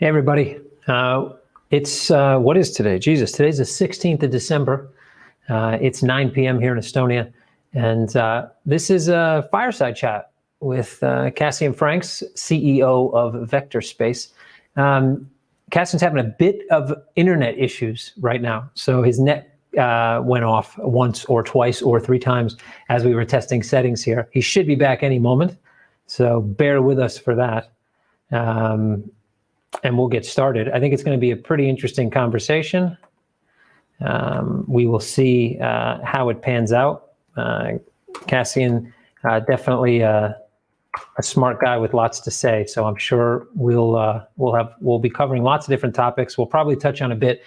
Hey, everybody. It's what is today? Jesus, today's the 16th of December. It's 9 p.m. here in Estonia. And this is a fireside chat with Kasian Franks, CEO of Vectorspace. Kasian's having a bit of internet issues right now. So his net went off once or twice or three times as we were testing settings here. He should be back any moment. So bear with us for that. And we'll get started. I think it's going to be a pretty interesting conversation. We will see how it pans out. Kasian, definitely a smart guy with lots to say. So I'm sure we'll be covering lots of different topics. We'll probably touch on a bit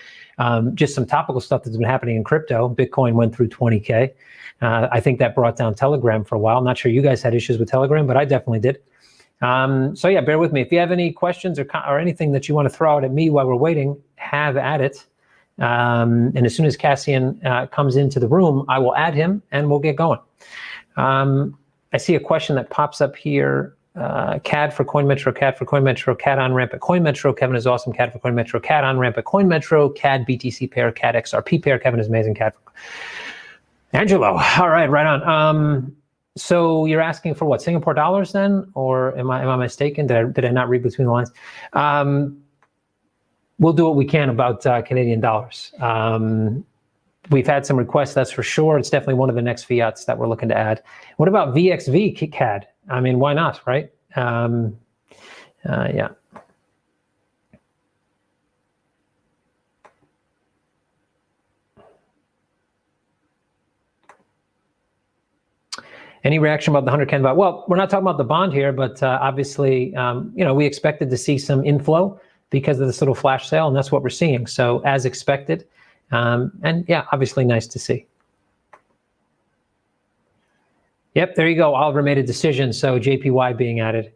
just some topical stuff that's been happening in crypto. Bitcoin went through 20K. I think that brought down Telegram for a while. I'm not sure you guys had issues with Telegram, but I definitely did. So yeah, bear with me. If you have any questions or anything that you want to throw out at me while we're waiting, have at it. And as soon as Kasian comes into the room, I will add him and we'll get going. I see a question that pops up here. CAD for CoinMetro, CAD for CoinMetro, CAD on ramp at CoinMetro. Kevin is awesome. CAD for CoinMetro, CAD on ramp at CoinMetro, CAD BTC pair, CAD XRP pair. Kevin is amazing. CAD. Angelo. All right, right on. So you're asking for what, Singapore dollars then, or am I mistaken? Did I not read between the lines? We'll do what we can about Canadian dollars. We've had some requests, that's for sure. It's definitely one of the next fiats that we're looking to add. What about VXV CAD? I mean, why not, right? Yeah. Any reaction about the 100K bond? Well, we're not talking about the bond here, but obviously, we expected to see some inflow because of this little flash sale, and that's what we're seeing. So as expected, and yeah, obviously nice to see. Yep, there you go. Oliver made a decision, so JPY being added.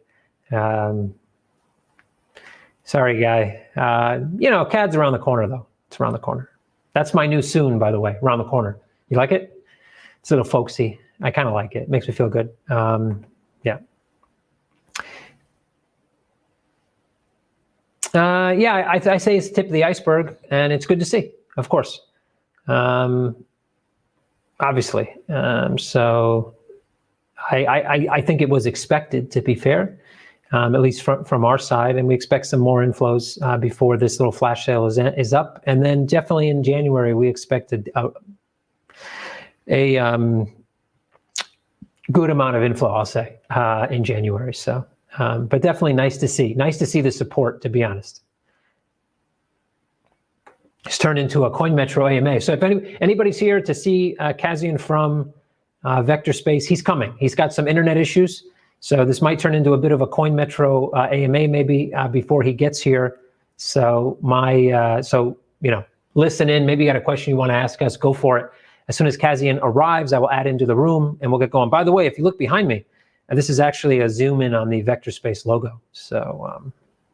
Sorry, guy. CAD's around the corner, though. It's around the corner. That's my new soon, by the way, around the corner. You like it? It's a little folksy. I kind of like it. It makes me feel good. Yeah. Yeah, I say it's the tip of the iceberg, and it's good to see, of course. Obviously. So I think it was expected, to be fair, at least from our side, and we expect some more inflows before this little flash sale is up. And then definitely in January, we expected a good amount of inflow, I'll say, in January. So, but definitely nice to see. Nice to see the support, to be honest. It's turned into a CoinMetro AMA. So if anybody's here to see Kasian from Vectorspace, he's coming. He's got some internet issues. So this might turn into a bit of a CoinMetro AMA maybe before he gets here. So listen in. Maybe you got a question you want to ask us, go for it. As soon as Kasian arrives, I will add into the room and we'll get going. By the way, if you look behind me, this is actually a zoom in on the Vectorspace logo. So,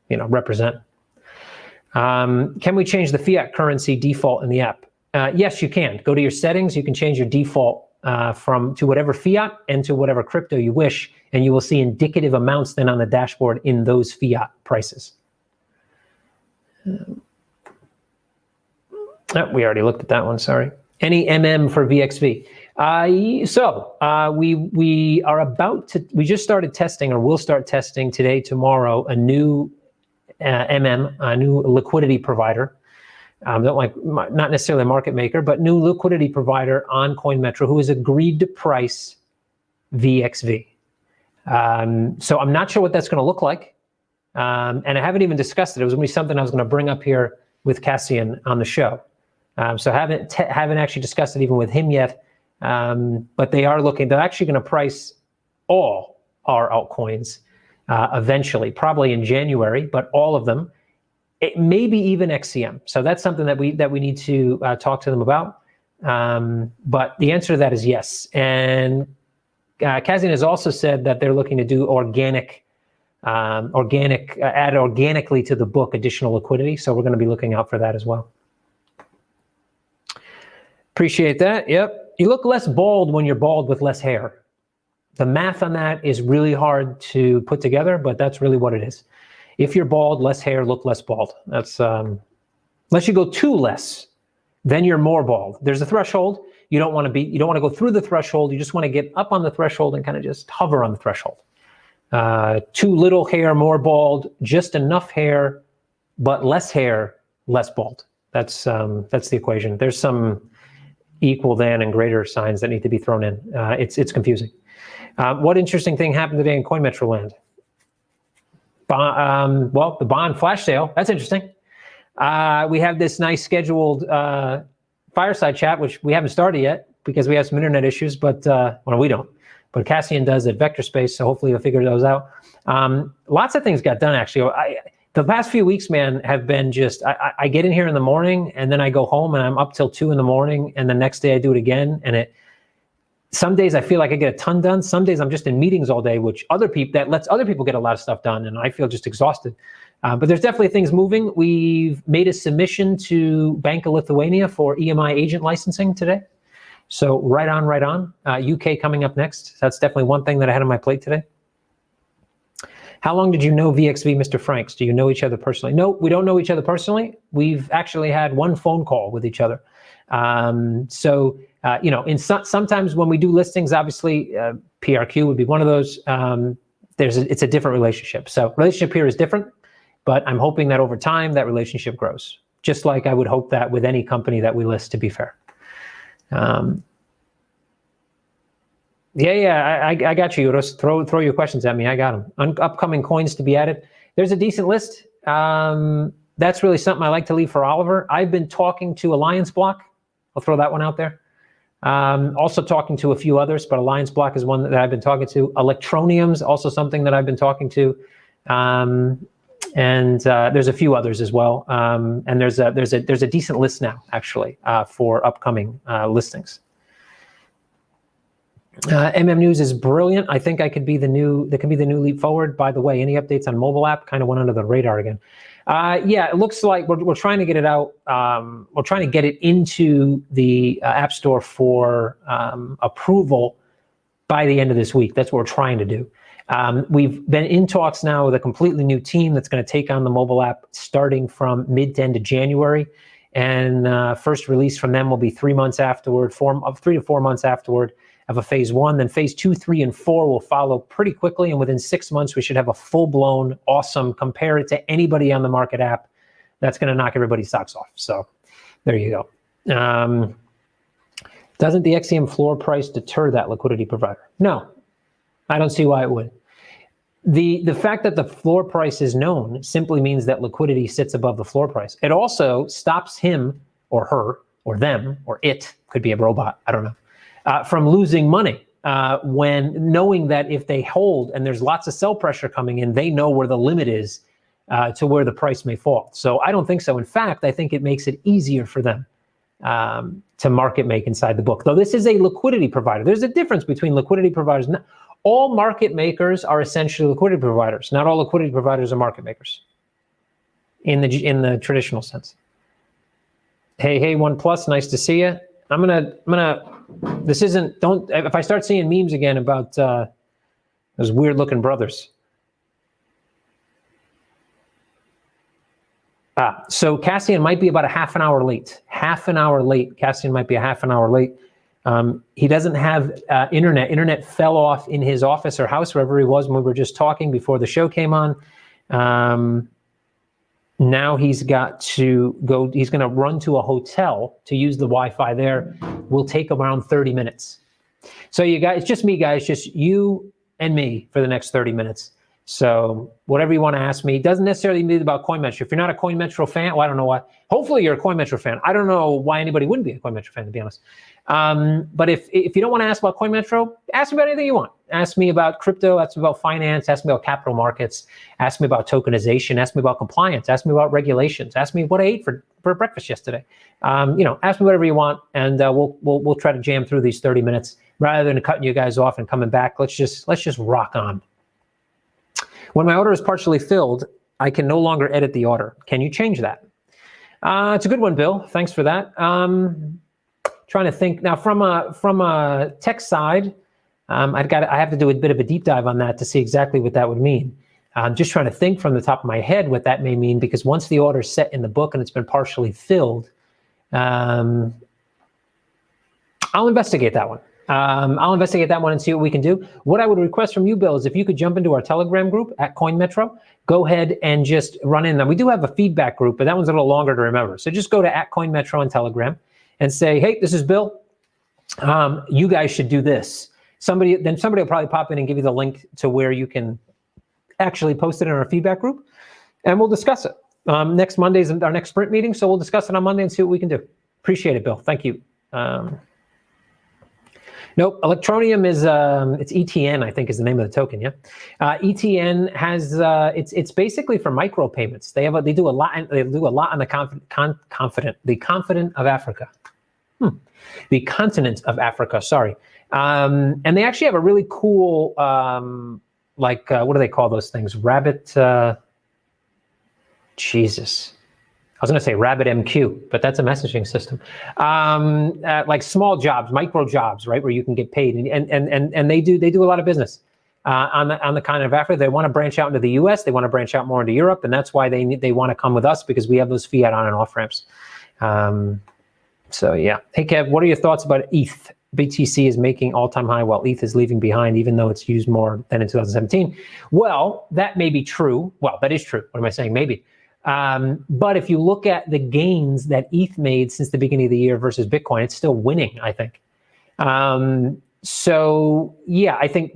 represent. Can we change the fiat currency default in the app? Yes, you can. Go to your settings. You can change your default to whatever fiat and to whatever crypto you wish, and you will see indicative amounts then on the dashboard in those fiat prices. We already looked at that one, sorry. Any MM for VXV? We are about to, we just started testing, or we'll start testing today, tomorrow, a new a new liquidity provider. Not necessarily a market maker, but new liquidity provider on CoinMetro who has agreed to price VXV. So I'm not sure what that's going to look like. And I haven't even discussed it. It was going to be something I was going to bring up here with Kasian on the show. So haven't actually discussed it even with him yet, but they're actually going to price all our altcoins eventually, probably in January, but all of them, maybe even XCM. So that's something that we need to talk to them about. But the answer to that is yes. And Kasian has also said that they're looking to do add organically to the book additional liquidity. So we're going to be looking out for that as well. Appreciate that. Yep. You look less bald when you're bald with less hair. The math on that is really hard to put together, but that's really what it is. If you're bald, less hair, look less bald. That's unless you go too less, then you're more bald. There's a threshold. You don't want to go through the threshold. You just want to get up on the threshold and kind of just hover on the threshold. Too little hair, more bald. Just enough hair, but less hair, less bald. That's the equation. There's some equal than and greater signs that need to be thrown in. It's confusing. What interesting thing happened today in CoinMetro land? Well, the bond flash sale. That's interesting. We have this nice scheduled Fireside chat, which we haven't started yet because we have some internet issues, but well, we don't. But Kasian does at Vectorspace, so hopefully we'll figure those out. Lots of things got done, actually. The past few weeks, man, have been just, I get in here in the morning, and then I go home, and I'm up till 2 in the morning, and the next day I do it again, and some days I feel like I get a ton done. Some days I'm just in meetings all day, that lets other people get a lot of stuff done, and I feel just exhausted. But there's definitely things moving. We've made a submission to Bank of Lithuania for EMI agent licensing today. So right on. UK coming up next. That's definitely one thing that I had on my plate today. How long did you know VXV, Mr. Franks? Do you know each other personally? No, we don't know each other personally. We've actually had one phone call with each other. Sometimes when we do listings, obviously PRQ would be one of those. It's a different relationship. So relationship here is different, but I'm hoping that over time that relationship grows. Just like I would hope that with any company that we list, to be fair. I got you, Uros. Throw your questions at me. I got them. Upcoming coins to be added. There's a decent list. That's really something I like to leave for Oliver. I've been talking to Alliance Block. I'll throw that one out there. Also talking to a few others, but Alliance Block is one that I've been talking to. Electronium's also something that I've been talking to. And there's a few others as well. And there's a decent list now, actually, for upcoming listings. News is brilliant. I think that could be the new leap forward. By the way, any updates on mobile app? Kind of went under the radar again. It looks like we're trying to get it out. We're trying to get it into the App Store for approval by the end of this week. That's what we're trying to do. We've been in talks now with a completely new team that's going to take on the mobile app starting from mid to end of January. And first release from them will be 3 months afterward, 3 to 4 months afterward of a phase 1. Then phase 2, 3, and 4 will follow pretty quickly. And within 6 months, we should have a full-blown, awesome, compare it to anybody on the market app that's going to knock everybody's socks off. So there you go. Doesn't the XCM floor price deter that liquidity provider? No, I don't see why it would. The fact that the floor price is known simply means that liquidity sits above the floor price. It also stops him or her or them or it, could be a robot, I don't know, from losing money when knowing that if they hold and there's lots of sell pressure coming in, they know where the limit is to where the price may fall. So I don't think so. In fact, I think it makes it easier for them to market make inside the book. Though this is a liquidity provider. There's a difference between liquidity providers. All market makers are essentially liquidity providers. Not all liquidity providers are market makers in the traditional sense. Hey, OnePlus, nice to see you. I'm gonna. This isn't. Don't. If I start seeing memes again about those weird looking brothers. So Kasian might be about a half an hour late. Kasian might be a half an hour late. He doesn't have internet. Internet fell off in his office or house, wherever he was when we were just talking before the show came on. Now he's got to go. He's going to run to a hotel to use the Wi-Fi there. Will take around 30 minutes. So you guys, it's just me, guys, just you and me for the next 30 minutes. So whatever you want to ask me, doesn't necessarily be about CoinMetro. If you're not a CoinMetro fan, well, I don't know why. Hopefully you're a CoinMetro fan. I don't know why anybody wouldn't be a CoinMetro fan, to be honest. But if you don't want to ask about CoinMetro, ask me about anything you want. Ask me about crypto, ask me about finance, ask me about capital markets, ask me about tokenization, ask me about compliance, ask me about regulations, ask me what I ate for breakfast yesterday. Ask me whatever you want, and we'll try to jam through these 30 minutes rather than cutting you guys off and coming back. Let's just rock on. When my order is partially filled, I can no longer edit the order. Can you change that? It's a good one, Bill. Thanks for that. Trying to think now from a tech side. I have to do a bit of a deep dive on that to see exactly what that would mean. I'm just trying to think from the top of my head what that may mean, because once the order's set in the book and it's been partially filled, I'll investigate that one. I'll investigate that one and see what we can do. What I would request from you, Bill, is if you could jump into our Telegram group at CoinMetro, go ahead and just run in there. We do have a feedback group, but that one's a little longer to remember. So just go to at CoinMetro on Telegram and say, hey, this is Bill. You guys should do this. Somebody will probably pop in and give you the link to where you can actually post it in our feedback group, and we'll discuss it. Next Monday is our next sprint meeting, so we'll discuss it on Monday and see what we can do. Appreciate it, Bill. Thank you. Nope, Electroneum is it's ETN, I think is the name of the token. Yeah, ETN has it's basically for micropayments. They do a lot on the continent of Africa. The continent of Africa. Sorry, and they actually have a really cool what do they call those things? Rabbit. Jesus. I was going to say RabbitMQ, but that's a messaging system. Like small jobs, micro jobs, right, where you can get paid, and they do a lot of business on the continent of Africa. They want to branch out into the U.S. They want to branch out more into Europe, and that's why they want to come with us, because we have those fiat on and off ramps. So yeah. Hey Kev, what are your thoughts about ETH? BTC is making all-time high while ETH is leaving behind, even though it's used more than in 2017. Well, that may be true. Well, that is true. What am I saying? Maybe. But if you look at the gains that ETH made since the beginning of the year versus Bitcoin, it's still winning, I think. So yeah, I think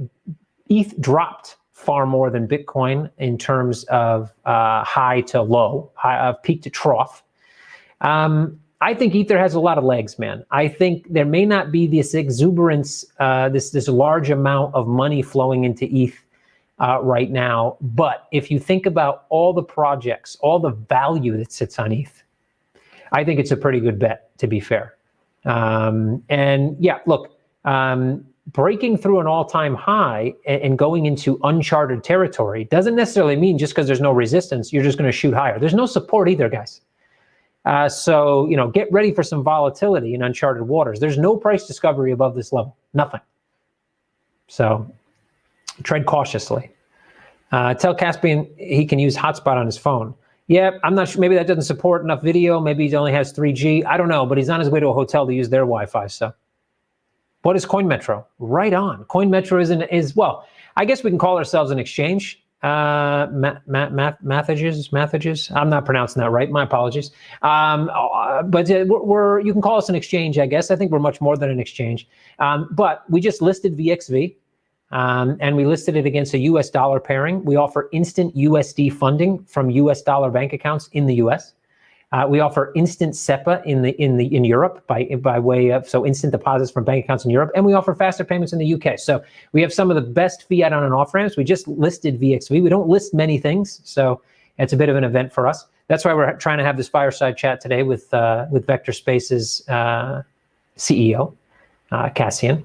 ETH dropped far more than Bitcoin in terms of high to low, peak to trough. I think Ether has a lot of legs, man. I think there may not be this exuberance, this large amount of money flowing into ETH right now. But if you think about all the projects, all the value that sits on ETH, I think it's a pretty good bet, to be fair. And yeah, look, breaking through an all-time high and going into uncharted territory doesn't necessarily mean just because there's no resistance, you're just going to shoot higher. There's no support either, guys. So, get ready for some volatility in uncharted waters. There's no price discovery above this level, nothing. So tread cautiously. Tell Caspian he can use hotspot on his phone. Yeah, I'm not sure. Maybe that doesn't support enough video. Maybe he only has 3G. I don't know, but he's on his way to a hotel to use their Wi-Fi. So what is CoinMetro? Right on. CoinMetro is well, I guess we can call ourselves an exchange. Mathages. I'm not pronouncing that right. My apologies. But you can call us an exchange, I guess. I think we're much more than an exchange. But we just listed VXV, and we listed it against a US dollar pairing. We offer instant USD funding from US dollar bank accounts in the US. We offer instant SEPA in Europe by way of instant deposits from bank accounts in Europe, and we offer faster payments in the UK. So we have some of the best fiat on and off ramps. We just listed VXV. We don't list many things, so it's a bit of an event for us. That's why we're trying to have this fireside chat today with Vectorspace's CEO, Kasian.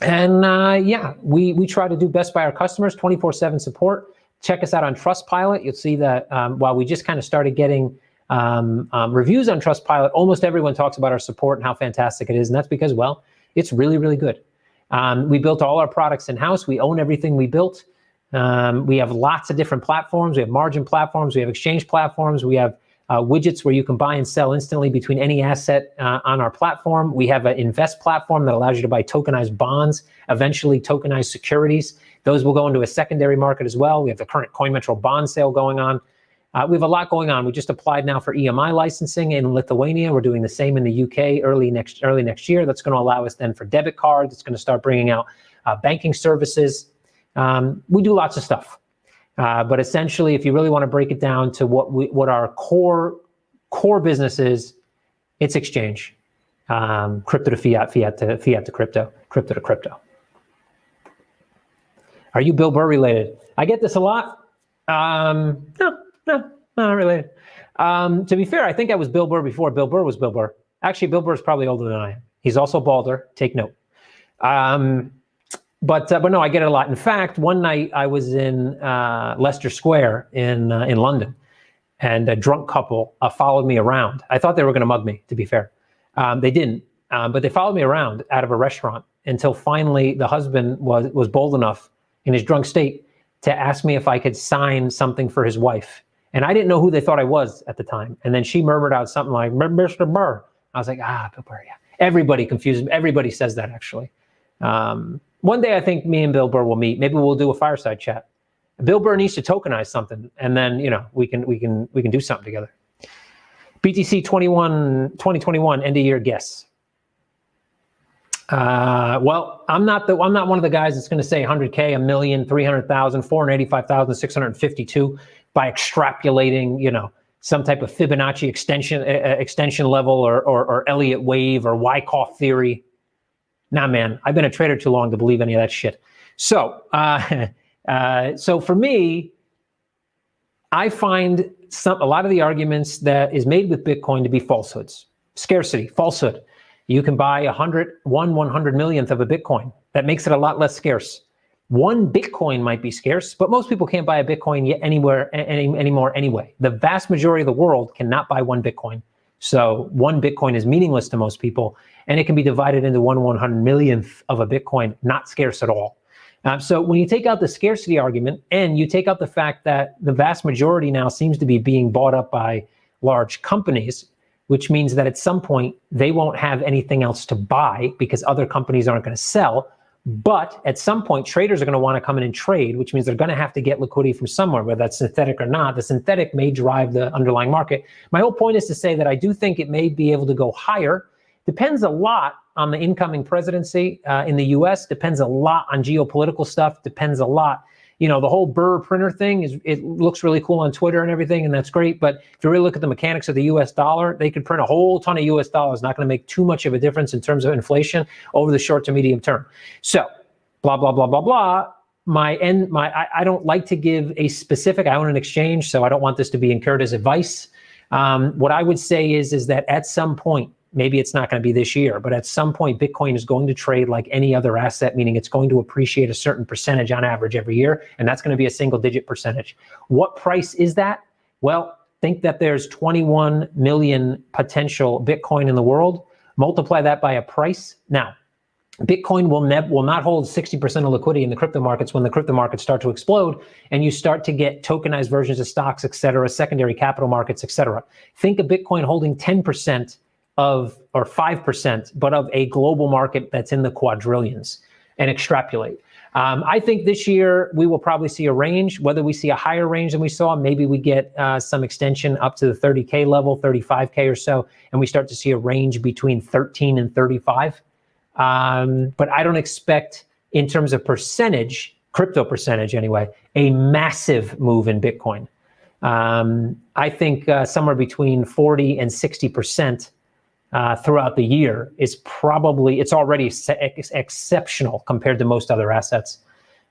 And yeah, we try to do best by our customers, 24/7 support. Check us out on Trustpilot. You'll see that while we just kind of started getting reviews on Trustpilot, almost everyone talks about our support and how fantastic it is, and that's because, well, it's really, really good. We built all our products in-house. We own everything we built. We have lots of different platforms. We have margin platforms. We have exchange platforms. We have widgets where you can buy and sell instantly between any asset on our platform. We have an invest platform that allows you to buy tokenized bonds, eventually tokenized securities. Those will go into a secondary market as well. We have the current CoinMetro bond sale going on. We have a lot going on. We just applied now for EMI licensing in Lithuania. We're doing the same in the UK early next year. That's going to allow us then for debit cards. It's going to start bringing out banking services. We do lots of stuff. But essentially, if you really want to break it down to what our core business is, it's exchange. Crypto to fiat, fiat to crypto, crypto to crypto. Are you Bill Burr related? I get this a lot. No, not related. To be fair, I think I was Bill Burr before Bill Burr was Bill Burr. Actually, Bill Burr is probably older than I am. He's also balder. Take note. But no, I get it a lot. In fact, one night I was in Leicester Square in London, and a drunk couple followed me around. I thought they were going to mug me, to be fair. They didn't, but they followed me around out of a restaurant until finally the husband was bold enough in his drunk state to ask me if I could sign something for his wife. And I didn't know who they thought I was at the time. And then she murmured out something like, Mr. Burr. I was like, Bill Burr, yeah. Everybody confuses me. Everybody says that, actually. One day I think me and Bill Burr will meet. Maybe we'll do a fireside chat. Bill Burr needs to tokenize something, and then we can do something together. BTC 2021 end of year guess. Well, I'm not one of the guys that's going to say 100K, a million, 300,000, 485,000, 652 by extrapolating, some type of Fibonacci extension level or Elliott wave or Wyckoff theory. Nah, man, I've been a trader too long to believe any of that shit. So, so for me, I find a lot of the arguments that is made with Bitcoin to be falsehoods. Scarcity, falsehood. You can buy 1/100 millionth of a Bitcoin. That makes it a lot less scarce. One Bitcoin might be scarce, but most people can't buy a Bitcoin yet anymore anyway. The vast majority of the world cannot buy one Bitcoin. So one Bitcoin is meaningless to most people, and it can be divided into 1/100 millionth of a Bitcoin, not scarce at all. So when you take out the scarcity argument and you take out the fact that the vast majority now seems to be being bought up by large companies, which means that at some point they won't have anything else to buy because other companies aren't going to sell. But at some point, traders are going to want to come in and trade, which means they're going to have to get liquidity from somewhere, whether that's synthetic or not. The synthetic may drive the underlying market. My whole point is to say that I do think it may be able to go higher. Depends a lot on the incoming presidency in the US, depends a lot on geopolitical stuff, depends a lot. The whole Burr printer thing, it looks really cool on Twitter and everything, and that's great. But if you really look at the mechanics of the US dollar, they could print a whole ton of US dollars, not going to make too much of a difference in terms of inflation over the short to medium term. So, blah, blah, blah, blah, blah. I don't like to give a specific, I own an exchange, so I don't want this to be incurred as advice. What I would say is that at some point, maybe it's not going to be this year, but at some point, Bitcoin is going to trade like any other asset, meaning it's going to appreciate a certain percentage on average every year, and that's going to be a single-digit percentage. What price is that? Well, think that there's 21 million potential Bitcoin in the world. Multiply that by a price. Now, Bitcoin will not hold 60% of liquidity in the crypto markets when the crypto markets start to explode and you start to get tokenized versions of stocks, et cetera, secondary capital markets, et cetera. Think of Bitcoin holding 10% or 5%, but of a global market that's in the quadrillions, and extrapolate. I think this year we will probably see a range. Whether we see a higher range than we saw, maybe we get some extension up to the 30K level, 35K or so, and we start to see a range between 13 and 35. But I don't expect, in terms of percentage, crypto percentage anyway, a massive move in Bitcoin. I think somewhere between 40 and 60% throughout the year is probably, it's already exceptional compared to most other assets.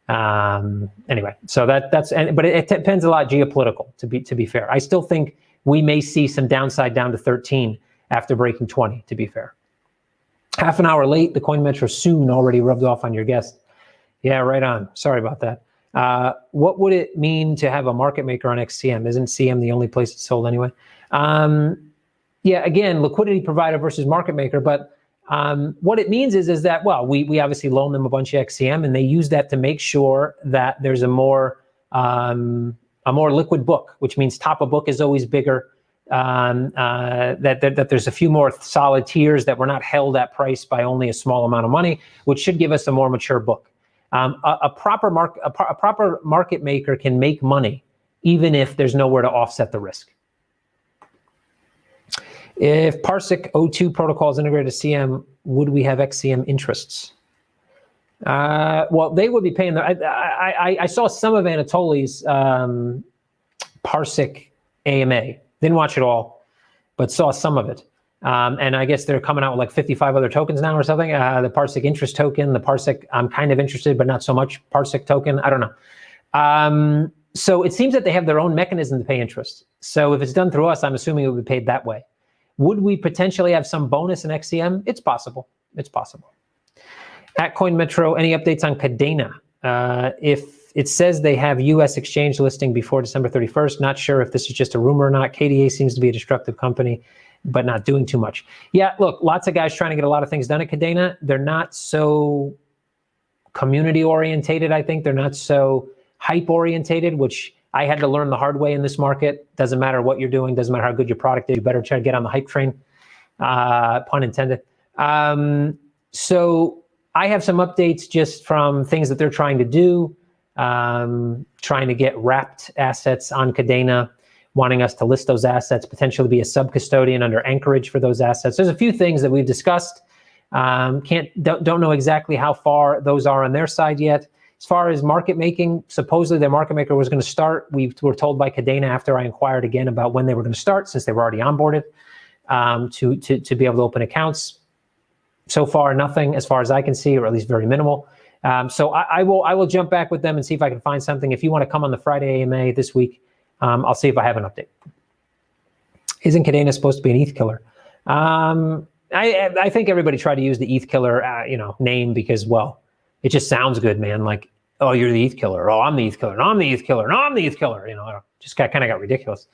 Anyway, so but it depends a lot geopolitical, to be fair. I still think we may see some downside down to 13 after breaking 20, to be fair. Half an hour late, the CoinMetro soon already rubbed off on your guest. Yeah, right on. Sorry about that. What would it mean to have a market maker on XCM? Isn't CM the only place it's sold anyway? Yeah, again, liquidity provider versus market maker. But what it means is that, well, we obviously loan them a bunch of XCM, and they use that to make sure that there's a more liquid book, which means top of book is always bigger. That there's a few more solid tiers, that we're not held at price by only a small amount of money, which should give us a more mature book. A proper market maker can make money even if there's nowhere to offset the risk. If Parsec O2 protocol is integrated to CM, would we have XCM interests? Well, they would be paying. I saw some of Anatoly's Parsec AMA. Didn't watch it all, but saw some of it. And I guess they're coming out with like 55 other tokens now or something. The Parsec interest token, the Parsec, I'm kind of interested, but not so much, Parsec token, I don't know. So it seems that they have their own mechanism to pay interest. So if it's done through us, I'm assuming it would be paid that way. Would we potentially have some bonus in XCM? It's possible. It's possible. At CoinMetro, any updates on Kadena? If it says they have US exchange listing before December 31st, not sure if this is just a rumor or not. KDA seems to be a destructive company, but not doing too much. Yeah, look, lots of guys trying to get a lot of things done at Kadena. They're not so community orientated, I think. They're not so hype orientated, which I had to learn the hard way in this market. Doesn't matter what you're doing, doesn't matter how good your product is, you better try to get on the hype train, pun intended. So I have some updates just from things that they're trying to do, trying to get wrapped assets on Kadena, wanting us to list those assets, potentially be a sub-custodian under Anchorage for those assets. There's a few things that we've discussed. Don't know exactly how far those are on their side yet. As far as market making, supposedly their market maker was going to start. We were told by Kadena after I inquired again about when they were going to start, since they were already onboarded, to be able to open accounts. So far, nothing as far as I can see, or at least very minimal. So I will jump back with them and see if I can find something. If you want to come on the Friday AMA this week, I'll see if I have an update. Isn't Kadena supposed to be an ETH killer? I think everybody tried to use the ETH killer, name because, well, it just sounds good, man. Like, oh, you're the ETH killer. Oh, I'm the ETH killer. No, I'm the ETH killer. No, I'm the ETH killer. Just kind of got ridiculous.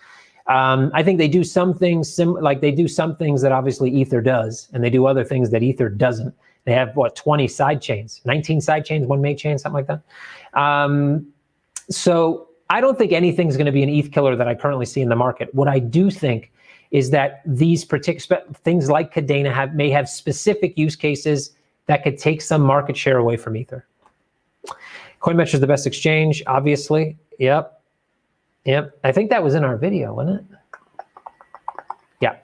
I think they do some things like they do some things that obviously Ether does, and they do other things that Ether doesn't. They have 20 side chains, 19 side chains, one main chain, something like that. So I don't think anything's going to be an ETH killer that I currently see in the market. What I do think is that these particular things like Kadena may have specific use cases that could take some market share away from Ether. CoinMetro is the best exchange, obviously. Yep. I think that was in our video, wasn't it? Yeah.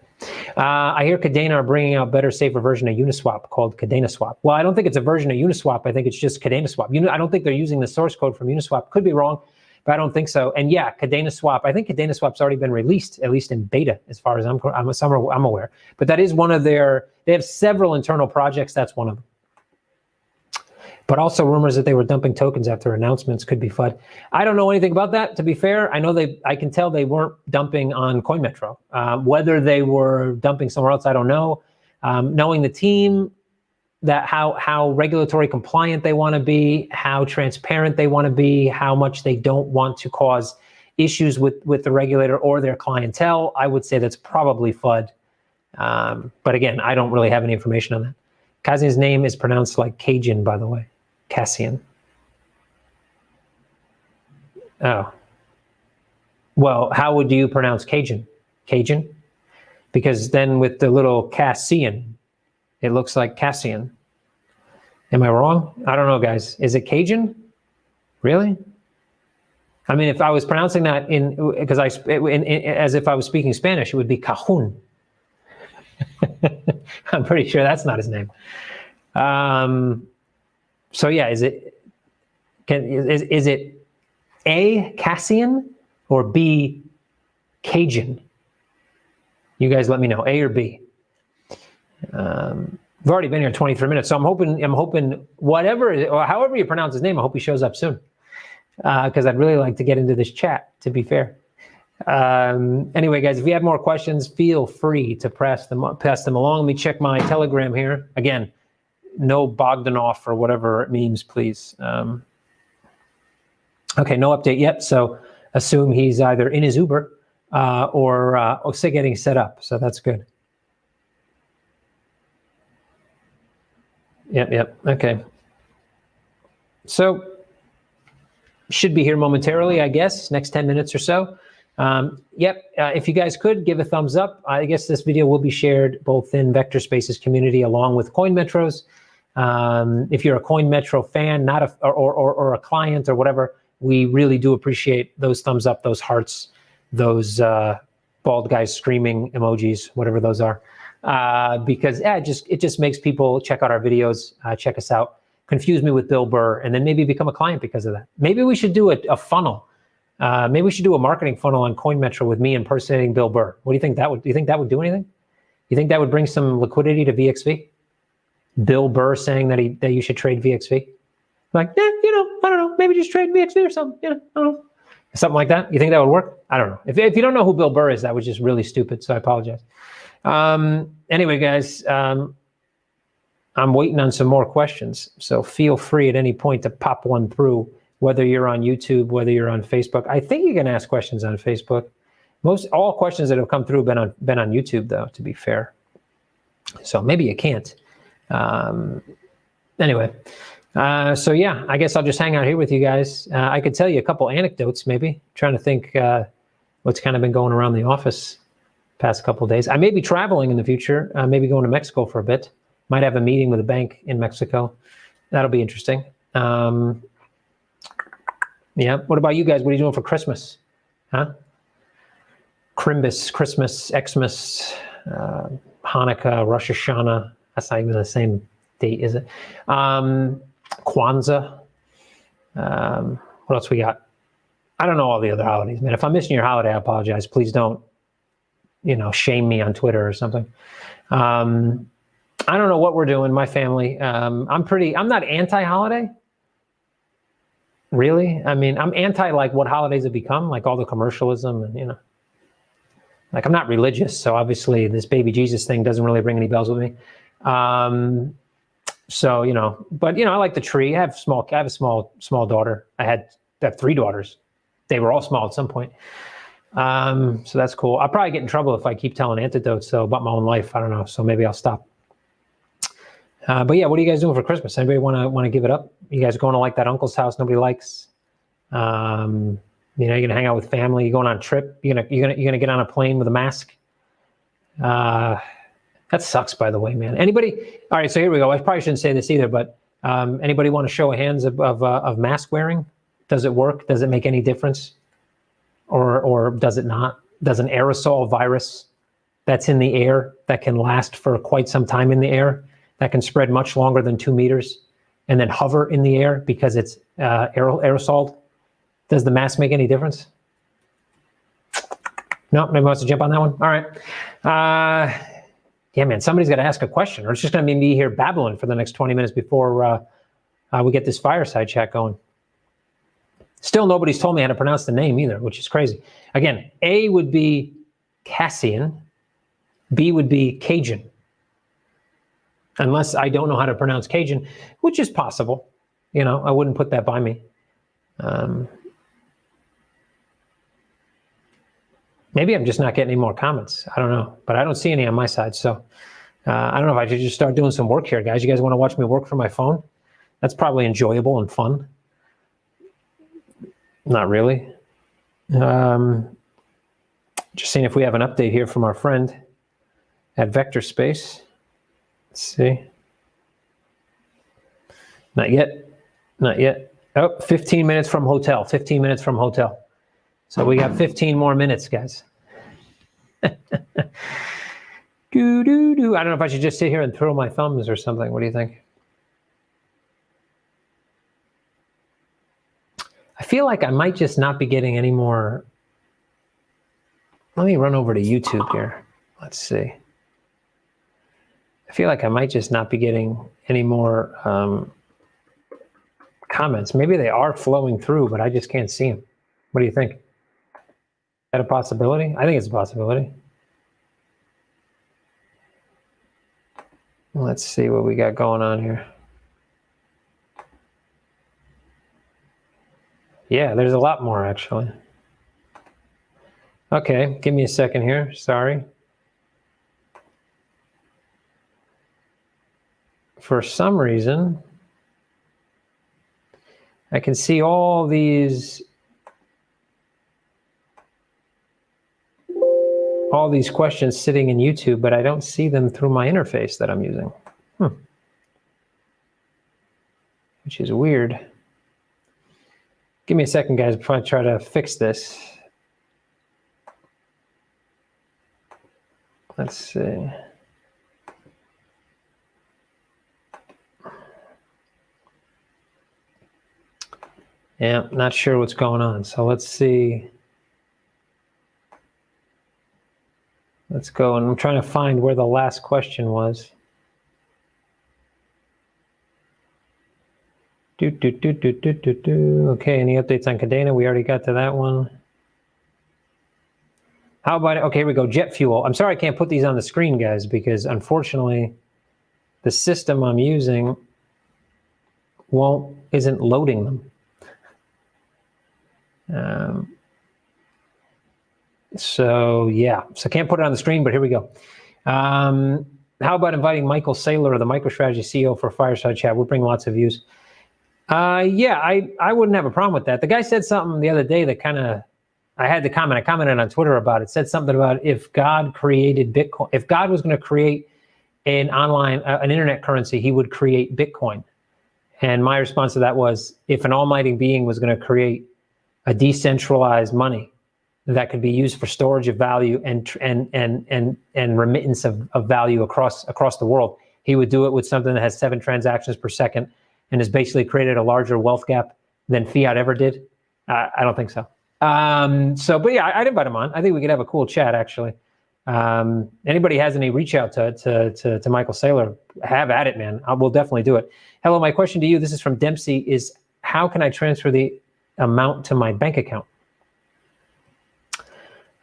I hear Kadena are bringing out better, safer version of Uniswap called Kadena Swap. Well, I don't think it's a version of Uniswap. I think it's just Kadena Swap. I don't think they're using the source code from Uniswap. Could be wrong, but I don't think so. And yeah, Kadena Swap. I think Kadena Swap's already been released, at least in beta, as far as I'm aware. But that is one of their. They have several internal projects. That's one of them. But also rumors that they were dumping tokens after announcements could be FUD. I don't know anything about that, to be fair. I can tell they weren't dumping on CoinMetro. Whether they were dumping somewhere else, I don't know. Knowing the team, that how regulatory compliant they want to be, how transparent they want to be, how much they don't want to cause issues with the regulator or their clientele, I would say that's probably FUD. But again, I don't really have any information on that. Kasian's name is pronounced like Cajun, by the way. Kasian. Oh. Well, how would you pronounce Cajun? Cajun? Because then with the little Kasian, it looks like Kasian. Am I wrong? I don't know, guys. Is it Cajun? Really? I mean, if I was pronouncing that as if I was speaking Spanish, it would be Cajun. I'm pretty sure that's not his name. So yeah, is it A, Kasian, or B, Cajun? You guys let me know, A or B. We've already been here 23 minutes, so I'm hoping whatever or however you pronounce his name, I hope he shows up soon, because I'd really like to get into this chat, to be fair. Anyway, guys, if you have more questions, feel free to pass them along. Let me check my Telegram here. Again, no Bogdanov or whatever it means, please. Okay, no update yet, so assume he's either in his Uber or getting set up, so that's good. Yep, okay. So, should be here momentarily, I guess, next 10 minutes or so. If you guys could give a thumbs up, I guess this video will be shared both in Vectorspace's community along with CoinMetro's. If you're a CoinMetro fan, or a client or whatever, we really do appreciate those thumbs up, those hearts, those bald guys screaming emojis, whatever those are, because it just makes people check out our videos, check us out, confuse me with Bill Burr, and then maybe become a client because of that. Maybe we should do a funnel. Maybe we should do a marketing funnel on CoinMetro with me impersonating Bill Burr. What do you think that would? Do you think that would do anything? You think that would bring some liquidity to VXV? Bill Burr saying that you should trade VXV, like, I don't know, maybe just trade VXV or something. I don't know, something like that. You think that would work? I don't know. If you don't know who Bill Burr is, that was just really stupid. So I apologize. Anyway, guys, I'm waiting on some more questions. So feel free at any point to pop one through. Whether you're on YouTube, whether you're on Facebook. I think you can ask questions on Facebook. All questions that have come through have been on YouTube, though, to be fair. So maybe you can't. Anyway, So yeah, I guess I'll just hang out here with you guys. I could tell you a couple anecdotes, maybe. Trying to think what's kind of been going around the office past couple of days. I may be traveling in the future, maybe going to Mexico for a bit. Might have a meeting with a bank in Mexico. That'll be interesting. Yeah. What about you guys? What are you doing for Christmas? Huh? Crimbus, Christmas, Xmas, Hanukkah, Rosh Hashanah. That's not even the same date, is it? Kwanzaa. What else we got? I don't know all the other holidays, man. If I'm missing your holiday, I apologize. Please don't, shame me on Twitter or something. I don't know what we're doing, my family. I'm not anti-holiday. Really? I mean, I'm anti like what holidays have become, like all the commercialism and, like I'm not religious. So obviously this baby Jesus thing doesn't really ring any bells with me. So, but I like the tree. I have a small daughter. I have 3 daughters. They were all small at some point. So that's cool. I'll probably get in trouble if I keep telling anecdotes though about my own life. I don't know. So maybe I'll stop. But yeah, what are you guys doing for Christmas? Anybody want to give it up? You guys going to like that uncle's house nobody likes? You're gonna hang out with family. You going on a trip? You're gonna get on a plane with a mask? That sucks, by the way, man. Anybody? All right, so here we go. I probably shouldn't say this either, but anybody want to show of hands of mask wearing? Does it work? Does it make any difference? Or does it not? Does an aerosol virus that's in the air that can last for quite some time in the air, that can spread much longer than 2 meters, and then hover in the air because it's aerosol? Does the mask make any difference? No, nobody wants to jump on that one? All right. Yeah, man, somebody's got to ask a question, or it's just going to be me here babbling for the next 20 minutes before we get this fireside chat going. Still, nobody's told me how to pronounce the name either, which is crazy. Again, A would be Kasian, B would be Cajun. Unless I don't know how to pronounce Cajun, which is possible. I wouldn't put that by me. Maybe I'm just not getting any more comments. I don't know, but I don't see any on my side. So I don't know if I should just start doing some work here, guys. You guys want to watch me work from my phone? That's probably enjoyable and fun. Not really. Just seeing if we have an update here from our friend at Vectorspace. Let's see. Not yet. Not yet. Oh, 15 minutes from hotel. 15 minutes from hotel. So we got 15 more minutes, guys. I don't know if I should just sit here and throw my thumbs or something. What do you think? I feel like I might just not be getting any more. Let me run over to YouTube here. Let's see. I feel like I might just not be getting any more comments. Maybe they are flowing through, but I just can't see them. What do you think? Is that a possibility? I think it's a possibility. Let's see what we got going on here. Yeah, there's a lot more actually. Okay, give me a second here. Sorry. For some reason, I can see all these questions sitting in YouTube, but I don't see them through my interface that I'm using. Which is weird. Give me a second, guys, before I try to fix this. Let's see. Yeah, not sure what's going on. So let's see. Let's go, and I'm trying to find where the last question was. Okay, any updates on Kadena? We already got to that one. How about it? Okay, here we go. Jet fuel. I'm sorry I can't put these on the screen, guys, because unfortunately, the system I'm using isn't loading them. So yeah, so can't put it on the screen, but here we go. How about inviting Michael Saylor, the MicroStrategy CEO, for Fireside Chat? We'll bring lots of views. Yeah, I wouldn't have a problem with that. The guy said something the other day that kind of, I had to comment. I commented on Twitter about it. Said something about if God created Bitcoin, if God was going to create an online, an internet currency, he would create Bitcoin. And my response to that was, if an almighty being was going to create a decentralized money that could be used for storage of value and remittance of value across the world, he would do it with something that has 7 transactions per second and has basically created a larger wealth gap than fiat ever did. I don't think so. But yeah, I'd invite him on. I think we could have a cool chat, actually. Anybody has any, reach out to Michael Saylor. Have at it, man. We'll definitely do it. Hello, my question to you, this is from Dempsey, is how can I transfer the amount to my bank account?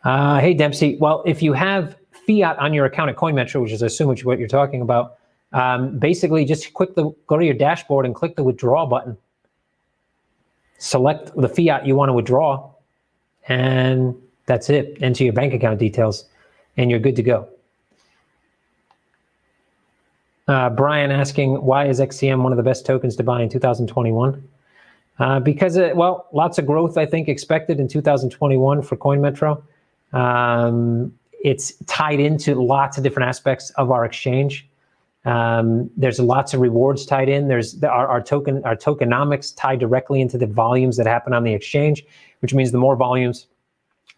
Hey, Dempsey. Well, if you have fiat on your account at CoinMetro, which is, I assume, what you're talking about, basically just go to your dashboard and click the withdraw button. Select the fiat you want to withdraw, and that's it. Enter your bank account details, and you're good to go. Brian asking, why is XCM one of the best tokens to buy in 2021? Because, well, lots of growth, I think, expected in 2021 for CoinMetro. It's tied into lots of different aspects of our exchange. There's lots of rewards tied in. There's our tokenomics tied directly into the volumes that happen on the exchange, which means the more volumes,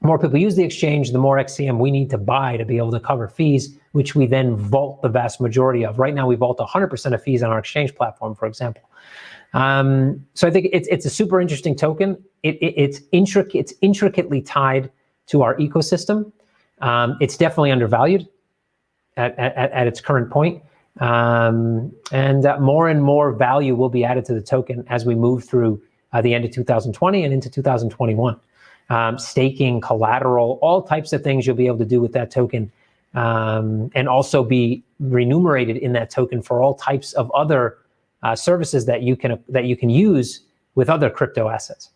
more people use the exchange, the more XCM we need to buy to be able to cover fees, which we then vault the vast majority of. Right now, we vault 100% of fees on our exchange platform, for example. So I think it's a super interesting token. It's intricately tied to our ecosystem. It's definitely undervalued at its current point. And more and more value will be added to the token as we move through the end of 2020 and into 2021. Staking, collateral, all types of things you'll be able to do with that token, and also be remunerated in that token for all types of other services that you can use with other crypto assets.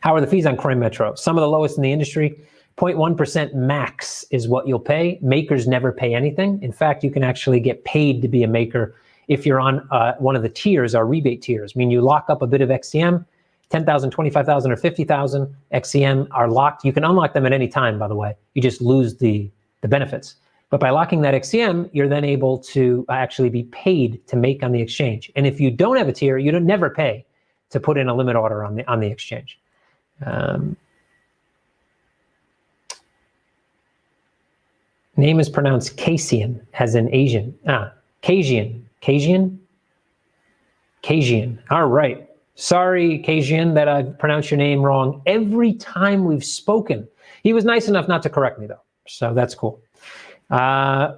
How are the fees on CoinMetro? Some of the lowest in the industry. 0.1% max is what you'll pay. Makers never pay anything. In fact, you can actually get paid to be a maker if you're on one of the tiers, our rebate tiers. I mean, you lock up a bit of XCM, 10,000, 25,000, or 50,000 XCM are locked. You can unlock them at any time, by the way. You just lose the benefits. But by locking that XCM, you're then able to actually be paid to make on the exchange. And if you don't have a tier, you don't never pay to put in a limit order on the exchange. Name is pronounced Kasian, as in Asian. Kasian. All right. Sorry, Kasian, that I pronounced your name wrong every time we've spoken. He was nice enough not to correct me, though, so that's cool.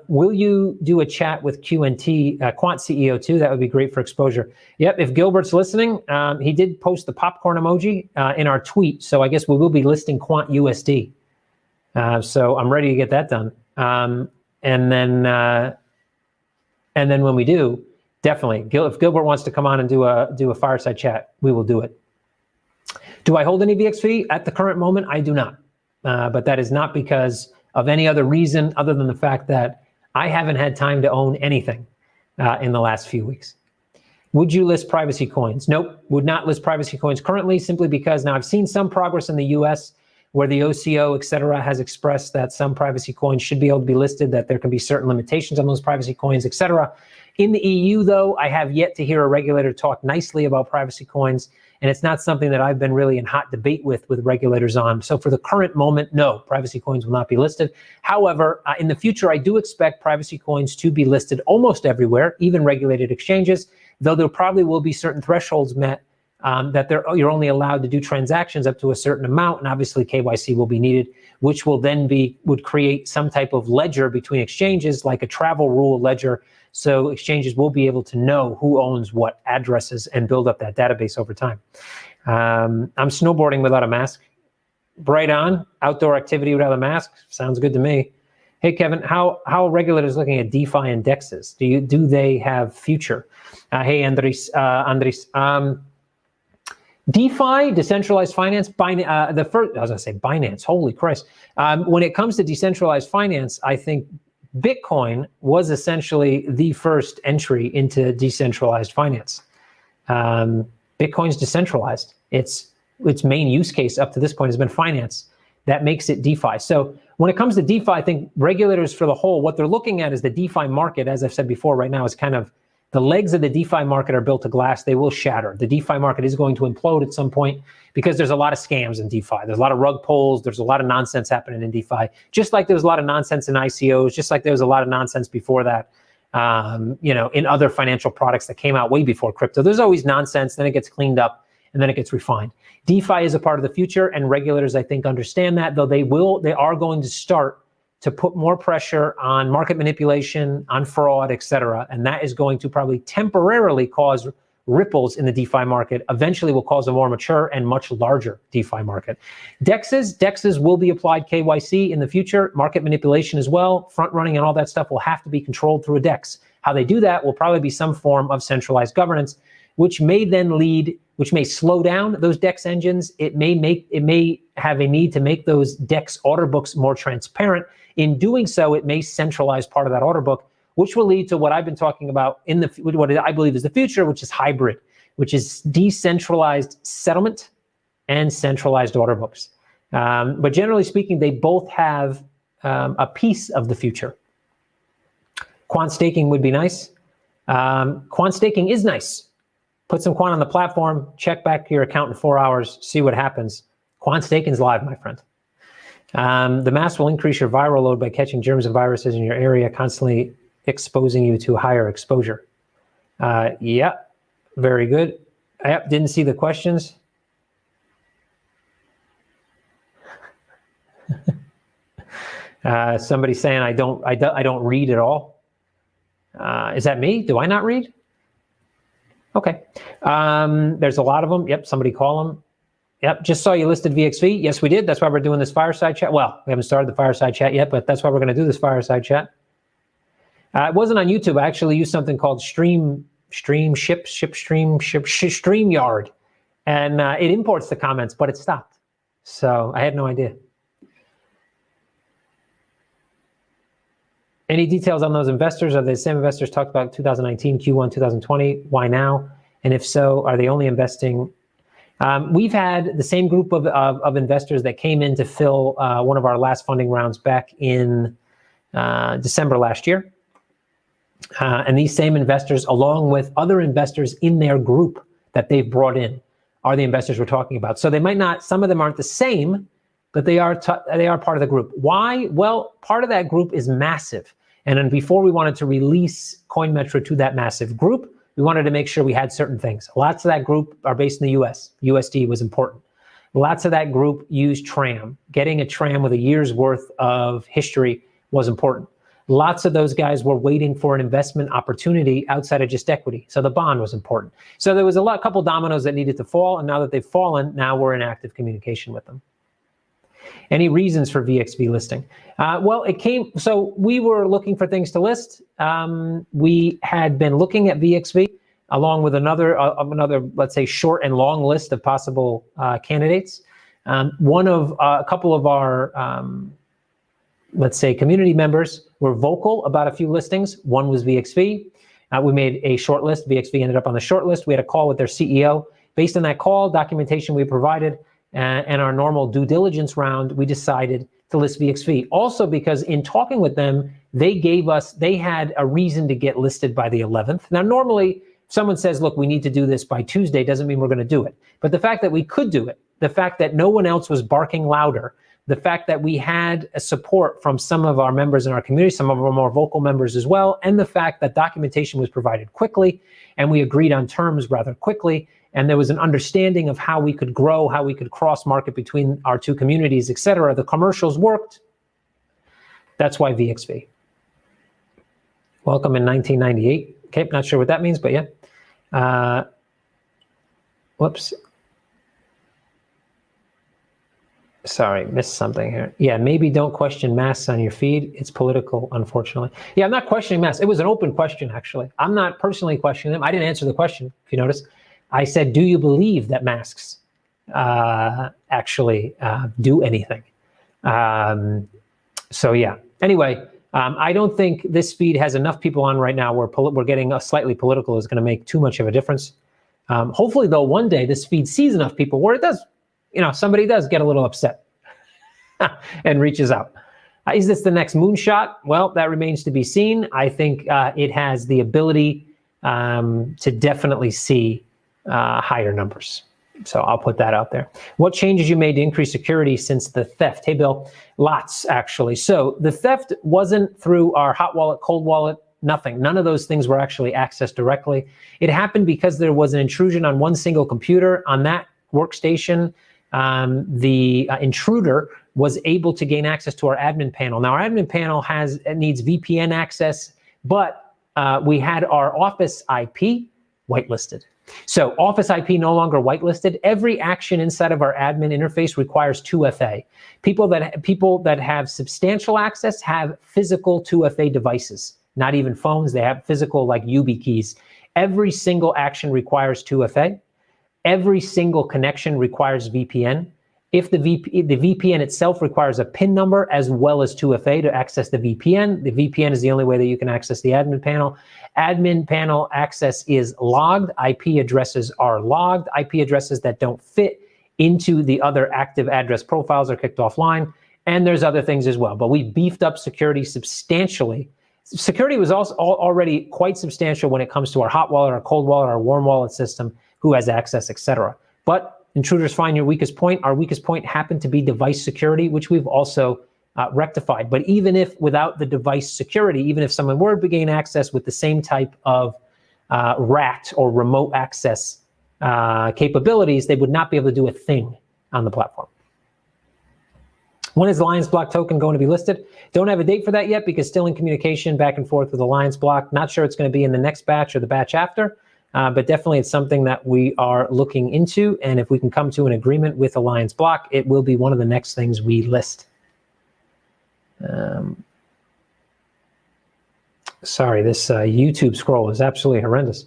Will you do a chat with QNT, Quant CEO too? That would be great for exposure. Yep, if Gilbert's listening, he did post the popcorn emoji in our tweet, so I guess we will be listing Quant USD. So I'm ready to get that done. And then when we do, definitely, if Gilbert wants to come on and do a fireside chat, we will do it. Do I hold any VXV? At the current moment, I do not. But that is not because of any other reason other than the fact that I haven't had time to own anything in the last few weeks. Would you list privacy coins? Nope, would not list privacy coins currently, simply because now I've seen some progress in the US where the OCO, et cetera, has expressed that some privacy coins should be able to be listed, that there can be certain limitations on those privacy coins, et cetera. In the EU, though, I have yet to hear a regulator talk nicely about privacy coins, and it's not something that I've been really in hot debate with regulators on. So for the current moment, no, privacy coins will not be listed. However, in the future, I do expect privacy coins to be listed almost everywhere, even regulated exchanges, though there probably will be certain thresholds met that you're only allowed to do transactions up to a certain amount, and obviously KYC will be needed, which will then would create some type of ledger between exchanges, like a travel rule ledger, so exchanges will be able to know who owns what addresses and build up that database over time. I'm snowboarding without a mask. Bright on, outdoor activity without a mask, sounds good to me. Hey Kevin, how are regulators looking at DeFi and DEXs? Do they have future? Hey Andres. DeFi, decentralized finance, I was gonna say Binance, holy Christ. When it comes to decentralized finance, I think Bitcoin was essentially the first entry into decentralized finance. Bitcoin's decentralized. Its main use case up to this point has been finance. That makes it DeFi. So when it comes to DeFi, I think regulators for the whole, what they're looking at is the DeFi market, as I've said before, right now is kind of, the legs of the DeFi market are built to glass. They will shatter. The DeFi market is going to implode at some point because there's a lot of scams in DeFi. There's a lot of rug pulls. There's a lot of nonsense happening in DeFi. Just like there was a lot of nonsense in ICOs, just like there was a lot of nonsense before that, in other financial products that came out way before crypto. There's always nonsense, then it gets cleaned up, and then it gets refined. DeFi is a part of the future, and regulators, I think, understand that, though they are going to start to put more pressure on market manipulation, on fraud, et cetera, and that is going to probably temporarily cause ripples in the DeFi market, eventually will cause a more mature and much larger DeFi market. DEXs will be applied KYC in the future, market manipulation as well, front running and all that stuff will have to be controlled through a DEX. How they do that will probably be some form of centralized governance, which may slow down those DEX engines. It may have a need to make those DEX order books more transparent. In doing so, it may centralize part of that order book, which will lead to what I've been talking about what I believe is the future, which is hybrid, which is decentralized settlement and centralized order books. But generally speaking, they both have a piece of the future. Quant staking would be nice. Quant staking is nice. Put some quant on the platform, check back your account in 4 hours, see what happens. Quant staking's live, my friend. The mask will increase your viral load by catching germs and viruses in your area, constantly exposing you to higher exposure. Yeah, very good. Yep, didn't see the questions. Somebody saying I don't read at all. Is that me? Do I not read? Okay. There's a lot of them. Yep, somebody call them. Yep, just saw you listed VXV. Yes, we did. That's why we're doing this fireside chat. Well, we haven't started the fireside chat yet, but that's why we're going to do this fireside chat. It wasn't on YouTube. I actually used something called StreamYard, and it imports the comments, but it stopped. So I had no idea. Any details on those investors? Are they the same investors talked about 2019, Q1, 2020? Why now? And if so, are they only investing? We've had the same group of investors that came in to fill one of our last funding rounds back in December last year. And these same investors, along with other investors in their group that they've brought in, are the investors we're talking about. So they might not, some of them aren't the same, but they are part of the group. Why? Well, part of that group is massive. And then before we wanted to release CoinMetro to that massive group, we wanted to make sure we had certain things. Lots of that group are based in the US. USD was important. Lots of that group used TRAM. Getting a TRAM with a year's worth of history was important. Lots of those guys were waiting for an investment opportunity outside of just equity. So the bond was important. So there was a couple dominoes that needed to fall. And now that they've fallen, now we're in active communication with them. Any reasons for VXV listing? Well, so we were looking for things to list. We had been looking at VXV along with another, let's say, short and long list of possible candidates. A couple of our, let's say, community members were vocal about a few listings. One was VXV. We made a short list. VXV ended up on the short list. We had a call with their CEO. Based on that call, documentation we provided, and our normal due diligence round, we decided to list VXV. Also because in talking with them, they had a reason to get listed by the 11th. Now, normally, if someone says, look, we need to do this by Tuesday, doesn't mean we're going to do it. But the fact that we could do it, the fact that no one else was barking louder, the fact that we had a support from some of our members in our community, some of our more vocal members as well, and the fact that documentation was provided quickly, and we agreed on terms rather quickly, and there was an understanding of how we could grow, how we could cross market between our two communities, et cetera. The commercials worked. That's why VXV. Welcome in 1998. Okay, not sure what that means, but yeah. Whoops. Sorry, missed something here. Yeah, maybe don't question masks on your feed. It's political, unfortunately. Yeah, I'm not questioning masks. It was an open question, actually. I'm not personally questioning them. I didn't answer the question, if you notice. I said, do you believe that masks actually do anything? So yeah, anyway, I don't think this feed has enough people on right now where we're getting a slightly political is going to make too much of a difference. Hopefully, though, one day this feed sees enough people where it does, somebody does get a little upset and reaches out. Is this the next moonshot? Well, that remains to be seen. I think it has the ability to definitely see higher numbers. So I'll put that out there. What changes you made to increase security since the theft? Hey, Bill, lots, actually. So the theft wasn't through our hot wallet, cold wallet, nothing. None of those things were actually accessed directly. It happened because there was an intrusion on one single computer. On that workstation, the intruder was able to gain access to our admin panel. Now, our admin panel needs VPN access, but we had our office IP whitelisted. So office IP no longer whitelisted. Every action inside of our admin interface requires 2FA. People that have substantial access have physical 2FA devices, not even phones. They have physical like YubiKeys. Every single action requires 2FA. Every single connection requires VPN. If the VPN itself requires a PIN number as well as 2FA to access the VPN is the only way that you can access the admin panel. Admin panel access is logged. IP addresses are logged. IP addresses that don't fit into the other active address profiles are kicked offline. And there's other things as well. But we beefed up security substantially. Security was also already quite substantial when it comes to our hot wallet, our cold wallet, our warm wallet system, who has access, etc. But intruders find your weakest point. Our weakest point happened to be device security, which we've also rectified. But even if without the device security, even if someone were to gain access with the same type of RAT or remote access capabilities, they would not be able to do a thing on the platform. When is the Lions Block token going to be listed? Don't have a date for that yet because still in communication back and forth with the Lions Block. Not sure it's going to be in the next batch or the batch after. But definitely it's something that we are looking into. And if we can come to an agreement with Alliance Block, it will be one of the next things we list. Sorry, this YouTube scroll is absolutely horrendous.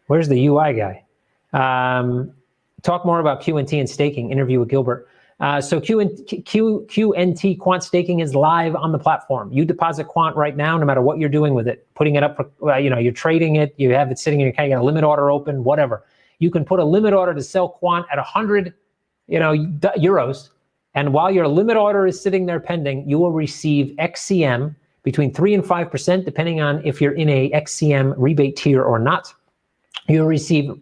Where's the UI guy? Talk more about QNT and staking, interview with Gilbert. So QNT quant staking is live on the platform. You deposit quant right now, no matter what you're doing with it, putting it up for, you're trading it, you have it sitting in your account, you got a limit order open, whatever. You can put a limit order to sell quant at 100, euros. And while your limit order is sitting there pending, you will receive XCM between 3 and 5%, depending on if you're in a XCM rebate tier or not. You'll receive,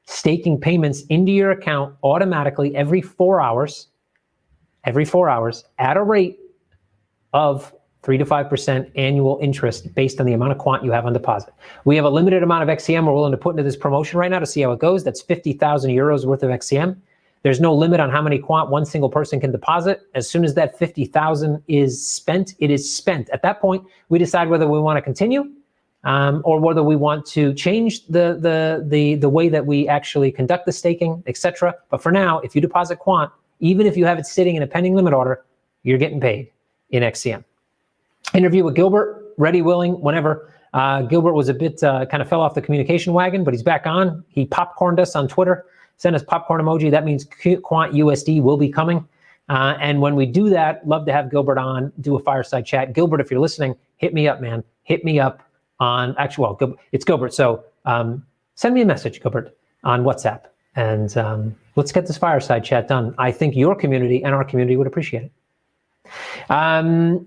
staking payments into your account automatically every 4 hours, at a rate of 3 to 5% annual interest based on the amount of quant you have on deposit. We have a limited amount of XCM we're willing to put into this promotion right now to see how it goes. That's 50,000 euros worth of XCM. There's no limit on how many quant one single person can deposit. As soon as that 50,000 is spent, it is spent. At that point, we decide whether we want to continue or whether we want to change the way that we actually conduct the staking, etc. But for now, if you deposit quant, even if you have it sitting in a pending limit order, you're getting paid in XCM. Interview with Gilbert, ready, willing, whenever. Gilbert was a bit, kind of fell off the communication wagon, but he's back on. He popcorned us on Twitter, sent us popcorn emoji. That means Quant USD will be coming. And when we do that, love to have Gilbert on, do a fireside chat. Gilbert, if you're listening, hit me up, man. Hit me up on, actually, well, it's Gilbert. So send me a message, Gilbert, on WhatsApp. And let's get this fireside chat done. I think your community and our community would appreciate it.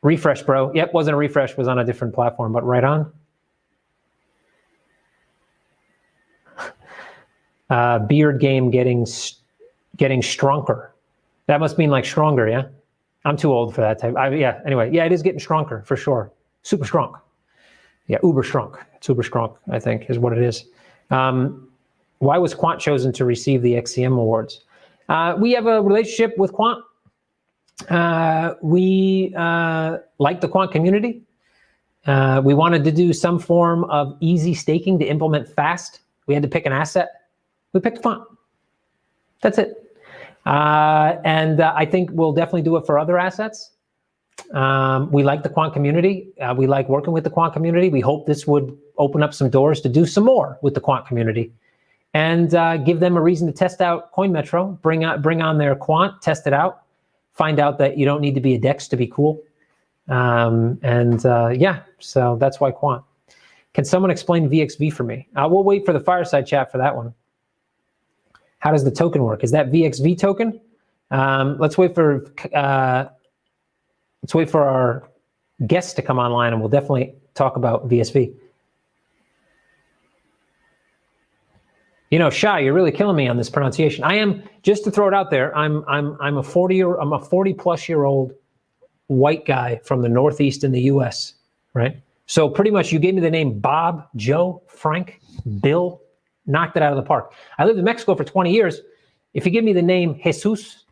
Refresh, bro. Yep, wasn't a refresh, was on a different platform, but right on. Beard game getting stronger. That must mean like stronger, yeah? I'm too old for that type. Yeah, anyway, yeah, it is getting stronger for sure. Super strong. Yeah, uber strong. It's uber strong, I think, is what it is. Why was Quant chosen to receive the XCM awards? We have a relationship with Quant. We like the Quant community. We wanted to do some form of easy staking to implement fast. We had to pick an asset. We picked Quant. That's it. And I think we'll definitely do it for other assets. We like the Quant community. We like working with the Quant community. We hope this would open up some doors to do some more with the Quant community and give them a reason to test out CoinMetro, bring on their Quant, test it out, find out that you don't need to be a DEX to be cool. Yeah, so that's why Quant. Can someone explain VXV for me? We'll wait for the Fireside chat for that one. How does the token work? Is that VXV token? Let's wait for our guests to come online, and we'll definitely talk about VSV. You know, Shai, you're really killing me on this pronunciation. I am, just to throw it out there, I'm a 40-plus-year-old white guy from the Northeast in the U.S., right? So pretty much you gave me the name Bob, Joe, Frank, Bill, knocked it out of the park. I lived in Mexico for 20 years. If you give me the name Jesus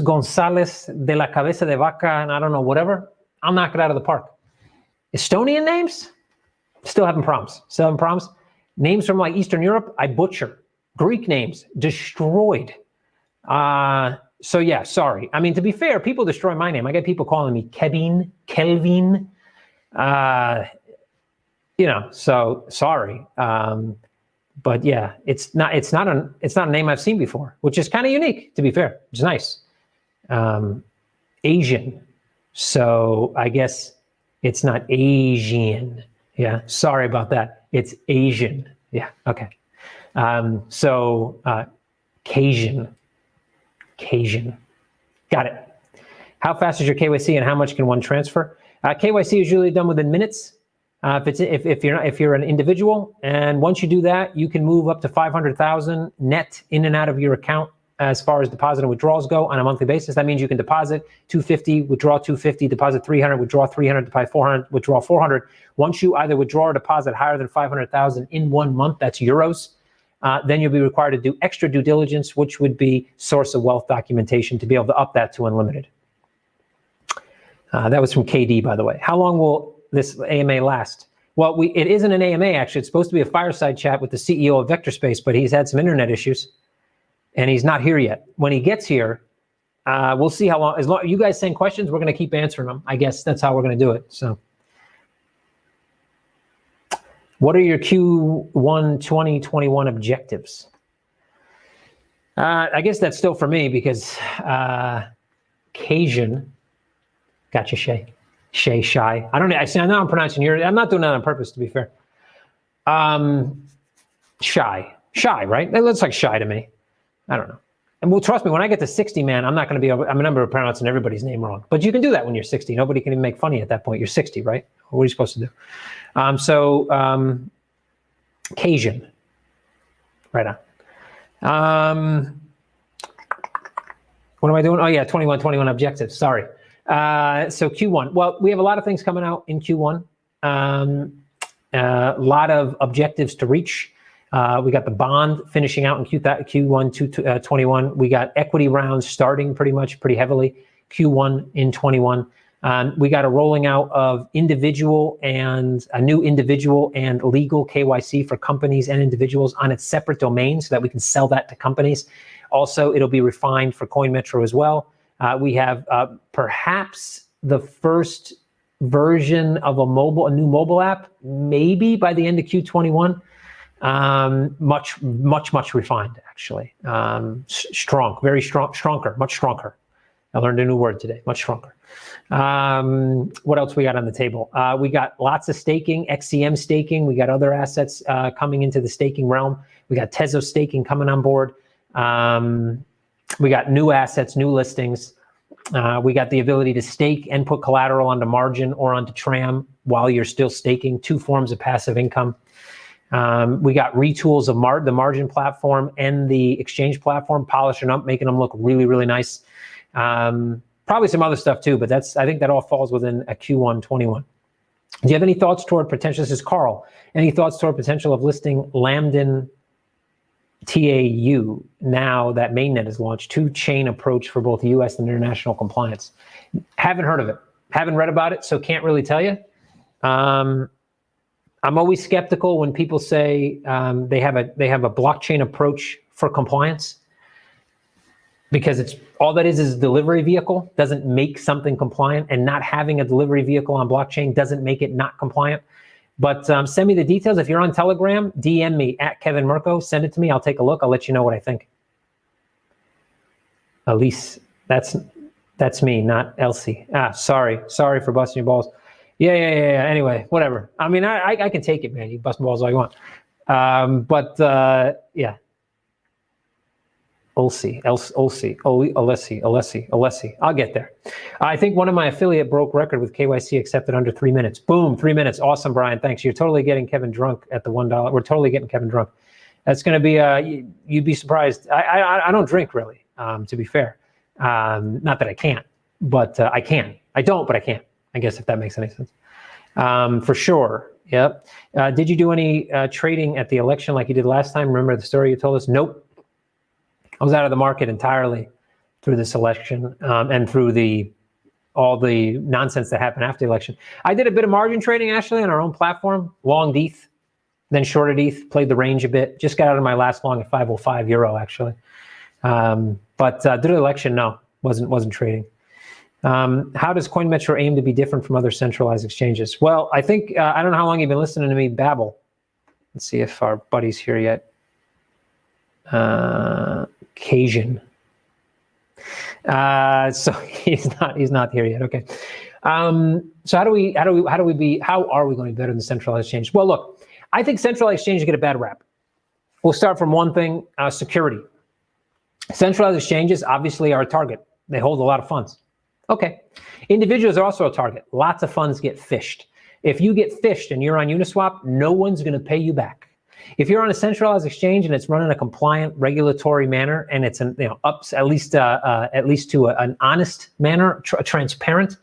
Gonzalez de la Cabeza de Vaca, and I don't know, whatever, I'll knock it out of the park. Estonian names? Still having problems. Names from like Eastern Europe, I butcher. Greek names, destroyed. So yeah, sorry. I mean, to be fair, people destroy my name. I get people calling me Kevin, Kelvin. You know, so sorry. But yeah, it's not a name I've seen before, which is kind of unique, to be fair. It's nice. Asian. So I guess it's not Asian. Yeah, sorry about that. It's Asian. Yeah, okay. Cajun. Got it. How fast is your KYC and how much can one transfer? KYC is usually done within minutes. If you're an individual, and once you do that, you can move up to 500,000 net in and out of your account as far as deposit and withdrawals go on a monthly basis. That means you can deposit 250, withdraw 250, deposit 300, withdraw 300, deposit 400, withdraw 400. Once you either withdraw or deposit higher than 500,000 in 1 month, that's euros, then you'll be required to do extra due diligence, which would be source of wealth documentation to be able to up that to unlimited. That was from KD, by the way. How long will this AMA last? Well, it isn't an AMA, actually. It's supposed to be a fireside chat with the CEO of Vectorspace, but he's had some internet issues, and he's not here yet. When he gets here, we'll see how long. As long you guys send questions, we're going to keep answering them. I guess that's how we're going to do it. So, what are your Q1 2021 objectives? I guess that's still for me because Cajun. Gotcha, Shay. Shy. I don't know. I know I'm pronouncing your. I'm not doing that on purpose, to be fair. Shy, right? That looks like shy to me. I don't know. And well, trust me, when I get to 60, man, I'm not going to be able. I'm going to be pronouncing everybody's name wrong. But you can do that when you're 60. Nobody can even make fun of you at that point. You're 60, right? What are you supposed to do? Cajun. Right on. What am I doing? Oh yeah, 21 objectives. Sorry. So Q1. Well, we have a lot of things coming out in Q1. A lot of objectives to reach. We got the bond finishing out in Q1 21. We got equity rounds starting pretty heavily Q1 in 21. We got a rolling out of a new individual and legal KYC for companies and individuals on its separate domain so that we can sell that to companies. Also, it'll be refined for CoinMetro as well. We have perhaps the first version of a new mobile app, maybe by the end of Q21. Much refined, actually. Stronger, much stronger. I learned a new word today, much stronger. What else we got on the table? We got lots of staking, XCM staking. We got other assets coming into the staking realm. We got Tezo staking coming on board. We got new assets, new listings. We got the ability to stake and put collateral onto margin or onto tram while you're still staking, 2 forms of passive income. We got retools of the margin platform and the exchange platform, polishing up, making them look really, really nice. Probably some other stuff too, but I think that all falls within a Q1 21. Do you have any thoughts toward potential? This is Carl. Any thoughts toward potential of listing Lambda TAU now that mainnet is launched, 2-chain approach for both US and international compliance? Haven't heard of it. Haven't read about it, so can't really tell you. I'm always skeptical when people say they have a blockchain approach for compliance, because it's all that is a delivery vehicle. Doesn't make something compliant, and not having a delivery vehicle on blockchain doesn't make it not compliant. But send me the details. If you're on Telegram, DM me at Kevin Murcko. Send it to me. I'll take a look. I'll let you know what I think. Elise, that's me, not Elsie. Sorry for busting your balls. Yeah. Anyway, whatever. I mean, I can take it, man. You bust balls all you want. Yeah. Olsi. I'll get there. I think one of my affiliate broke record with KYC accepted under 3 minutes. Boom, 3 minutes. Awesome, Brian. Thanks. You're totally getting Kevin drunk at the $1. We're totally getting Kevin drunk. That's going to be, you'd be surprised. I don't drink really, to be fair. Not that I can't, but I can. I don't, but I can. I guess if that makes any sense. For sure. Yep. Did you do any trading at the election like you did last time? Remember the story you told us? Nope. I was out of the market entirely through this election and through all the nonsense that happened after the election. I did a bit of margin trading actually on our own platform, long ETH, then shorted ETH, played the range a bit. Just got out of my last long at 505 euro actually. But due to the election, no, wasn't trading. How does CoinMetro aim to be different from other centralized exchanges? Well, I think, I don't know how long you've been listening to me babble. Let's see if our buddy's here yet. Kasian. So he's not here yet. Okay. So how are we going to be better than centralized exchanges? Well, look, I think centralized exchanges get a bad rap. We'll start from one thing, security. Centralized exchanges obviously are a target. They hold a lot of funds. Okay. Individuals are also a target. Lots of funds get phished. If you get phished and you're on Uniswap, no one's going to pay you back. If you're on a centralized exchange and it's run in a compliant, regulatory manner, and it's at least to an honest manner, transparent,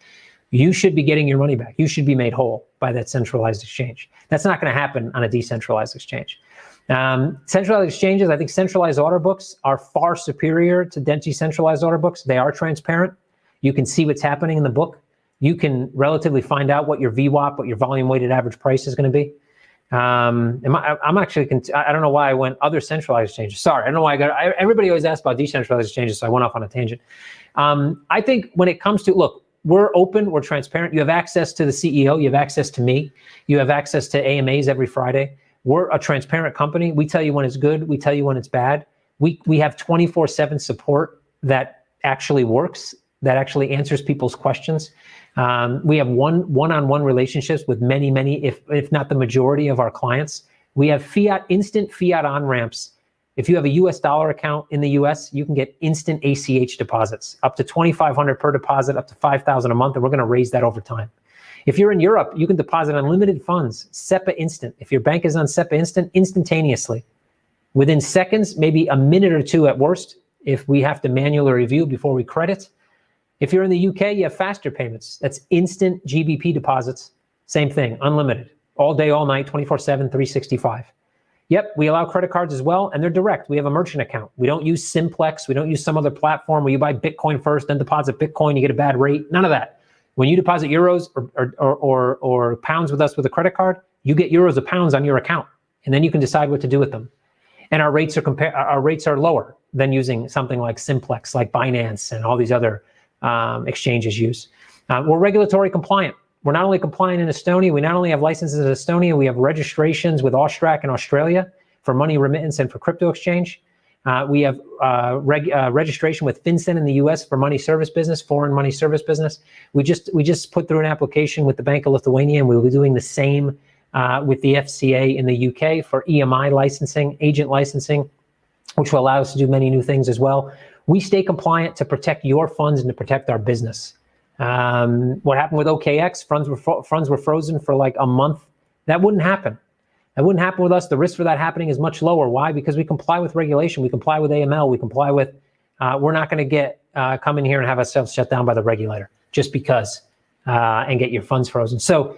you should be getting your money back. You should be made whole by that centralized exchange. That's not going to happen on a decentralized exchange. Centralized exchanges, I think centralized order books are far superior to decentralized order books. They are transparent. You can see what's happening in the book. You can relatively find out what your VWAP, what your volume weighted average price is going to be. I'm actually, I don't know why I went other centralized exchanges. Sorry, I don't know why everybody always asks about decentralized exchanges, so I went off on a tangent. I think when it comes to, look, we're open, we're transparent. You have access to the CEO, you have access to me, you have access to AMAs every Friday. We're a transparent company. We tell you when it's good, we tell you when it's bad. We have 24/7 support that actually works, that actually answers people's questions. We have one-on-one relationships with many, if not the majority of our clients. We have instant fiat on-ramps. If you have a US dollar account in the US, you can get instant ACH deposits, up to $2,500 per deposit, up to $5,000 a month, and we're going to raise that over time. If you're in Europe, you can deposit unlimited funds, SEPA Instant. If your bank is on SEPA Instant, instantaneously. Within seconds, maybe a minute or two at worst, if we have to manually review before we credit. If you're in the UK, you have faster payments. That's instant GBP deposits. Same thing, unlimited. All day, all night, 24/7, 365. Yep, we allow credit cards as well, and they're direct. We have a merchant account. We don't use Simplex. We don't use some other platform where you buy Bitcoin first, then deposit Bitcoin, you get a bad rate. None of that. When you deposit euros or pounds with us with a credit card, you get euros or pounds on your account, and then you can decide what to do with them. And our rates are lower than using something like Simplex, like Binance, and all these other exchanges use. We're regulatory compliant. We're not only compliant in Estonia, we not only have licenses in Estonia, we have registrations with Austrac in Australia for money remittance and for crypto exchange. We have registration with FinCEN in the US for money service business, foreign money service business. We just put through an application with the Bank of Lithuania, and we'll be doing the same with the FCA in the UK for EMI licensing, agent licensing, which will allow us to do many new things as well. We stay compliant to protect your funds and to protect our business. What happened with OKX? Funds were frozen for like a month. That wouldn't happen. That wouldn't happen with us. The risk for that happening is much lower. Why? Because we comply with regulation. We comply with AML. We comply with, we're not going to come in here and have ourselves shut down by the regulator just because, and get your funds frozen. So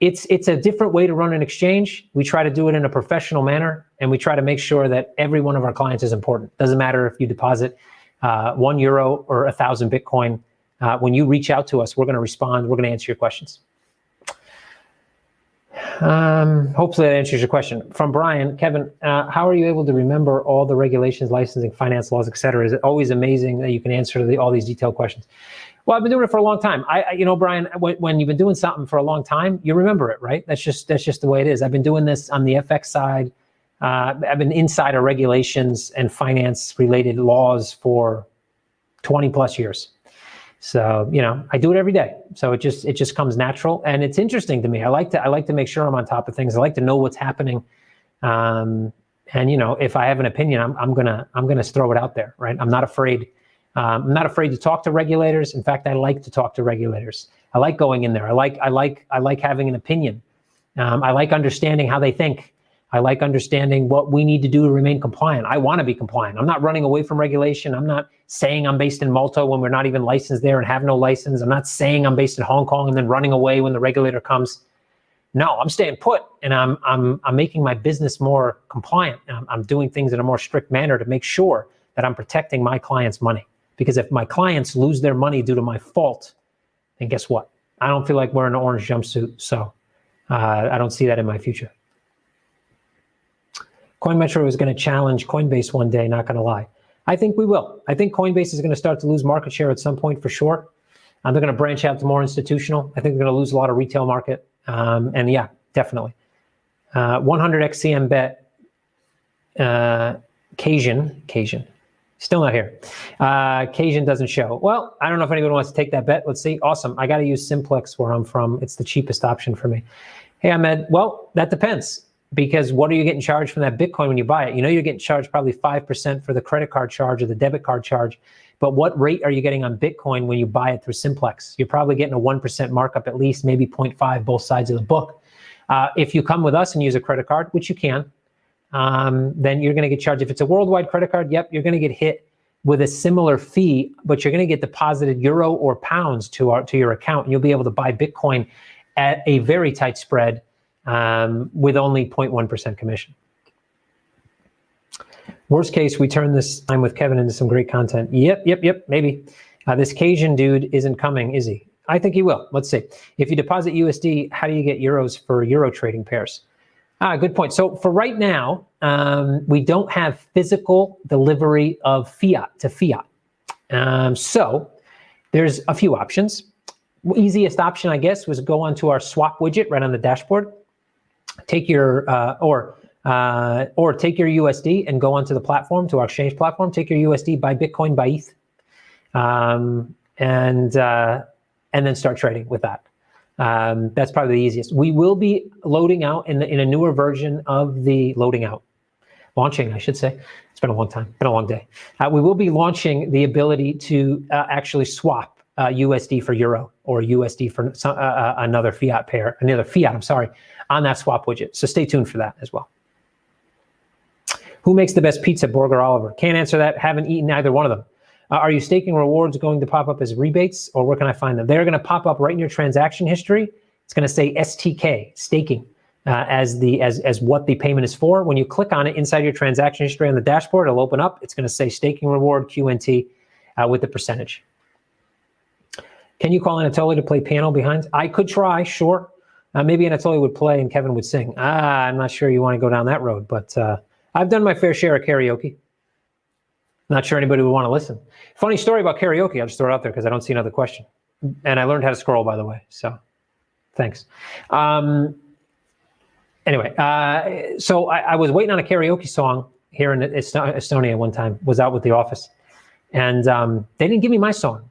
it's a different way to run an exchange. We try to do it in a professional manner, and we try to make sure that every one of our clients is important. Doesn't matter if you deposit €1 or 1,000 Bitcoin. When you reach out to us, we're going to respond. We're going to answer your questions. Hopefully that answers your question. From Brian, Kevin, how are you able to remember all the regulations, licensing, finance laws, et cetera? Is it always amazing that you can answer all these detailed questions? Well, I've been doing it for a long time. Brian, when you've been doing something for a long time, you remember it, right? That's just the way it is. I've been doing this on the FX side. I've been inside of regulations and finance related laws for 20 plus years. So, I do it every day. So it just comes natural, and it's interesting to me. I like to make sure I'm on top of things. I like to know what's happening. And if I have an opinion, I'm gonna throw it out there, right? I'm not afraid. I'm not afraid to talk to regulators. In fact, I like to talk to regulators. I like going in there. I like having an opinion. I like understanding how they think. I like understanding what we need to do to remain compliant. I want to be compliant. I'm not running away from regulation. I'm not saying I'm based in Malta when we're not even licensed there and have no license. I'm not saying I'm based in Hong Kong and then running away when the regulator comes. No, I'm staying put, and I'm making my business more compliant. I'm doing things in a more strict manner to make sure that I'm protecting my clients' money. Because if my clients lose their money due to my fault, then guess what? I don't feel like wearing an orange jumpsuit, so I don't see that in my future. CoinMetro is going to challenge Coinbase one day, not going to lie. I think we will. I think Coinbase is going to start to lose market share at some point for sure. They're going to branch out to more institutional. I think they're going to lose a lot of retail market. And yeah, definitely. 100 XCM bet, Kasian, still not here. Kasian doesn't show. Well, I don't know if anyone wants to take that bet. Let's see. Awesome. I got to use Simplex where I'm from. It's the cheapest option for me. Hey, Ahmed. Well, that depends. Because what are you getting charged from that Bitcoin when you buy it? You're getting charged probably 5% for the credit card charge or the debit card charge. But what rate are you getting on Bitcoin when you buy it through Simplex? You're probably getting a 1% markup at least, maybe 0.5, both sides of the book. If you come with us and use a credit card, which you can, then you're going to get charged. If it's a worldwide credit card, yep, you're going to get hit with a similar fee, but you're going to get deposited euro or pounds to your account, and you'll be able to buy Bitcoin at a very tight spread with only 0.1% commission. Worst case, we turn this time with Kevin into some great content. Yep, maybe. This Kasian dude isn't coming, is he? I think he will. Let's see. If you deposit USD, how do you get euros for euro trading pairs? Good point. So for right now, we don't have physical delivery of fiat to fiat. So there's a few options. Easiest option, I guess, was go onto our swap widget right on the dashboard. Take your or take your USD and go onto the platform, to our exchange platform. Take your USD, buy Bitcoin, buy ETH, and then start trading with that. That's probably the easiest. We will be loading out in a newer version of the launching, I should say. It's been a long time, been a long day. We will be launching the ability to actually swap USD for euro or USD for another fiat pair, on that swap widget. So stay tuned for that as well. Who makes the best pizza, Borg or Oliver? Can't answer that. Haven't eaten either one of them. Are you staking rewards going to pop up as rebates, or where can I find them? They're going to pop up right in your transaction history. It's going to say STK, staking, as what the payment is for. When you click on it inside your transaction history on the dashboard, it'll open up. It's going to say staking reward QNT with the percentage. Can you call Anatoly to play piano behind? I could try, sure. Maybe Anatoly would play and Kevin would sing. I'm not sure you want to go down that road, but I've done my fair share of karaoke. Not sure anybody would want to listen. Funny story about karaoke, I'll just throw it out there because I don't see another question. And I learned how to scroll, by the way, so thanks. Anyway, so I was waiting on a karaoke song here in Estonia one time, was out with the office. And they didn't give me my song.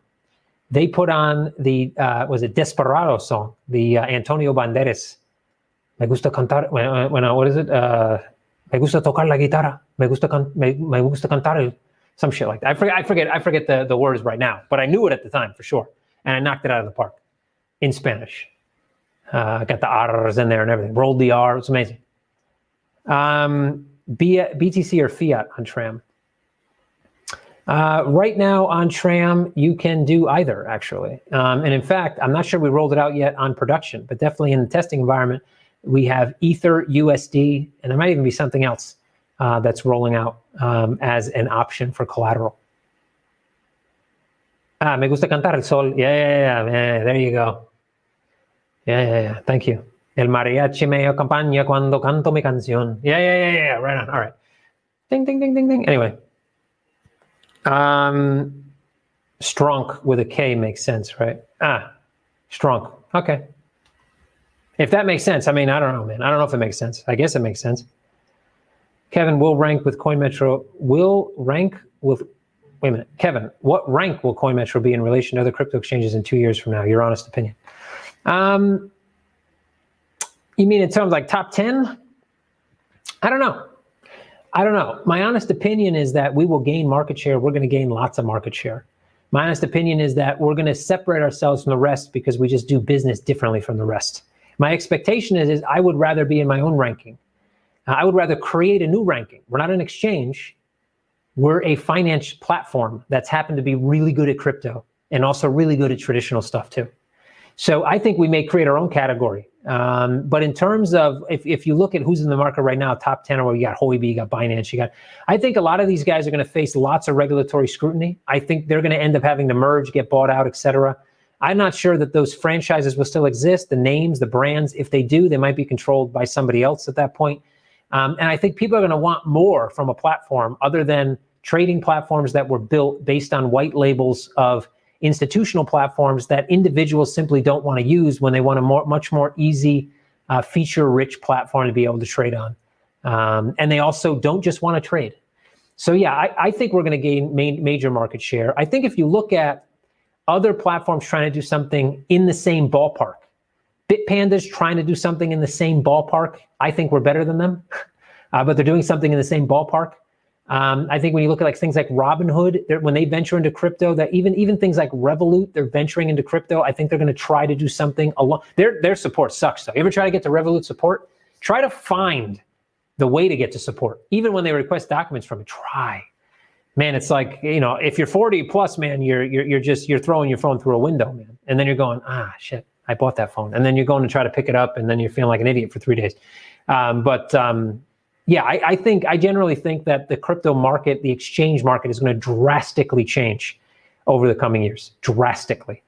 They put on the, was it Desperado song, the Antonio Banderas. Me gusta cantar, what is it? Me gusta tocar la guitarra. Me gusta cantar. Some shit like that. I forget the words right now, but I knew it at the time for sure. And I knocked it out of the park in Spanish. Got the R's in there and everything. Rolled the R, it's amazing. BTC or fiat on Tram? Right now on Tram, you can do either, actually. And in fact, I'm not sure we rolled it out yet on production, but definitely in the testing environment, we have Ether, USD, and there might even be something else that's rolling out as an option for collateral. Me gusta cantar el sol. Yeah, there you go. Yeah. Thank you. El mariachi me acompaña cuando canto mi canción. Yeah. Right on. All right. Ding, ding, ding, ding, ding. Anyway. Strunk with a K makes sense, right? Strunk. Okay. If that makes sense, I mean, I don't know, man. I don't know if it makes sense. I guess it makes sense. Kevin will rank with CoinMetro. Will rank with, Wait a minute, Kevin, what rank will CoinMetro be in relation to other crypto exchanges in 2 years from now? Your honest opinion. You mean in terms like top 10? I don't know. My honest opinion is that we will gain market share. We're going to gain lots of market share. My honest opinion is that we're going to separate ourselves from the rest because we just do business differently from the rest. My expectation is I would rather be in my own ranking. I would rather create a new ranking. We're not an exchange. We're a finance platform that's happened to be really good at crypto and also really good at traditional stuff too. So I think we may create our own category. But in terms of, if you look at who's in the market right now, top 10, or you got Huobi, you got Binance, I think a lot of these guys are going to face lots of regulatory scrutiny. I think they're going to end up having to merge, get bought out, et cetera. I'm not sure that those franchises will still exist, the names, the brands. If they do, they might be controlled by somebody else at that point. And I think people are going to want more from a platform other than trading platforms that were built based on white labels of institutional platforms that individuals simply don't want to use when they want a much more easy, feature-rich platform to be able to trade on. And they also don't just want to trade. So yeah, I think we're going to gain major market share. I think if you look at other platforms trying to do something in the same ballpark, BitPanda's trying to do something in the same ballpark, I think we're better than them, but they're doing something in the same ballpark. I think when you look at things like Robinhood, when they venture into crypto, that even things like Revolut, they're venturing into crypto. I think they're going to try to do something along. Their support sucks though. You ever try to get to Revolut support? Try to find the way to get to support. Even when they request documents from it, try. Man, it's like, if you're 40 plus, man, you're throwing your phone through a window, man. And then you're going, shit, I bought that phone. And then you're going to try to pick it up, and then you're feeling like an idiot for 3 days. Yeah, I generally think that the crypto market, the exchange market, is going to drastically change over the coming years. Drastically.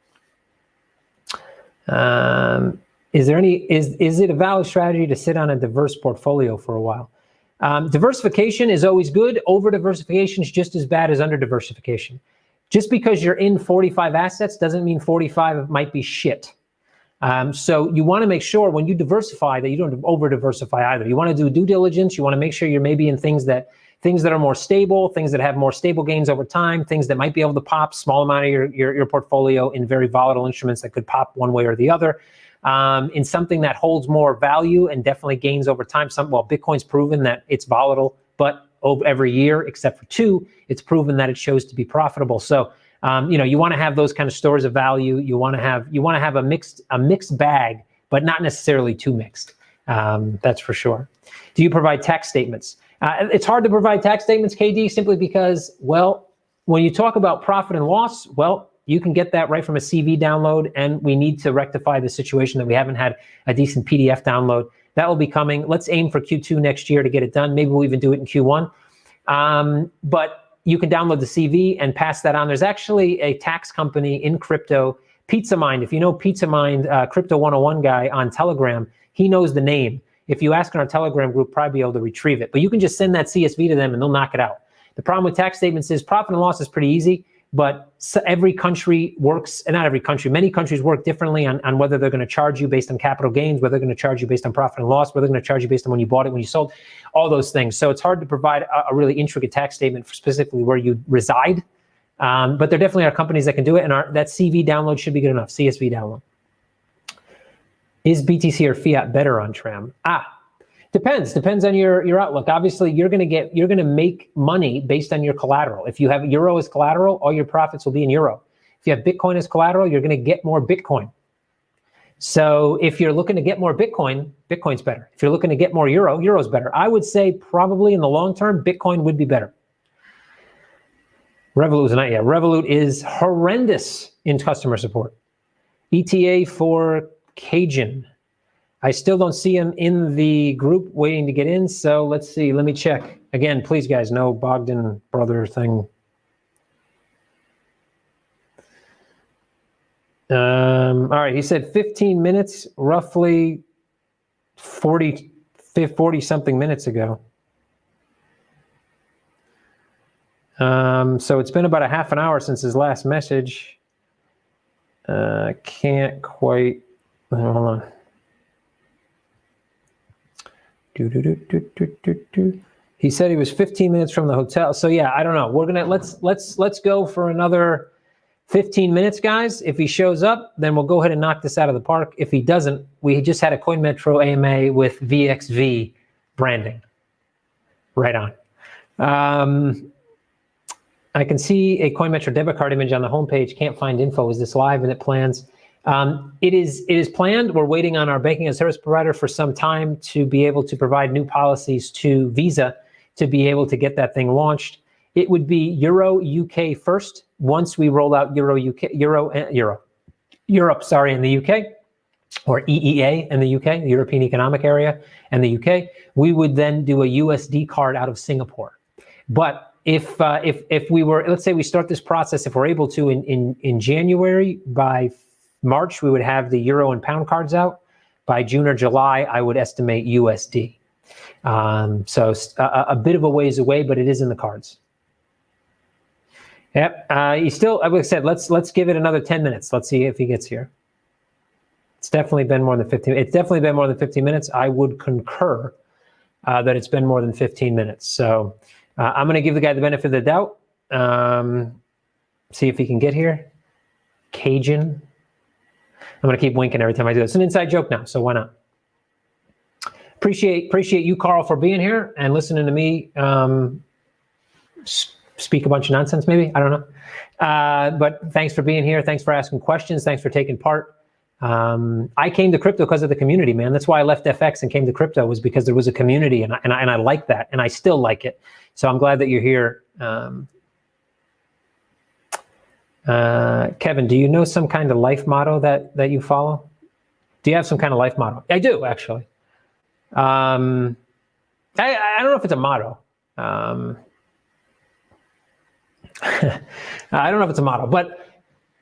Is it a valid strategy to sit on a diverse portfolio for a while? Diversification is always good. Over diversification is just as bad as under diversification. Just because you're in 45 assets doesn't mean 45 might be shit. So you want to make sure when you diversify that you don't over diversify either. You want to do due diligence. You want to make sure you're maybe in things that are more stable, things that have more stable gains over time, things that might be able to pop small amount of your portfolio in very volatile instruments that could pop one way or the other. In something that holds more value and definitely gains over time. Bitcoin's proven that it's volatile, but every year, except for 2, it's proven that it shows to be profitable. So, you want to have those kind of stores of value. You want to have a mixed bag, but not necessarily too mixed. That's for sure. Do you provide tax statements? It's hard to provide tax statements, KD, simply because, when you talk about profit and loss, you can get that right from a CV download, and we need to rectify the situation that we haven't had a decent PDF download. That will be coming. Let's aim for Q2 next year to get it done. Maybe we'll even do it in Q1. But you can download the CV and pass that on. There's actually a tax company in crypto, PizzaMind. If you know PizzaMind, Crypto 101 guy on Telegram, he knows the name. If you ask in our Telegram group, probably be able to retrieve it. But you can just send that CSV to them and they'll knock it out. The problem with tax statements is profit and loss is pretty easy, but every country works, and not every country, many countries work differently on whether they're going to charge you based on capital gains, whether they're going to charge you based on profit and loss, whether they're going to charge you based on when you bought it, when you sold, all those things. So it's hard to provide a really intricate tax statement for specifically where you reside. But there definitely are companies that can do it, and that CV download should be good enough, CSV download. Is BTC or fiat better on Tram? Depends on your outlook. Obviously, you're going to make money based on your collateral. If you have euro as collateral, all your profits will be in euro. If you have Bitcoin as collateral, you're going to get more Bitcoin. So if you're looking to get more Bitcoin, Bitcoin's better. If you're looking to get more euro, euro's better. I would say probably in the long term, Bitcoin would be better. Revolut is not yet. Revolut is horrendous in customer support. ETA for Cajun. I still don't see him in the group waiting to get in, so let's see. Let me check. Again, please, guys, no Bogdan brother thing. All right, he said 15 minutes, roughly 40 something minutes ago. So it's been about a half an hour since his last message. Can't quite, hold on. He said he was 15 minutes from the hotel. So yeah, I don't know. We're gonna let's go for another 15 minutes, guys. If he shows up, then we'll go ahead and knock this out of the park. If he doesn't, we just had a CoinMetro AMA with VXV branding. Right on. I can see a CoinMetro debit card image on the homepage. Can't find info. Is this live and it plans? It is planned. We're waiting on our banking and service provider for some time to be able to provide new policies to Visa to be able to get that thing launched. It would be Euro UK first. Once we roll out Europe, sorry, in the UK, or EEA in the UK, the European Economic Area, and the UK, we would then do a USD card out of Singapore. But if we were, let's say we start this process, if we're able to in January, by March, we would have the euro and pound cards out. By June or July, I would estimate USD. So a bit of a ways away, but it is in the cards. Yep. He still, like I said, let's give it another 10 minutes. Let's see if he gets here. It's definitely been more than 15. It's definitely been more than 15 minutes. I would concur that it's been more than 15 minutes. So I'm going to give the guy the benefit of the doubt. See if he can get here. Cajun. I'm going to keep winking every time I do this. It's an inside joke now, so why not? Appreciate you, Carl, for being here and listening to me speak a bunch of nonsense, maybe. I don't know. But thanks for being here. Thanks for asking questions. Thanks for taking part. I came to crypto because of the community, man. That's why I left FX and came to crypto, was because there was a community, and I like that, and I still like it. So I'm glad that you're here. Kevin, do you know some kind of life motto that you follow? Do you have some kind of life motto? I do, actually. I don't know if it's a motto. I don't know if it's a motto, but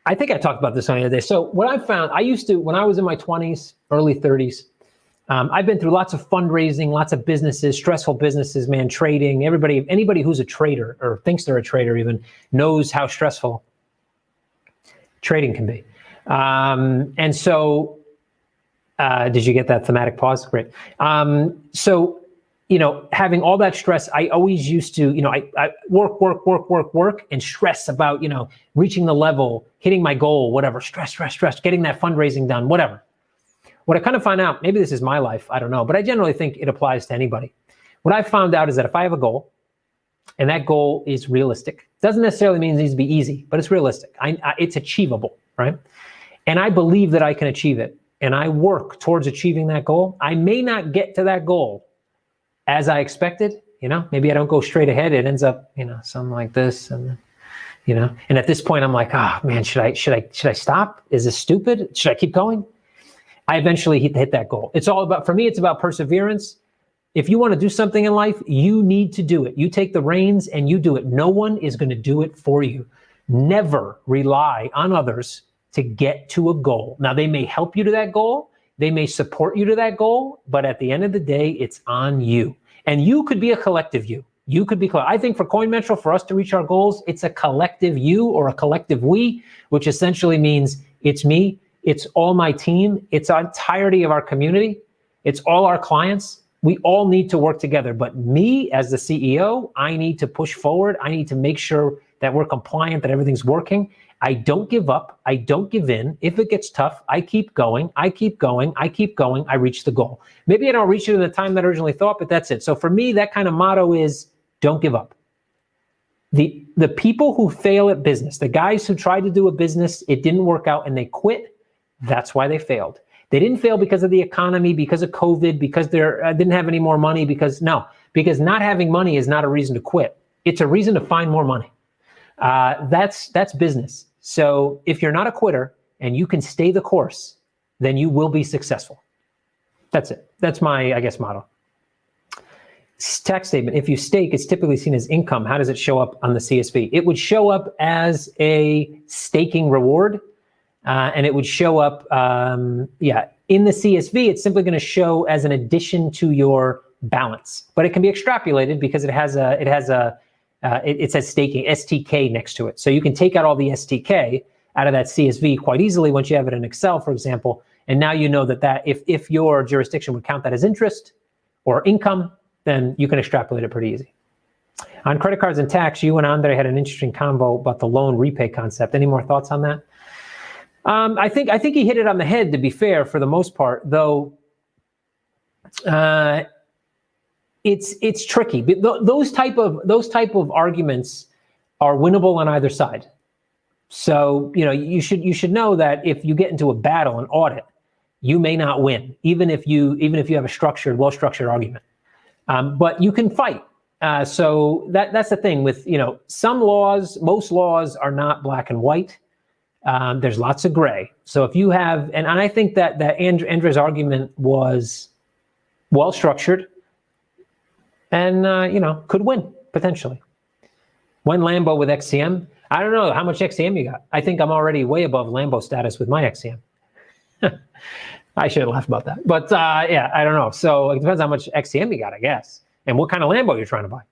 I think I talked about this on the other day. So what I found, I used to, when I was in my 20s, early 30s, I've been through lots of fundraising, lots of businesses, stressful businesses, man, trading. Anybody who's a trader or thinks they're a trader even knows how stressful trading can be. And so, did you get that thematic pause? Great. So, having all that stress, I always used to, I work and stress about, reaching the level, hitting my goal, whatever, stress, getting that fundraising done, whatever. What I kind of find out, maybe this is my life, I don't know, but I generally think it applies to anybody. What I found out is that if I have a goal and that goal is realistic, doesn't necessarily mean it needs to be easy, but it's realistic. It's achievable, right? And I believe that I can achieve it, and I work towards achieving that goal. I may not get to that goal as I expected, maybe I don't go straight ahead. It ends up, something like this, and and at this point I'm like, man, should I stop? Is this stupid? Should I keep going? I eventually hit that goal. It's all about, for me, it's about perseverance. If you want to do something in life, you need to do it. You take the reins and you do it. No one is going to do it for you. Never rely on others to get to a goal. Now, they may help you to that goal. They may support you to that goal, but at the end of the day, it's on you. And you could be a collective you. You could be, I think for CoinMetro, for us to reach our goals, it's a collective you or a collective we, which essentially means it's me, it's all my team, it's the entirety of our community, it's all our clients. We all need to work together. But me as the CEO, I need to push forward. I need to make sure that we're compliant, that everything's working. I don't give up. I don't give in. If it gets tough, I keep going. I reach the goal. Maybe I don't reach it in the time that I originally thought, but that's it. So for me, that kind of motto is don't give up. The people who fail at business, the guys who tried to do a business, it didn't work out and they quit, that's why they failed. They didn't fail because of the economy, because of COVID, because they didn't have any more money, because not having money is not a reason to quit. It's a reason to find more money. That's business. So if you're not a quitter and you can stay the course, then you will be successful. That's it. That's my, I guess, motto. Tax statement. If you stake, it's typically seen as income. How does it show up on the CSV? It would show up as a staking reward. And it would show up, in the CSV, it's simply going to show as an addition to your balance. But it can be extrapolated because it says staking, STK next to it. So you can take out all the STK out of that CSV quite easily once you have it in Excel, for example. And now you know that if your jurisdiction would count that as interest or income, then you can extrapolate it pretty easy. On credit cards and tax, you and Andre had an interesting convo about the loan repay concept. Any more thoughts on that? I think he hit it on the head, to be fair, for the most part, though. It's tricky. Those type of arguments are winnable on either side. So you should know that if you get into a battle, an audit, you may not win, even if you have a well-structured argument. But you can fight. So that's the thing with some laws. Most laws are not black and white. There's lots of gray. So if you have, and I think that Andre's argument was well-structured and, could win, potentially. One Lambo with XCM. I don't know how much XCM you got. I think I'm already way above Lambo status with my XCM. I shouldn't laugh about that. But, yeah, I don't know. So it depends how much XCM you got, I guess, and what kind of Lambo you're trying to buy.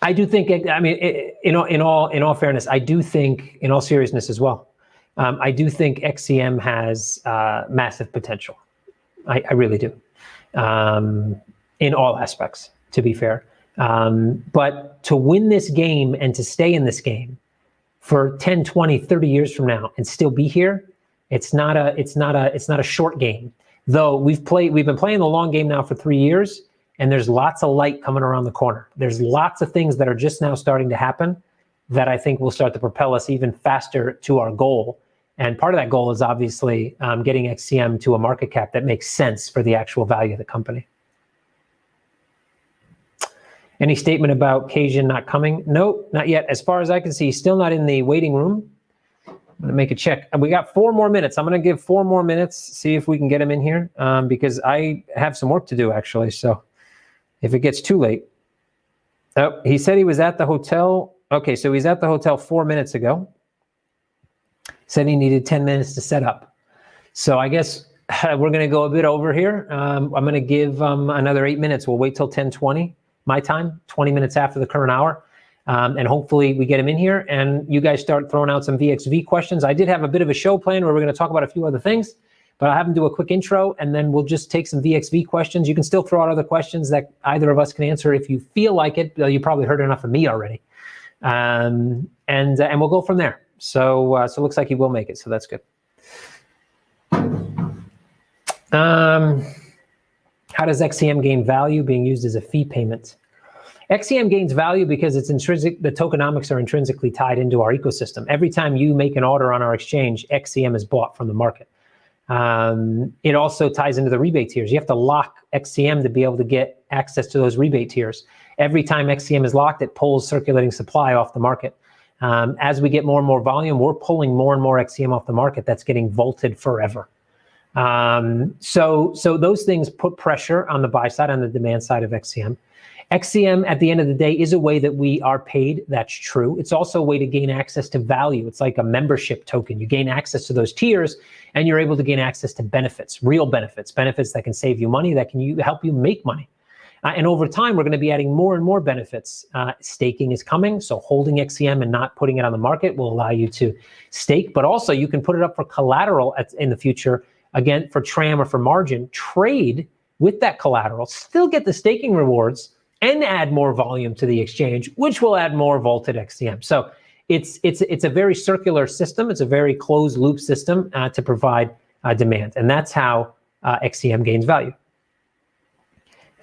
I do think, in all fairness, I do think, in all seriousness as well, I do think XCM has massive potential. I really do, in all aspects, to be fair. But to win this game and to stay in this game for 10, 20, 30 years from now and still be here, it's not a short game. Though we've been playing the long game now for 3 years, and there's lots of light coming around the corner. There's lots of things that are just now starting to happen that I think will start to propel us even faster to our goal. And part of that goal is obviously getting XCM to a market cap that makes sense for the actual value of the company. Any statement about Kasian not coming? Nope, not yet. As far as I can see, he's still not in the waiting room. I'm gonna make a check. And we got 4 more minutes. I'm gonna give 4 more minutes, see if we can get him in here, because I have some work to do actually. So if it gets too late. Oh, he said he was at the hotel. Okay, so he's at the hotel 4 minutes ago. Said he needed 10 minutes to set up. So I guess we're gonna go a bit over here. I'm gonna give another 8 minutes. We'll wait till 10:20 my time, 20 minutes after the current hour. And hopefully we get him in here and you guys start throwing out some VXV questions. I did have a bit of a show plan where we're gonna talk about a few other things, but I'll have him do a quick intro and then we'll just take some VXV questions. You can still throw out other questions that either of us can answer if you feel like it. You probably heard enough of me already. And we'll go from there. So it looks like he will make it, so that's good. How does XCM gain value being used as a fee payment? XCM gains value because it's intrinsic. The tokenomics are intrinsically tied into our ecosystem. Every time you make an order on our exchange, XCM is bought from the market. It also ties into the rebate tiers. You have to lock XCM to be able to get access to those rebate tiers. Every time XCM is locked, it pulls circulating supply off the market. As we get more and more volume, we're pulling more and more XCM off the market that's getting vaulted forever. So those things put pressure on the buy side, on the demand side of XCM. XCM, at the end of the day, is a way that we are paid. That's true. It's also a way to gain access to value. It's like a membership token. You gain access to those tiers, and you're able to gain access to benefits, real benefits, benefits that can save you money, that can help you make money. And over time, we're going to be adding more and more benefits. Staking is coming, so holding XCM and not putting it on the market will allow you to stake, but also you can put it up for collateral in the future, again, for TRAM or for margin, trade with that collateral, still get the staking rewards, and add more volume to the exchange, which will add more vaulted XCM. So it's a very circular system. It's a very closed loop system to provide demand, and that's how XCM gains value.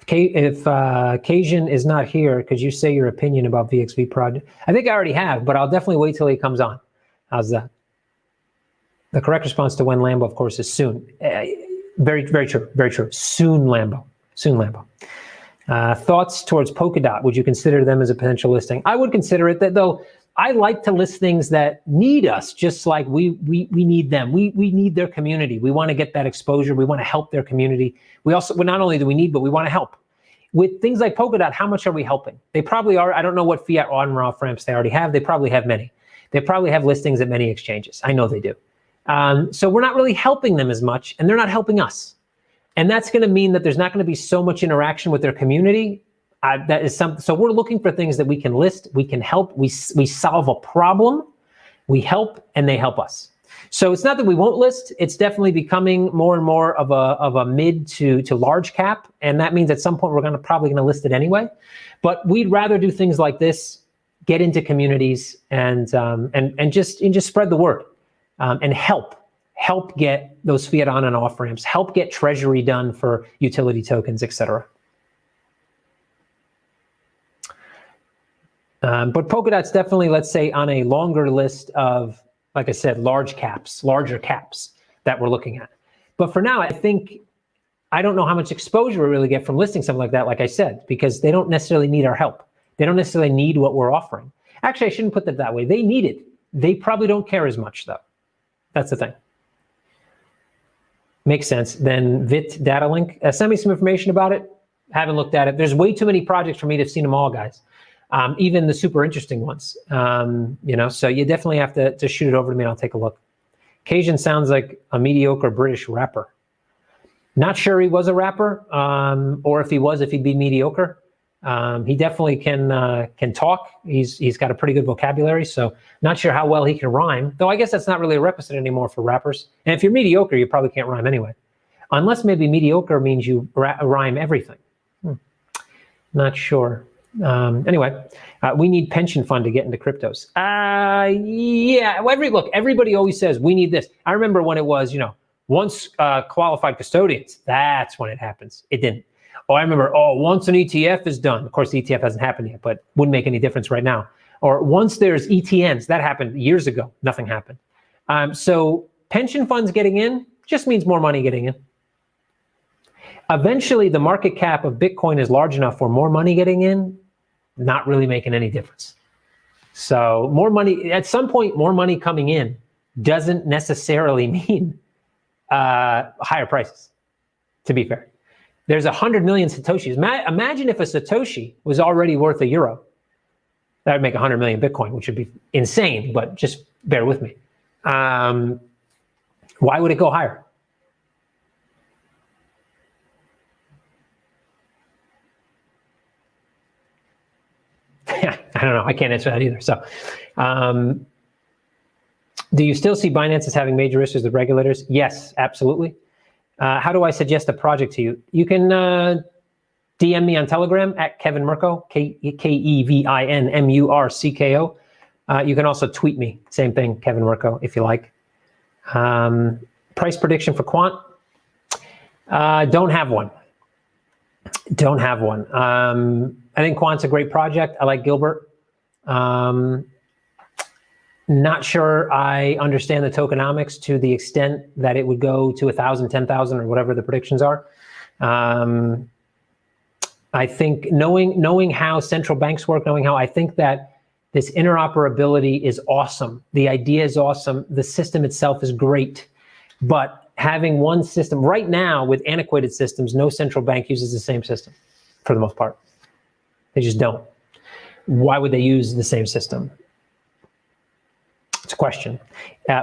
If Kasian is not here, could you say your opinion about VXV project? I think I already have, but I'll definitely wait till he comes on. How's that? The correct response to when Lambo, of course, is soon. Very, very true. Very true. Soon Lambo. Soon Lambo. Thoughts towards Polkadot? Would you consider them as a potential listing? I would consider it, that though I like to list things that need us, just like we need them. We need their community. We want to get that exposure. We want to help their community. We also, well, not only do we need, but we want to help. With things like Polkadot, how much are we helping? They probably are. I don't know what fiat on-off ramps they already have. They probably have many. They probably have listings at many exchanges. I know they do. So we're not really helping them as much, and they're not helping us. And that's going to mean that there's not going to be so much interaction with their community. So we're looking for things that we can list, we can help, we solve a problem, we help, and they help us. So it's not that we won't list. It's definitely becoming more and more of a mid to large cap, and that means at some point we're probably gonna list it anyway. But we'd rather do things like this, get into communities, and just spread the word, and help get those fiat on and off ramps, help get treasury done for utility tokens, etc. But Polkadot's definitely, let's say, on a longer list of, like I said, larger caps that we're looking at. But for now, I don't know how much exposure we really get from listing something like that, like I said, because they don't necessarily need our help. They don't necessarily need what we're offering. Actually, I shouldn't put that way. They need it. They probably don't care as much, though. That's the thing. Makes sense. Then Vit Data Link. Send me some information about it. Haven't looked at it. There's way too many projects for me to have seen them all, guys. Even the super interesting ones. So you definitely have to shoot it over to me and I'll take a look. Kasian sounds like a mediocre British rapper. Not sure he was a rapper, or if he'd be mediocre. He definitely can talk. He's got a pretty good vocabulary, so not sure how well he can rhyme. Though I guess that's not really a requisite anymore for rappers. And if you're mediocre, you probably can't rhyme anyway. Unless maybe mediocre means you rhyme everything. Not sure. Anyway, we need pension fund to get into cryptos. Yeah. Everybody always says we need this. I remember when it was, once qualified custodians. That's when it happens. It didn't. Oh, I remember. Oh, once an ETF is done. Of course, the ETF hasn't happened yet, but wouldn't make any difference right now. Or once there's ETNs, that happened years ago. Nothing happened. So pension funds getting in just means more money getting in. Eventually, the market cap of Bitcoin is large enough for more money getting in, not really making any difference. So more money, at some point, more money coming in doesn't necessarily mean higher prices, to be fair. There's 100 million Satoshis. Imagine if a Satoshi was already worth €1. That would make 100 million Bitcoin, which would be insane, but just bear with me. Why would it go higher? I don't know. I can't answer that either. So, do you still see Binance as having major issues with regulators? Yes, absolutely. How do I suggest a project to you? You can DM me on Telegram at Kevin Murcko, KevinMurcko. You can also tweet me, same thing, Kevin Murcko, if you like. Price prediction for Quant? Don't have one. Don't have one. I think Quant's a great project. I like Gilbert. Not sure I understand the tokenomics to the extent that it would go to 1,000, 10,000, or whatever the predictions are. I think knowing how central banks work, I think that this interoperability is awesome. The idea is awesome. The system itself is great. But having one system, right now with antiquated systems, no central bank uses the same system for the most part. They just don't. Why would they use the same system? It's a question.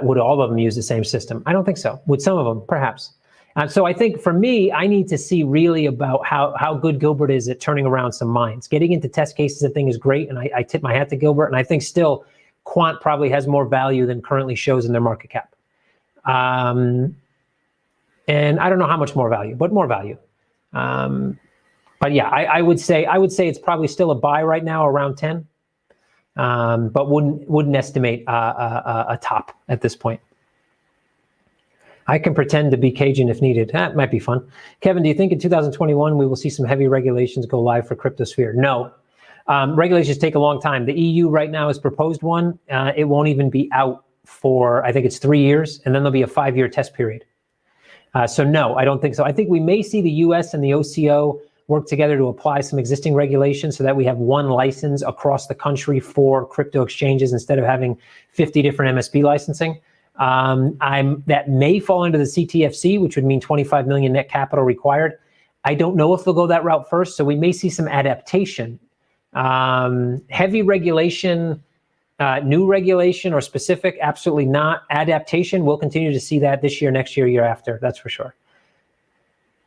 Would all of them use the same system? I don't think so. Would some of them? Perhaps. So I think for me, I need to see really about how good Gilbert is at turning around some minds. Getting into test cases, I think, is great, and I tip my hat to Gilbert, and I think still Quant probably has more value than currently shows in their market cap. And I don't know how much more value, but more value. But yeah, I would say it's probably still a buy right now around 10, but wouldn't estimate a top at this point. I can pretend to be Cajun if needed. That might be fun. Kevin, do you think in 2021 we will see some heavy regulations go live for Cryptosphere? No. Regulations take a long time. The EU right now has proposed one. It won't even be out for, I think it's 3 years, and then there'll be a 5-year test period. So no, I don't think so. I think we may see the US and the OCO work together to apply some existing regulations so that we have one license across the country for crypto exchanges instead of having 50 different MSB licensing. That may fall into the CTFC, which would mean 25 million net capital required. I don't know if they'll go that route first, so we may see some adaptation. Heavy regulation, new regulation or specific, absolutely not. Adaptation, we'll continue to see that this year, next year, year after, that's for sure.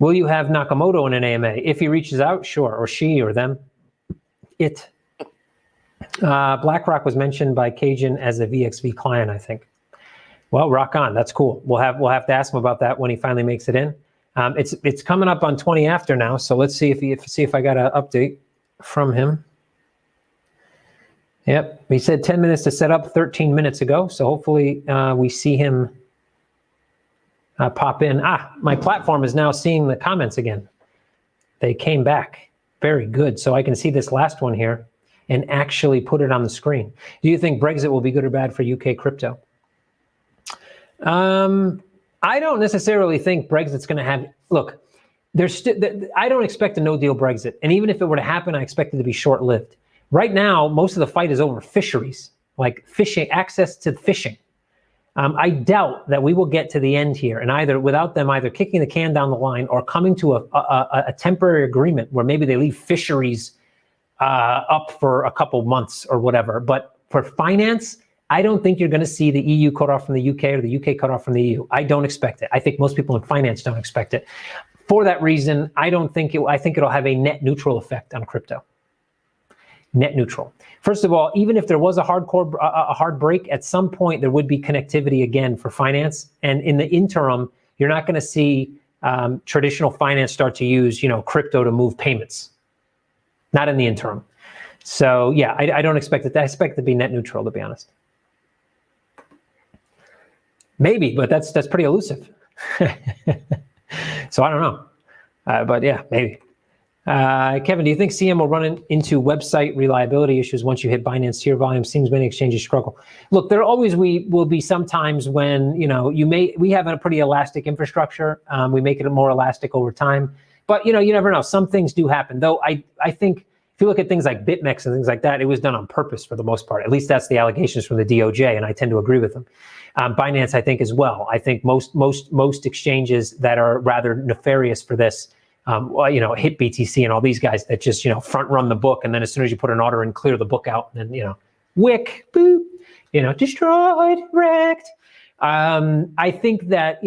Will you have Nakamoto in an AMA? If he reaches out, sure, or she or them. It. BlackRock was mentioned by Cajun as a VXV client, I think. Well, rock on. That's cool. We'll have to ask him about that when he finally makes it in. It's coming up on 20 after now, so let's see if I got an update from him. Yep, he said 10 minutes to set up 13 minutes ago, so hopefully we see him pop in. My platform is now seeing the comments again. They came back. Very good. So I can see this last one here and actually put it on the screen. Do you think Brexit will be good or bad for UK crypto? I don't necessarily think Brexit's going to have, look, I don't expect a no-deal Brexit. And even if it were to happen, I expect it to be short-lived. Right now, most of the fight is over fisheries, like fishing, access to fishing. I doubt that we will get to the end here, and without them either kicking the can down the line or coming to a temporary agreement where maybe they leave fisheries up for a couple months or whatever. But for finance, I don't think you're going to see the EU cut off from the UK or the UK cut off from the EU. I don't expect it. I think most people in finance don't expect it. For that reason, I think it'll have a net neutral effect on crypto. Net neutral. First of all, even if there was a hard break, at some point there would be connectivity again for finance. And in the interim, you're not going to see traditional finance start to use, crypto to move payments. Not in the interim. So yeah, I don't expect it. I expect it to be net neutral, to be honest. Maybe, but that's pretty elusive. So I don't know. But yeah, maybe. Kevin, do you think CM will run into website reliability issues once you hit Binance tier volume? Seems many exchanges struggle. Look, there always will be some times when we have a pretty elastic infrastructure. We make it more elastic over time, but you never know. Some things do happen, though. I think if you look at things like BitMEX and things like that, it was done on purpose for the most part. At least that's the allegations from the DOJ, and I tend to agree with them. Binance, I think, as well. I think most exchanges that are rather nefarious for this. Hit BTC and all these guys that just, front run the book. And then as soon as you put an order in, clear the book out, and then, wick, boop, destroyed, wrecked. I think that,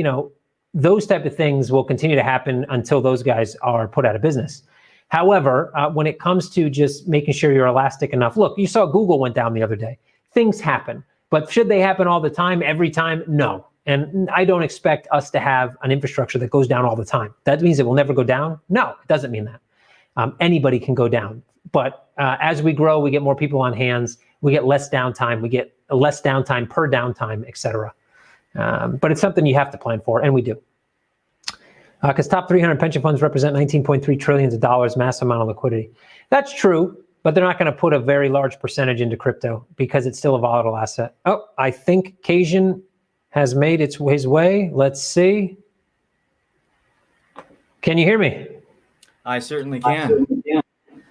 those type of things will continue to happen until those guys are put out of business. However, when it comes to just making sure you're elastic enough, look, you saw Google went down the other day. Things happen, but should they happen all the time, every time? No. And I don't expect us to have an infrastructure that goes down all the time. That means it will never go down? No, it doesn't mean that. Anybody can go down. But as we grow, we get more people on hands, we get less downtime, we get less downtime per downtime, et cetera. But it's something you have to plan for, and we do. Because top 300 pension funds represent 19.3 trillion of dollars, massive amount of liquidity. That's true, but they're not going to put a very large percentage into crypto because it's still a volatile asset. Oh, I think Kasian has made his way. Let's see. Can you hear me? I certainly can.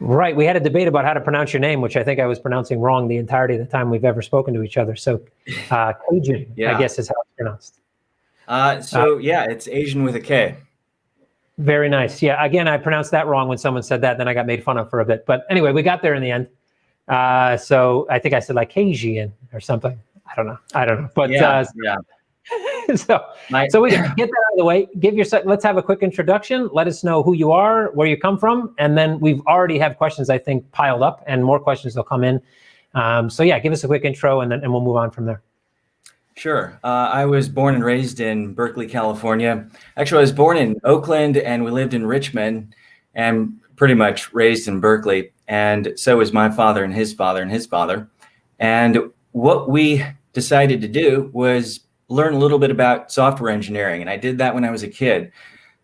Right. We had a debate about how to pronounce your name, which I think I was pronouncing wrong the entirety of the time we've ever spoken to each other. So Kasian, I guess is how it's pronounced. It's Asian with a K. Very nice. Yeah, again, I pronounced that wrong when someone said that, then I got made fun of for a bit. But anyway, we got there in the end. So I think I said like Kasian or something. I don't know. But so we can get that out of the way. Let's have a quick introduction. Let us know who you are, where you come from, and then we've already have questions I think piled up, and more questions will come in. Give us a quick intro, and we'll move on from there. Sure. I was born and raised in Berkeley, California. Actually, I was born in Oakland, and we lived in Richmond, and pretty much raised in Berkeley. And so was my father and his father and his father. And what we decided to do was learn a little bit about software engineering. And I did that when I was a kid.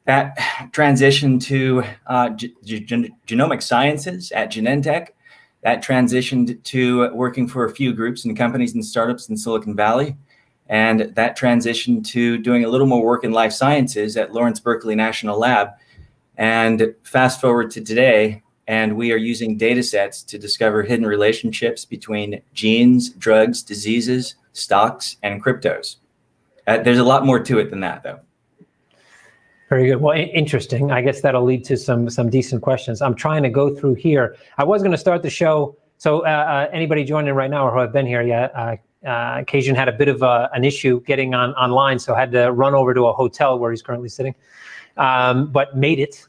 That transitioned to genomic sciences at Genentech. That transitioned to working for a few groups and companies and startups in Silicon Valley. And that transitioned to doing a little more work in life sciences at Lawrence Berkeley National Lab. And fast forward to today, and we are using data sets to discover hidden relationships between genes, drugs, diseases, stocks, and cryptos. There's a lot more to it than that, though. Very good. Well, interesting. I guess that'll lead to some decent questions. I'm trying to go through here. I was going to start the show. So anybody joining right now or who have been here yet, Kasian had a bit of an issue getting online, so had to run over to a hotel where he's currently sitting, but made it.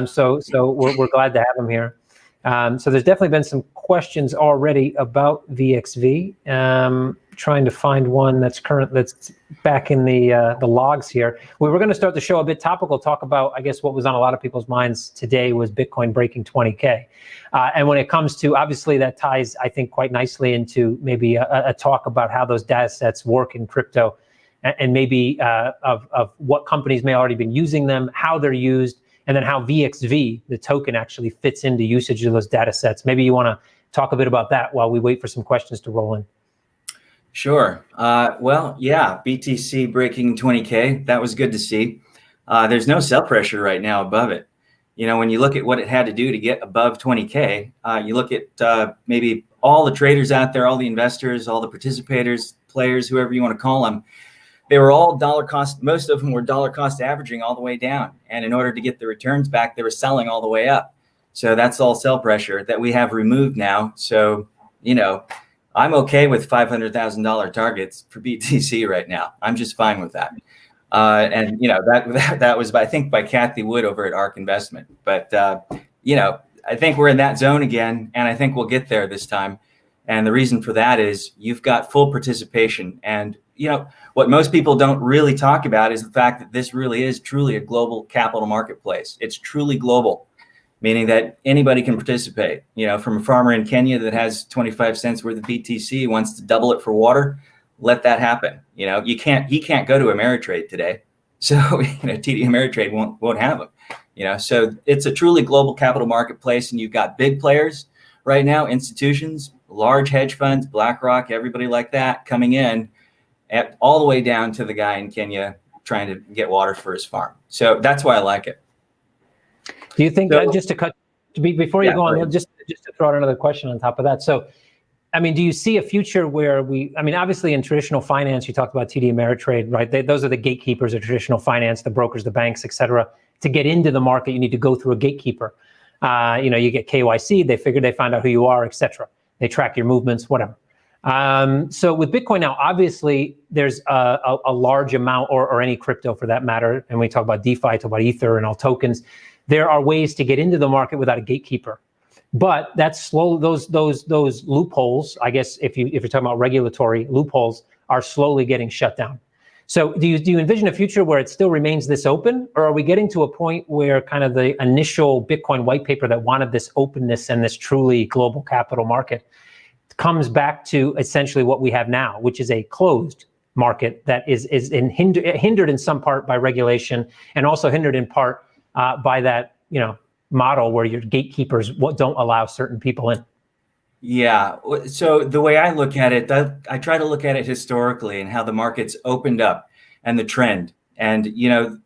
So we're glad to have him here. So there's definitely been some questions already about VXV. trying to find one that's back in the logs here. We were going to start the show a bit topical, talk about, I guess, what was on a lot of people's minds today was Bitcoin breaking 20K. And when it comes to, obviously that ties, I think, quite nicely into maybe a talk about how those data sets work in crypto, and maybe of what companies may already been using them, how they're used, and then how VXV, the token, actually fits into usage of those data sets. Maybe you want to talk a bit about that while we wait for some questions to roll in. Sure. Well, yeah, BTC breaking 20K, that was good to see. There's no sell pressure right now above it. You know, when you look at what it had to do to get above 20K, you look at maybe all the traders out there, all the investors, all the participators, players, whoever you want to call them, they were all dollar cost. Most of them were dollar cost averaging all the way down. And in order to get the returns back, they were selling all the way up. So that's all sell pressure that we have removed now. So, you know, I'm okay with $500,000 targets for BTC right now. I'm just fine with that. And, you know, that was, I think, by Kathy Wood over at ARK Investment. But, you know, I think we're in that zone again, and I think we'll get there this time. And the reason for that is you've got full participation. And, you know, what most people don't really talk about is the fact that this really is truly a global capital marketplace. It's truly global, meaning that anybody can participate. You know, from a farmer in Kenya that has 25 cents worth of BTC, wants to double it for water, let that happen. You know, he can't go to Ameritrade today. So, you know, TD Ameritrade won't have them. You know, so it's a truly global capital marketplace, and you've got big players right now, institutions, large hedge funds, BlackRock, everybody like that coming in, all the way down to the guy in Kenya trying to get water for his farm. So that's why I like it. Do you think, just to cut, before you go on, just to throw out another question on top of that. So, I mean, do you see a future where I mean, obviously in traditional finance, you talked about TD Ameritrade, right? Those are the gatekeepers of traditional finance, the brokers, the banks, et cetera. To get into the market, you need to go through a gatekeeper. You know, you get KYC, they find out who you are, et cetera. They track your movements, whatever. So with Bitcoin now, obviously there's a large amount, or any crypto for that matter, and we talk about DeFi, talk about Ether and all tokens, there are ways to get into the market without a gatekeeper. But that's slow. Those loopholes, I guess, if you're talking about regulatory loopholes, are slowly getting shut down. So do you envision a future where it still remains this open, or are we getting to a point where kind of the initial Bitcoin white paper that wanted this openness and this truly global capital market comes back to essentially what we have now, which is a closed market that is hindered in some part by regulation, and also hindered in part by that, you know, model where your gatekeepers don't allow certain people in? Yeah. So the way I look at it, I try to look at it historically and how the market's opened up and the trend. And, you know,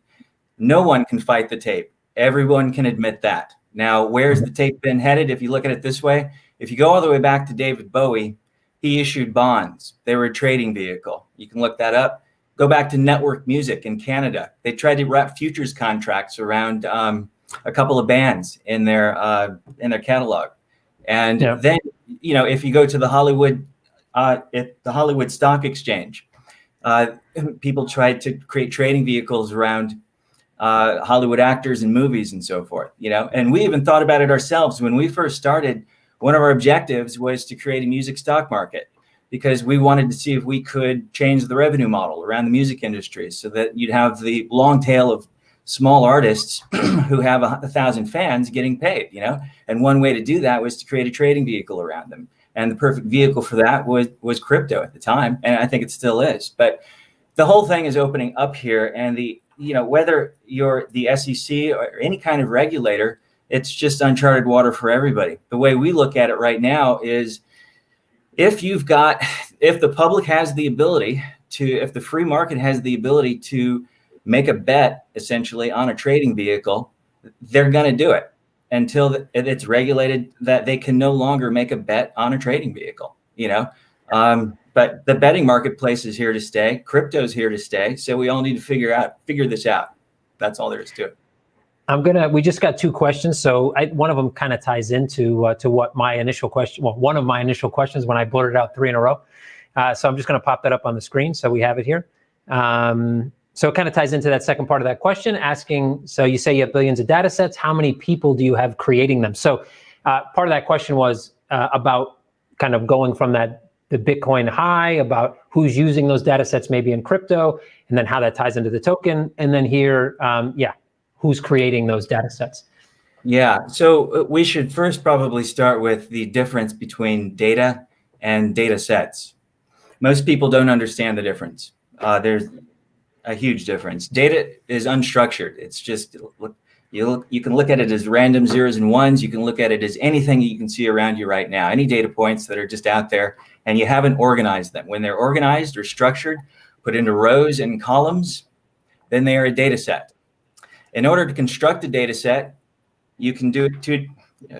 no one can fight the tape. Everyone can admit that. Now, where's the tape been headed? If you look at it this way, if you go all the way back to David Bowie, he issued bonds. They were a trading vehicle. You can look that up. Go back to network music in Canada. They tried to wrap futures contracts around a couple of bands in their catalog. And then, you know, if you go to the Hollywood Stock Exchange, people tried to create trading vehicles around Hollywood actors and movies and so forth, you know, and we even thought about it ourselves. When we first started, one of our objectives was to create a music stock market, because we wanted to see if we could change the revenue model around the music industry so that you'd have the long tail of small artists who have 1,000 fans getting paid, you know, and one way to do that was to create a trading vehicle around them. And the perfect vehicle for that was crypto at the time. And I think it still is. But the whole thing is opening up here, and whether you're the SEC or any kind of regulator, it's just uncharted water for everybody. The way we look at it right now is if the public has the ability to, if the free market has the ability to make a bet essentially on a trading vehicle, they're going to do it until it's regulated that they can no longer make a bet on a trading vehicle, you know. But the betting marketplace is here to stay. Crypto's here to stay. So we all need to figure this out. That's all there is to it. We just got two questions. So one of them kind of ties into to what my initial question, well, one of my initial questions when I blurted out 3 in a row. So I'm just going to pop that up on the screen so we have it here. So it kind of ties into that second part of that question, asking, so you say you have billions of data sets, how many people do you have creating them? So part of that question was about kind of going from that the Bitcoin high, about who's using those data sets maybe in crypto, and then how that ties into the token. And then here, who's creating those data sets? Yeah, so we should first probably start with the difference between data and data sets. Most people don't understand the difference. There's a huge difference. Data is unstructured. It's just, you can look at it as random zeros and ones. You can look at it as anything you can see around you right now, any data points that are just out there, and you haven't organized them. When they're organized or structured, put into rows and columns, then they are a data set. In order to construct a data set, you can do it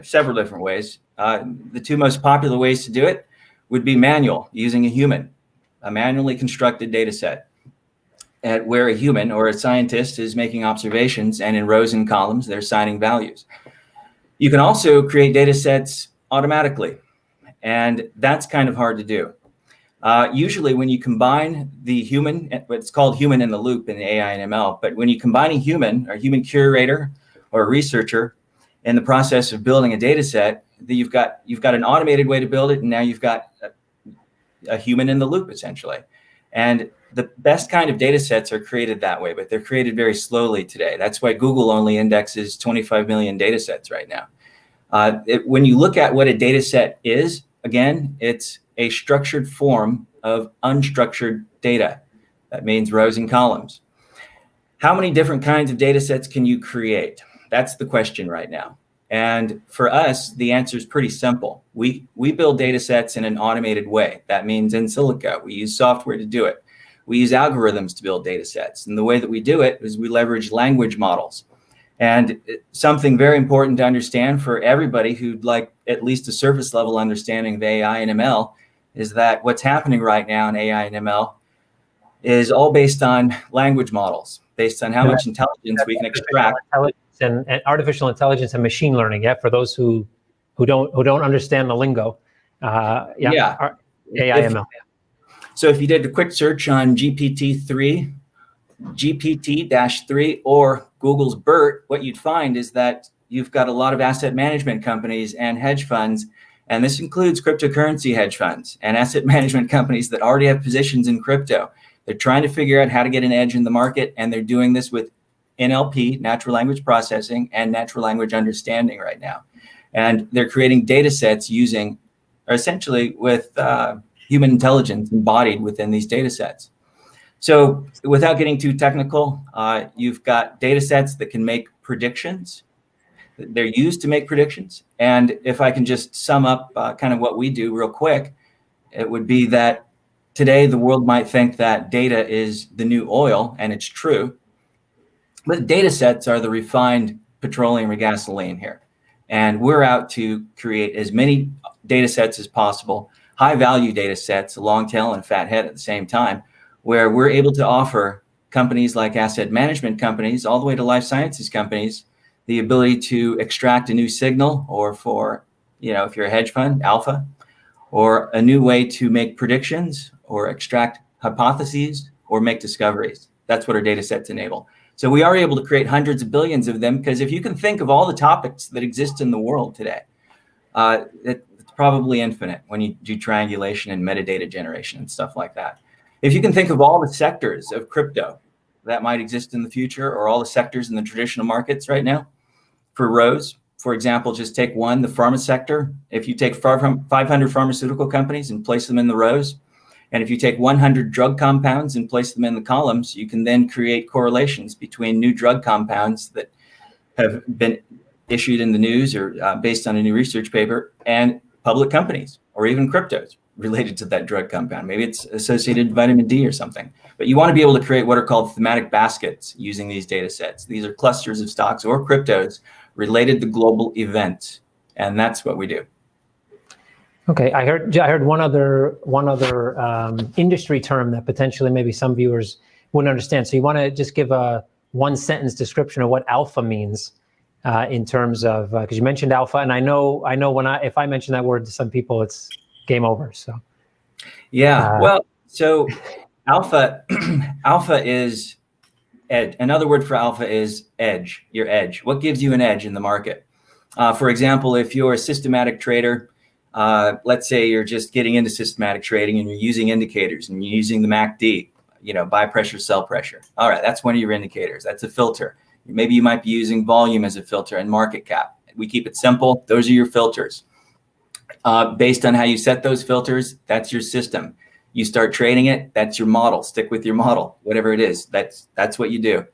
several different ways. The two most popular ways to do it would be manual, using a manually constructed data set, where a human or a scientist is making observations, and in rows and columns, they're assigning values. You can also create data sets automatically, and that's kind of hard to do. Usually when you combine the human, it's called human in the loop in the AI and ML, but when you combine a human or human curator or a researcher in the process of building a data set, you've got an automated way to build it, and now you've got a human in the loop, essentially. And the best kind of data sets are created that way, but they're created very slowly today. That's why Google only indexes 25 million data sets right now. When you look at what a data set is, again, it's a structured form of unstructured data. That means rows and columns. How many different kinds of data sets can you create? That's the question right now. And for us, the answer is pretty simple. We build data sets in an automated way. That means in silico. We use software to do it. We use algorithms to build data sets. And the way that we do it is we leverage language models. And something very important to understand for everybody who'd like at least a surface level understanding of AI and ML is that what's happening right now in AI and ML is all based on language models, based on how much intelligence we can extract. And artificial intelligence and machine learning, for those who don't understand the lingo. AI ML. So if you did a quick search on GPT-3, or Google's BERT, what you'd find is that you've got a lot of asset management companies and hedge funds, and this includes cryptocurrency hedge funds and asset management companies that already have positions in crypto. They're trying to figure out how to get an edge in the market, and they're doing this with NLP, natural language processing, and natural language understanding right now. And they're creating data sets essentially with human intelligence embodied within these data sets. So without getting too technical, you've got data sets that can make predictions. They're used to make predictions. And if I can just sum up kind of what we do real quick, it would be that today the world might think that data is the new oil, and it's true. But data sets are the refined petroleum or gasoline here. And we're out to create as many data sets as possible, high value data sets, a long tail and fat head at the same time, where we're able to offer companies like asset management companies, all the way to life sciences companies, the ability to extract a new signal, or for, if you're a hedge fund, alpha, or a new way to make predictions or extract hypotheses or make discoveries. That's what our data sets enable. So we are able to create hundreds of billions of them, because if you can think of all the topics that exist in the world today, it's probably infinite when you do triangulation and metadata generation and stuff like that. If you can think of all the sectors of crypto that might exist in the future, or all the sectors in the traditional markets right now, for rows, for example, just take one, the pharma sector. If you take 500 pharmaceutical companies and place them in the rows, and if you take 100 drug compounds and place them in the columns, you can then create correlations between new drug compounds that have been issued in the news or based on a new research paper, and public companies, or even cryptos related to that drug compound. Maybe it's associated with vitamin D or something. But you want to be able to create what are called thematic baskets using these data sets. These are clusters of stocks or cryptos related to global events, and that's what we do. Okay, I heard one other industry term that potentially maybe some viewers wouldn't understand. So you want to just give a one sentence description of what alpha means in terms of, because you mentioned alpha, and I know if I mention that word to some people, it's game over. So so alpha is edge. Another word for alpha is edge. Your edge. What gives you an edge in the market? For example, if you're a systematic trader, let's say you're just getting into systematic trading and you're using indicators and you're using the MACD, buy pressure, sell pressure. All right, that's one of your indicators. That's a filter. Maybe you might be using volume as a filter and market cap. We keep it simple. Those are your filters. Based on how you set those filters, that's your system. You start trading it, that's your model. Stick with your model, whatever it is. That's what you do.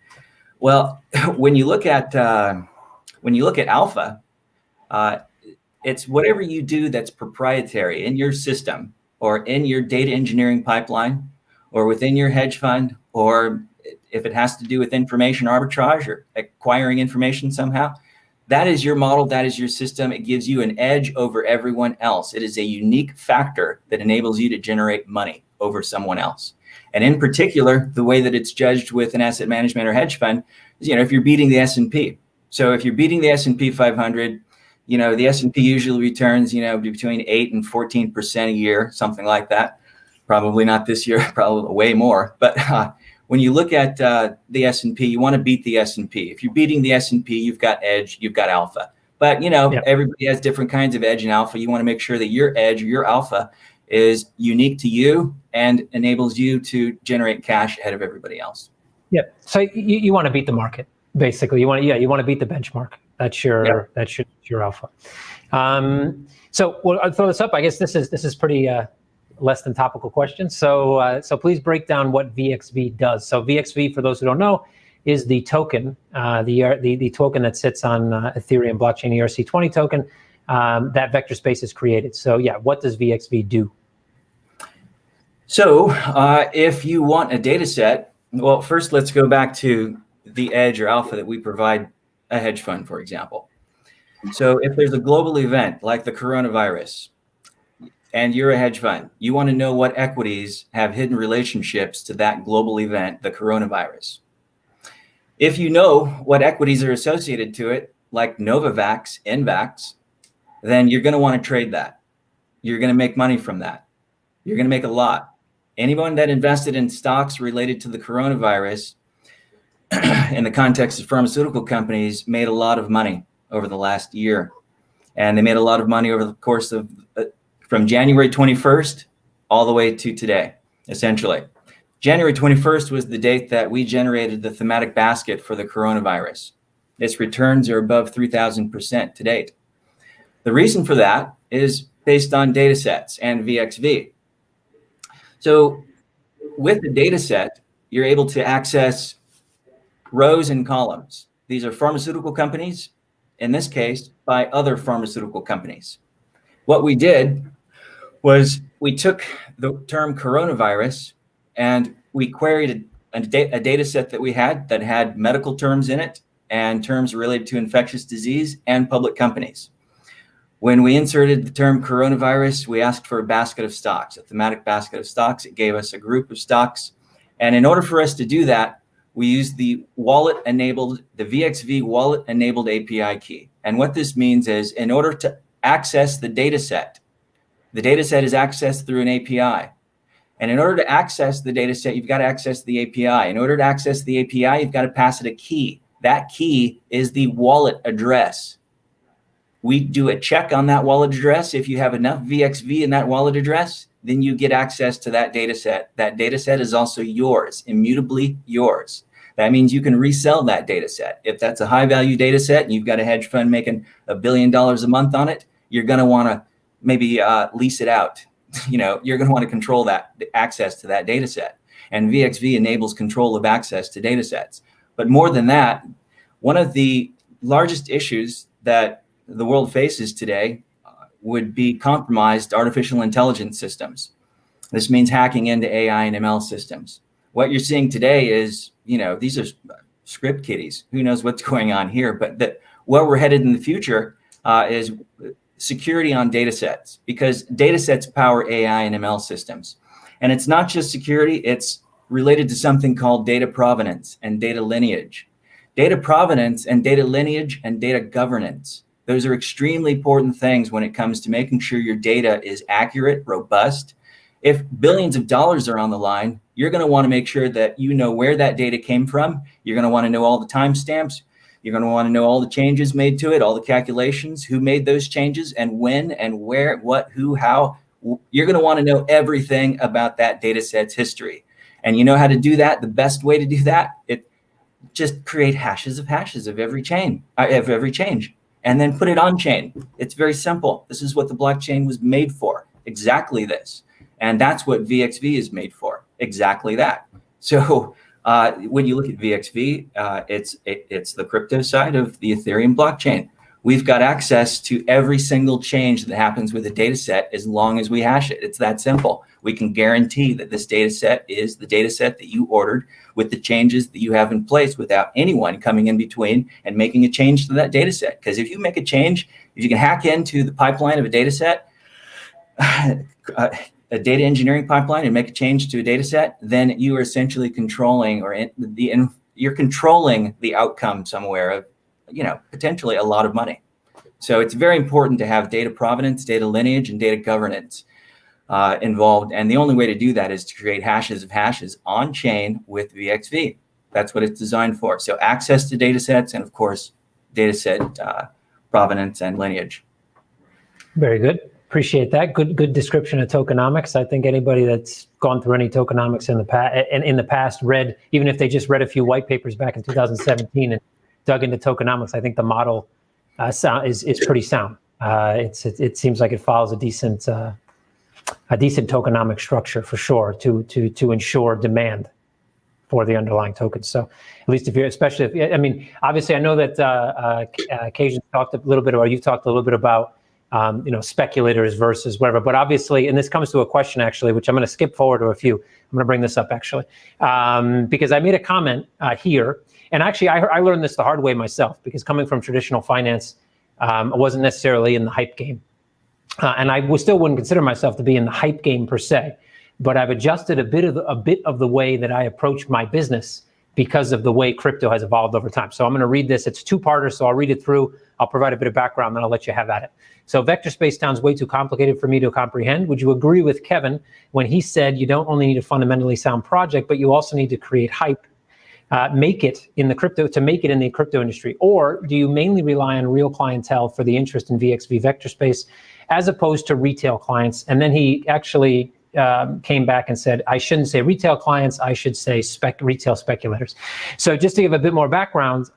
Well, when you look at alpha, it's whatever you do that's proprietary in your system or in your data engineering pipeline or within your hedge fund, or if it has to do with information arbitrage or acquiring information somehow. That is your model. That is your system. It gives you an edge over everyone else. It is a unique factor that enables you to generate money over someone else. And in particular, the way that it's judged with an asset management or hedge fund is, if you're beating the S&P. So if you're beating the S&P 500, the S&P usually returns, between 8 and 14% a year, something like that. Probably not this year, probably way more. But when you look at the S&P, you want to beat the S&P. If you're beating the S&P, you've got edge, you've got alpha. But, everybody has different kinds of edge and alpha. You want to make sure that your edge or your alpha is unique to you and enables you to generate cash ahead of everybody else. Yeah. So you want to beat the market, basically. You want to beat the benchmark. That's your alpha. So I'll throw this up. I guess this is pretty less than topical question. So please break down what VXV does. So VXV, for those who don't know, is the token, the token that sits on Ethereum blockchain, ERC20 token that Vectorspace has created. So what does VXV do? So if you want a data set, well, first let's go back to the edge or alpha that we provide a hedge fund, for example. So if there's a global event like the coronavirus, and you're a hedge fund, you want to know what equities have hidden relationships to that global event, the coronavirus. If you know what equities are associated to it, like Novavax, NVAX, then you're going to want to trade that. You're going to make money from that. You're going to make a lot. Anyone that invested in stocks related to the coronavirus in the context of pharmaceutical companies made a lot of money over the last year. And they made a lot of money over the course of from January 21st all the way to today, essentially. January 21st was the date that we generated the thematic basket for the coronavirus. Its returns are above 3,000% to date. The reason for that is based on data sets and VXV. So with the data set, you're able to access rows and columns. These are pharmaceutical companies, in this case, by other pharmaceutical companies. What we did was we took the term coronavirus and we queried a data set that we had that had medical terms in it and terms related to infectious disease and public companies. When we inserted the term coronavirus, we asked for a basket of stocks, a thematic basket of stocks. It gave us a group of stocks. And in order for us to do that, we used the VXV wallet-enabled API key. And what this means is in order to access the data set is accessed through an API. And in order to access the data set, you've got to access the API. In order to access the API, you've got to pass it a key. That key is the wallet address. We do a check on that wallet address. If you have enough VXV in that wallet address, then you get access to that data set. That data set is also yours, immutably yours. That means you can resell that data set. If that's a high value data set and you've got a hedge fund making $1 billion a month on it, you're going to want to maybe lease it out. You're going to want to control that access to that data set. And VXV enables control of access to data sets. But more than that, one of the largest issues that the world faces today would be compromised artificial intelligence systems. This means hacking into AI and ML systems. What you're seeing today is, these are script kiddies. Who knows what's going on here? But where we're headed in the future is security on data sets, because data sets power AI and ML systems. And it's not just security, it's related to something called data provenance and data lineage. Data provenance and data lineage and data governance. Those are extremely important things when it comes to making sure your data is accurate, robust. If billions of dollars are on the line, you're going to want to make sure that you know where that data came from. You're going to want to know all the timestamps. You're going to want to know all the changes made to it, all the calculations, who made those changes and when and where, what, who, how. You're going to want to know everything about that data set's history. And you know how to do that? The best way to do that, just create hashes of every chain, of every change, and then put it on chain. It's very simple. This is what the blockchain was made for, exactly this. And that's what VXV is made for, exactly that. So when you look at VXV, it's the crypto side of the Ethereum blockchain. We've got access to every single change that happens with a data set as long as we hash it. It's that simple. We can guarantee that this data set is the data set that you ordered with the changes that you have in place without anyone coming in between and making a change to that data set. Because if you make a change, if you can hack into the pipeline of a data set, a data engineering pipeline, and make a change to a data set, then you are essentially controlling, or you're controlling the outcome somewhere of, potentially a lot of money. So it's very important to have data provenance, data lineage, and data governance involved. And the only way to do that is to create hashes of hashes on chain with VXV. That's what it's designed for. So access to data sets, and of course, data set provenance and lineage. Very good. Appreciate that. Good description of tokenomics. I think anybody that's gone through any tokenomics in the past read, even if they just read a few white papers back in 2017 and dug into tokenomics, I think the model is pretty sound. It seems like it follows a decent tokenomic structure for sure to ensure demand for the underlying tokens. So at least obviously I know that Kasian talked a little bit, or you've talked a little bit about speculators versus whatever, but obviously, and this comes to a question actually, which I'm going to skip forward to a few. I'm going to bring this up actually, because I made a comment here. And actually, I learned this the hard way myself, because coming from traditional finance, I wasn't necessarily in the hype game. And I still wouldn't consider myself to be in the hype game per se, but I've adjusted a bit of the way that I approach my business because of the way crypto has evolved over time. So I'm going to read this. It's two-parter, so I'll read it through. I'll provide a bit of background, then I'll let you have at it. So Vectorspace sounds way too complicated for me to comprehend. Would you agree with Kevin when he said you don't only need a fundamentally sound project, but you also need to create hype, make it in the crypto industry? Or do you mainly rely on real clientele for the interest in VXV Vectorspace as opposed to retail clients? And then he actually came back and said, I shouldn't say retail clients, I should say retail speculators. So just to give a bit more background,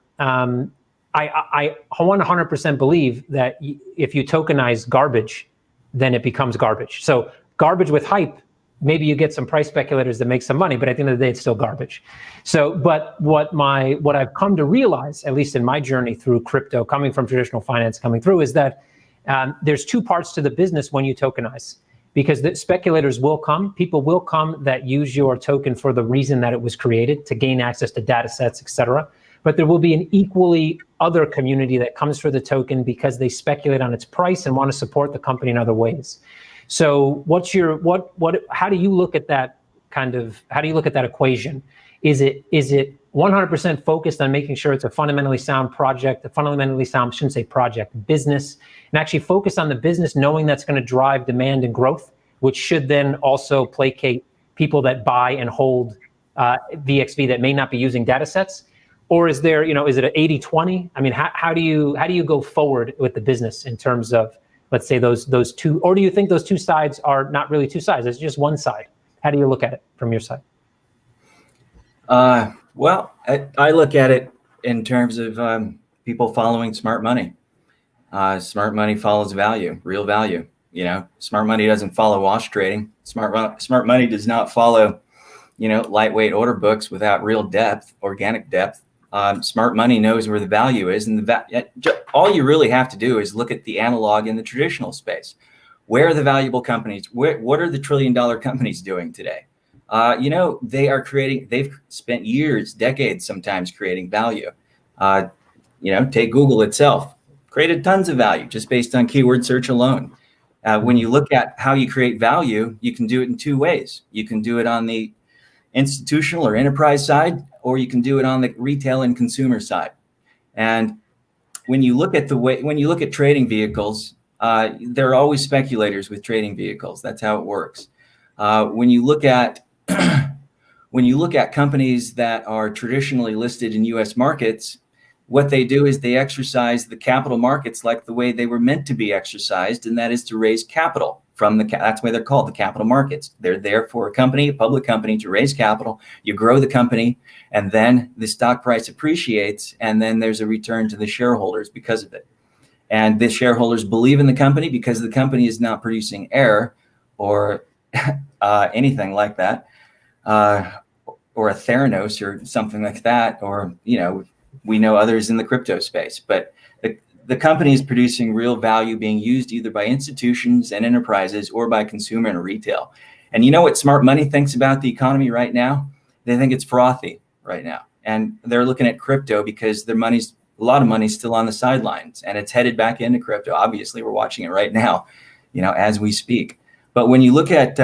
I 100% believe that if you tokenize garbage, then it becomes garbage. So garbage with hype, maybe you get some price speculators that make some money, but at the end of the day, it's still garbage. So, but what I've come to realize, at least in my journey through crypto, coming from traditional finance, coming through, is that there's two parts to the business when you tokenize. Because the speculators will come, people will come that use your token for the reason that it was created, to gain access to data sets, et cetera. But there will be an equally other community that comes for the token because they speculate on its price and want to support the company in other ways. So how do you look at that equation? Is it 100% focused on making sure it's a fundamentally sound project, business, and actually focus on the business, knowing that's going to drive demand and growth, which should then also placate people that buy and hold VXV that may not be using data sets? Or is there, is it an 80-20? I mean, how do you go forward with the business in terms of, let's say, those two, or do you think those two sides are not really two sides? It's just one side. How do you look at it from your side? Well, I look at it in terms of people following smart money. Smart money follows value, real value. Smart money doesn't follow wash trading. Smart money does not follow, lightweight order books without real depth, organic depth. Smart money knows where the value is, and all you really have to do is look at the analog in the traditional space. Where are the valuable companies? What are the trillion-dollar companies doing today? They've spent years, decades sometimes creating value. Take Google itself, created tons of value just based on keyword search alone. When you look at how you create value, you can do it in two ways. You can do it on the institutional or enterprise side, or you can do it on the retail and consumer side. And when you look at trading vehicles, there are always speculators with trading vehicles. That's how it works. When you look at companies that are traditionally listed in U.S. markets, what they do is they exercise the capital markets like the way they were meant to be exercised, and that is to raise capital from that's why they're called the capital markets. They're there for a company, a public company, to raise capital. You grow the company, and then the stock price appreciates, and then there's a return to the shareholders because of it. And the shareholders believe in the company because the company is not producing air or anything like that, or a Theranos or something like that, or, you know, we know others in the crypto space, but the company is producing real value being used either by institutions and enterprises or by consumer and retail. And you know what smart money thinks about the economy right now? They think it's frothy right now. And they're looking at crypto because a lot of money's still on the sidelines, and it's headed back into crypto. Obviously, we're watching it right now, you know, as we speak. But when you look at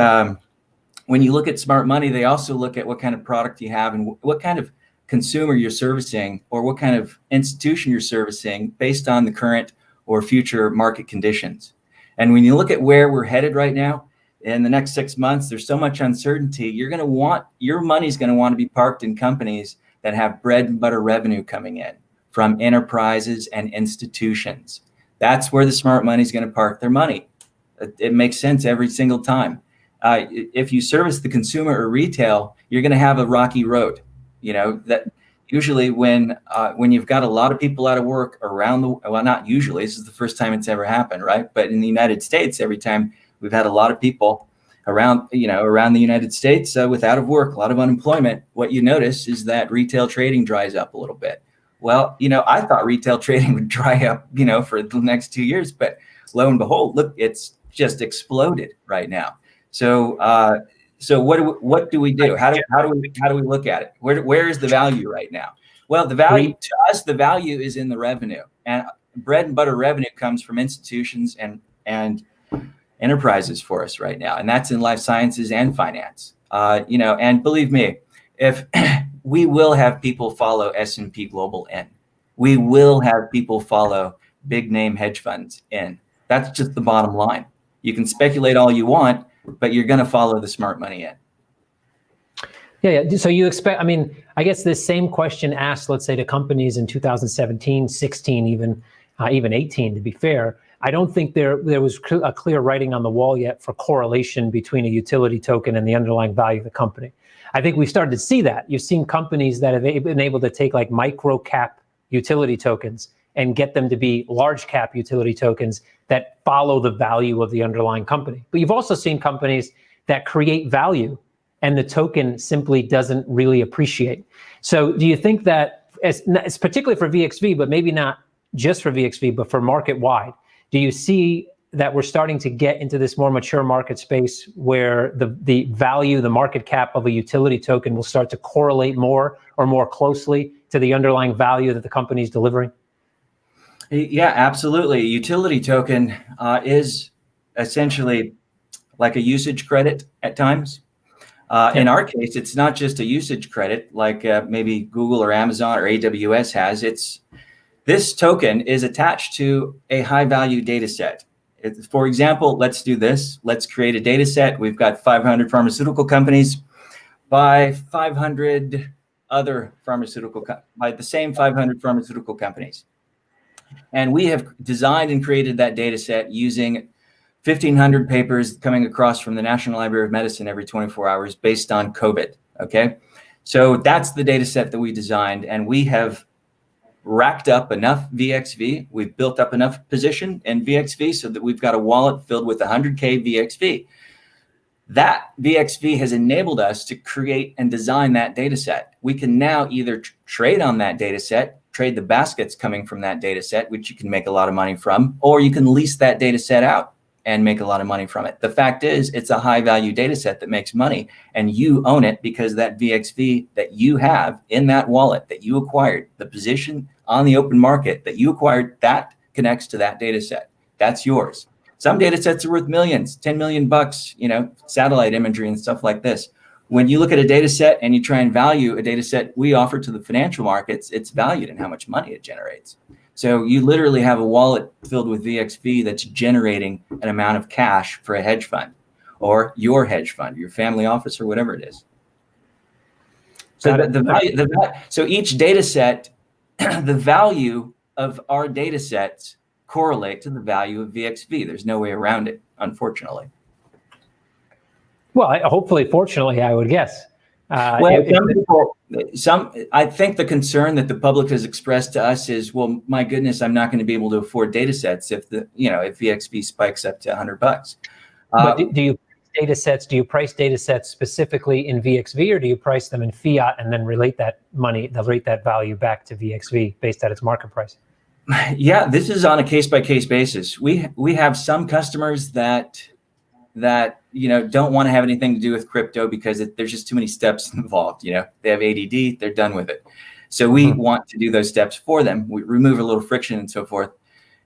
smart money, they also look at what kind of product you have and what kind of consumer you're servicing, or what kind of institution you're servicing based on the current or future market conditions. And when you look at where we're headed right now, in the next 6 months, there's so much uncertainty. Your money's going to want to be parked in companies that have bread and butter revenue coming in from enterprises and institutions. That's where the smart money is going to park their money. It makes sense every single time. If you service the consumer or retail, you're going to have a rocky road. You know, that usually when you've got a lot of people out of work well, not usually, this is the first time it's ever happened, right? But in the United States, every time we've had a lot of people around the United States with out of work, a lot of unemployment, what you notice is that retail trading dries up a little bit. Well, you know, I thought retail trading would dry up, you know, for the next 2 years, but lo and behold, look, it's just exploded right now. So what do we do? How do we look at it? Where is the value right now? Well, the value to us, the value is in the revenue, and bread and butter revenue comes from institutions and enterprises for us right now, and that's in life sciences and finance. You know, and believe me, if we will have people follow S&P Global in, we will have people follow big name hedge funds in. That's just the bottom line. You can speculate all you want, but you're going to follow the smart money in. Yeah. So you expect, I mean, I guess this same question asked, let's say, to companies in 2017, 16, even 18, to be fair. I don't think there was a clear writing on the wall yet for correlation between a utility token and the underlying value of the company. I think we started to see that. You've seen companies that have been able to take like micro cap utility tokens and get them to be large cap utility tokens that follow the value of the underlying company. But you've also seen companies that create value and the token simply doesn't really appreciate. So do you think that, it's particularly for VXV, but maybe not just for VXV, but for market wide, do you see that we're starting to get into this more mature market space where the value, the market cap of a utility token will start to correlate more or more closely to the underlying value that the company is delivering? Yeah, absolutely. Utility token is essentially like a usage credit at times. In our case, it's not just a usage credit like maybe Google or Amazon or AWS has. This token is attached to a high value data set. For example, let's do this. Let's create a data set. We've got 500 pharmaceutical companies by 500 other by the same 500 pharmaceutical companies. And we have designed and created that data set using 1,500 papers coming across from the National Library of Medicine every 24 hours based on COVID, okay? So that's the data set that we designed, and we have racked up enough VXV. We've built up enough position in VXV so that we've got a wallet filled with 100K VXV. That VXV has enabled us to create and design that data set. We can now either trade on that data set, trade the baskets coming from that data set, which you can make a lot of money from, or you can lease that data set out and make a lot of money from it. The fact is, it's a high value data set that makes money, and you own it because that VXV that you have in that wallet that you acquired, the position on the open market that you acquired, that connects to that data set. That's yours. Some data sets are worth millions, 10 million bucks, you know, satellite imagery and stuff like this. When you look at a data set and you try and value a data set we offer to the financial markets, it's valued in how much money it generates. So you literally have a wallet filled with VXV that's generating an amount of cash for a hedge fund or your hedge fund, your family office, or whatever it is. So so each data set the value of our data sets correlate to the value of VXV. There's no way around it, unfortunately. Well, hopefully, fortunately, I would guess. Well, I think the concern that the public has expressed to us is, well, my goodness, I'm not going to be able to afford data sets if if VXV spikes up to $100. But do you price data sets specifically in VXV, or do you price them in fiat and then relate that value back to VXV based at its market price? Yeah, this is on a case-by-case basis. We have some customers that don't want to have anything to do with crypto because there's just too many steps involved. They have ADD, they're done with it. So we want to do those steps for them. We remove a little friction and so forth.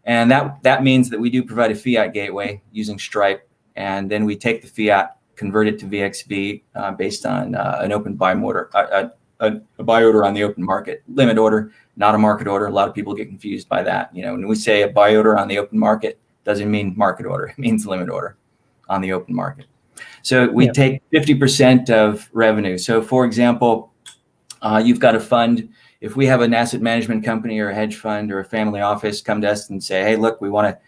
And that means that we do provide a fiat gateway using Stripe. And then we take the fiat, convert it to VXV based on an open buy order, a buy order on the open market, limit order, not a market order. A lot of people get confused by that. When we say a buy order on the open market, doesn't mean market order. It means limit order on the open market. So we take 50% of revenue. So for example, you've got a fund. If we have an asset management company or a hedge fund or a family office come to us and say, hey, look, we want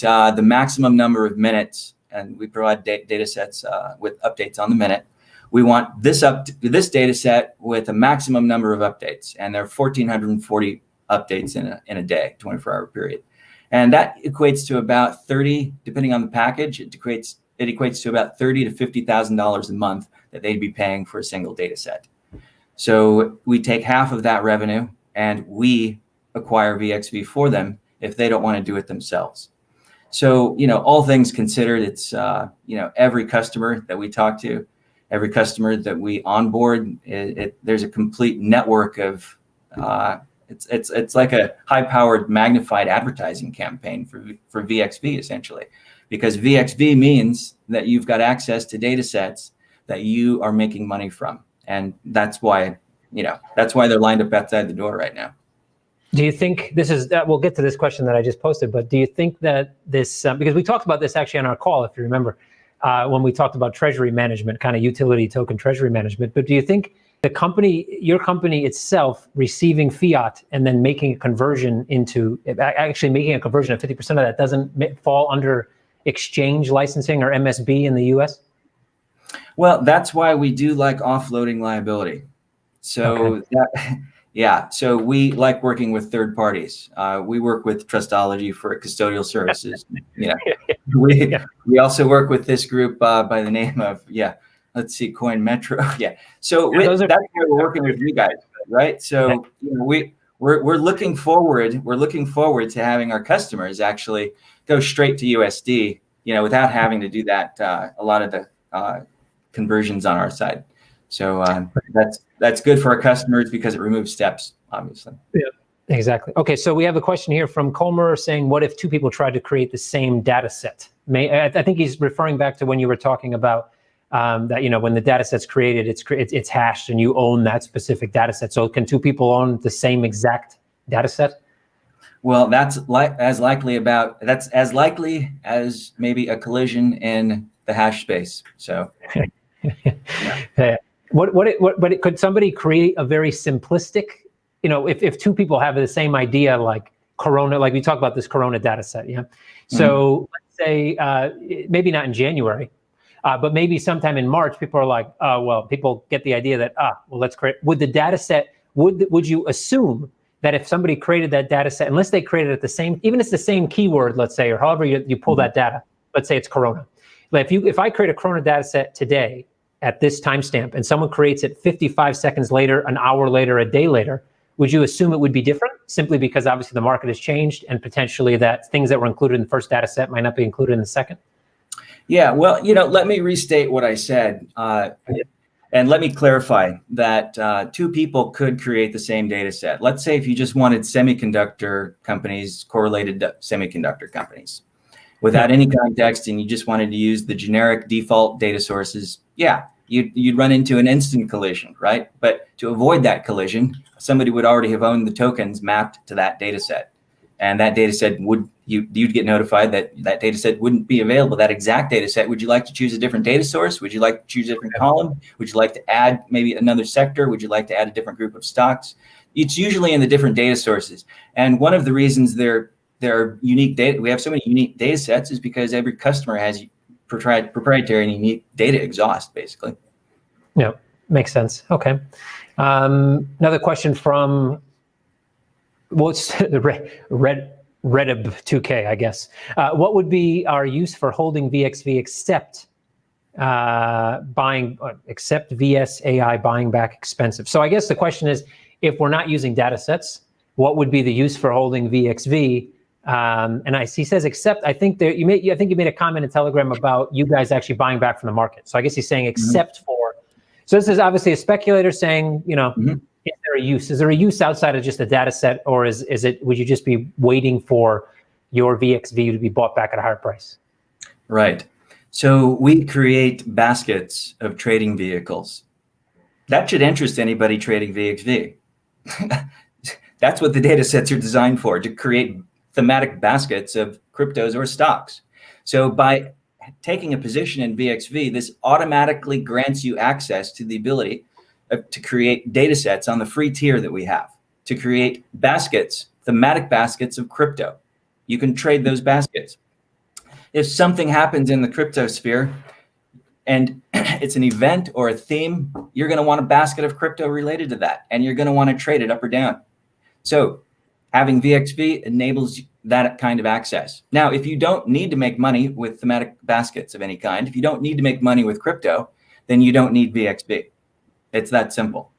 the maximum number of minutes, and we provide data sets with updates on the minute. We want this data set with a maximum number of updates, and there are 1,440 updates in a day, 24-hour period. And that equates to about 30, depending on the package, it equates to about $30,000 to $50,000 a month that they'd be paying for a single data set. So we take half of that revenue and we acquire VXV for them if they don't want to do it themselves. So, all things considered, it's, every customer that we talk to, every customer that we onboard, there's a complete network of, it's like a high-powered magnified advertising campaign for VXV, essentially, because VXV means that you've got access to data sets that you are making money from. And that's why they're lined up outside the door right now. Do you think we'll get to this question that I just posted, but do you think that this, because we talked about this actually on our call, if you remember, when we talked about treasury management, kind of utility token treasury management, but do you think your company itself receiving fiat and then making a conversion of 50% of that doesn't fall under exchange licensing or MSB in the US? Well, that's why we do like offloading liability. So so we like working with third parties. We work with Trustology for custodial services. We also work with this group by the name of CoinMetro. So that's why we're working with you guys, right? So we're looking forward to having our customers actually go straight to USD, without having to do that a lot of the conversions on our side. So that's good for our customers because it removes steps, obviously. Yeah, exactly. Okay, so we have a question here from Colmer saying, what if two people tried to create the same data set? I think he's referring back to when you were talking about that, when the data set's created, it's hashed and you own that specific data set. So can two people own the same exact data set? Well, that's as likely as maybe a collision in the hash space. So, yeah. Could somebody create a very simplistic, if two people have the same idea, like Corona, like we talked about this Corona data set, yeah? So let's say, maybe not in January, but maybe sometime in March, people are like, people get the idea that, let's create, would the data set, would you assume that if somebody created that data set, unless they created it even it's the same keyword, let's say, or however you pull that data, let's say it's Corona. If I create a Corona data set today at this timestamp and someone creates it 55 seconds later, an hour later, a day later, would you assume it would be different simply because obviously the market has changed and potentially that things that were included in the first data set might not be included in the second? Yeah, well, let me restate what I said. And let me clarify that two people could create the same data set. Let's say if you just wanted semiconductor companies, correlated semiconductor companies, without any context, and you just wanted to use the generic default data sources, you'd run into an instant collision, right? But to avoid that collision, somebody would already have owned the tokens mapped to that data set. And that data set you'd get notified that that data set wouldn't be available, that exact data set. Would you like to choose a different data source? Would you like to choose a different column? Would you like to add maybe another sector? Would you like to add a different group of stocks? It's usually in the different data sources. And one of the reasons there are unique data, we have so many unique data sets, is because every customer has proprietary and unique data exhaust, basically. Yeah, makes sense. Okay. Another question from, what's the Redib2K, I guess. What would be our use for holding VXV except VS AI buying back expensive? So I guess the question is, if we're not using data sets, what would be the use for holding VXV? And he says, except, I think you made a comment in Telegram about you guys actually buying back from the market. So I guess he's saying except for. So this is obviously a speculator saying, is there a use? Is there a use outside of just a data set, or would you just be waiting for your VXV to be bought back at a higher price? Right. So we create baskets of trading vehicles. That should interest anybody trading VXV. That's what the data sets are designed for, to create thematic baskets of cryptos or stocks. So by taking a position in VXV, this automatically grants you access to the ability to create data sets on the free tier that we have, to create baskets, thematic baskets of crypto. You can trade those baskets. If something happens in the crypto sphere and it's an event or a theme, you're going to want a basket of crypto related to that, and you're going to want to trade it up or down. So having VXV enables that kind of access. Now, if you don't need to make money with thematic baskets of any kind, if you don't need to make money with crypto, then you don't need VXV. It's that simple.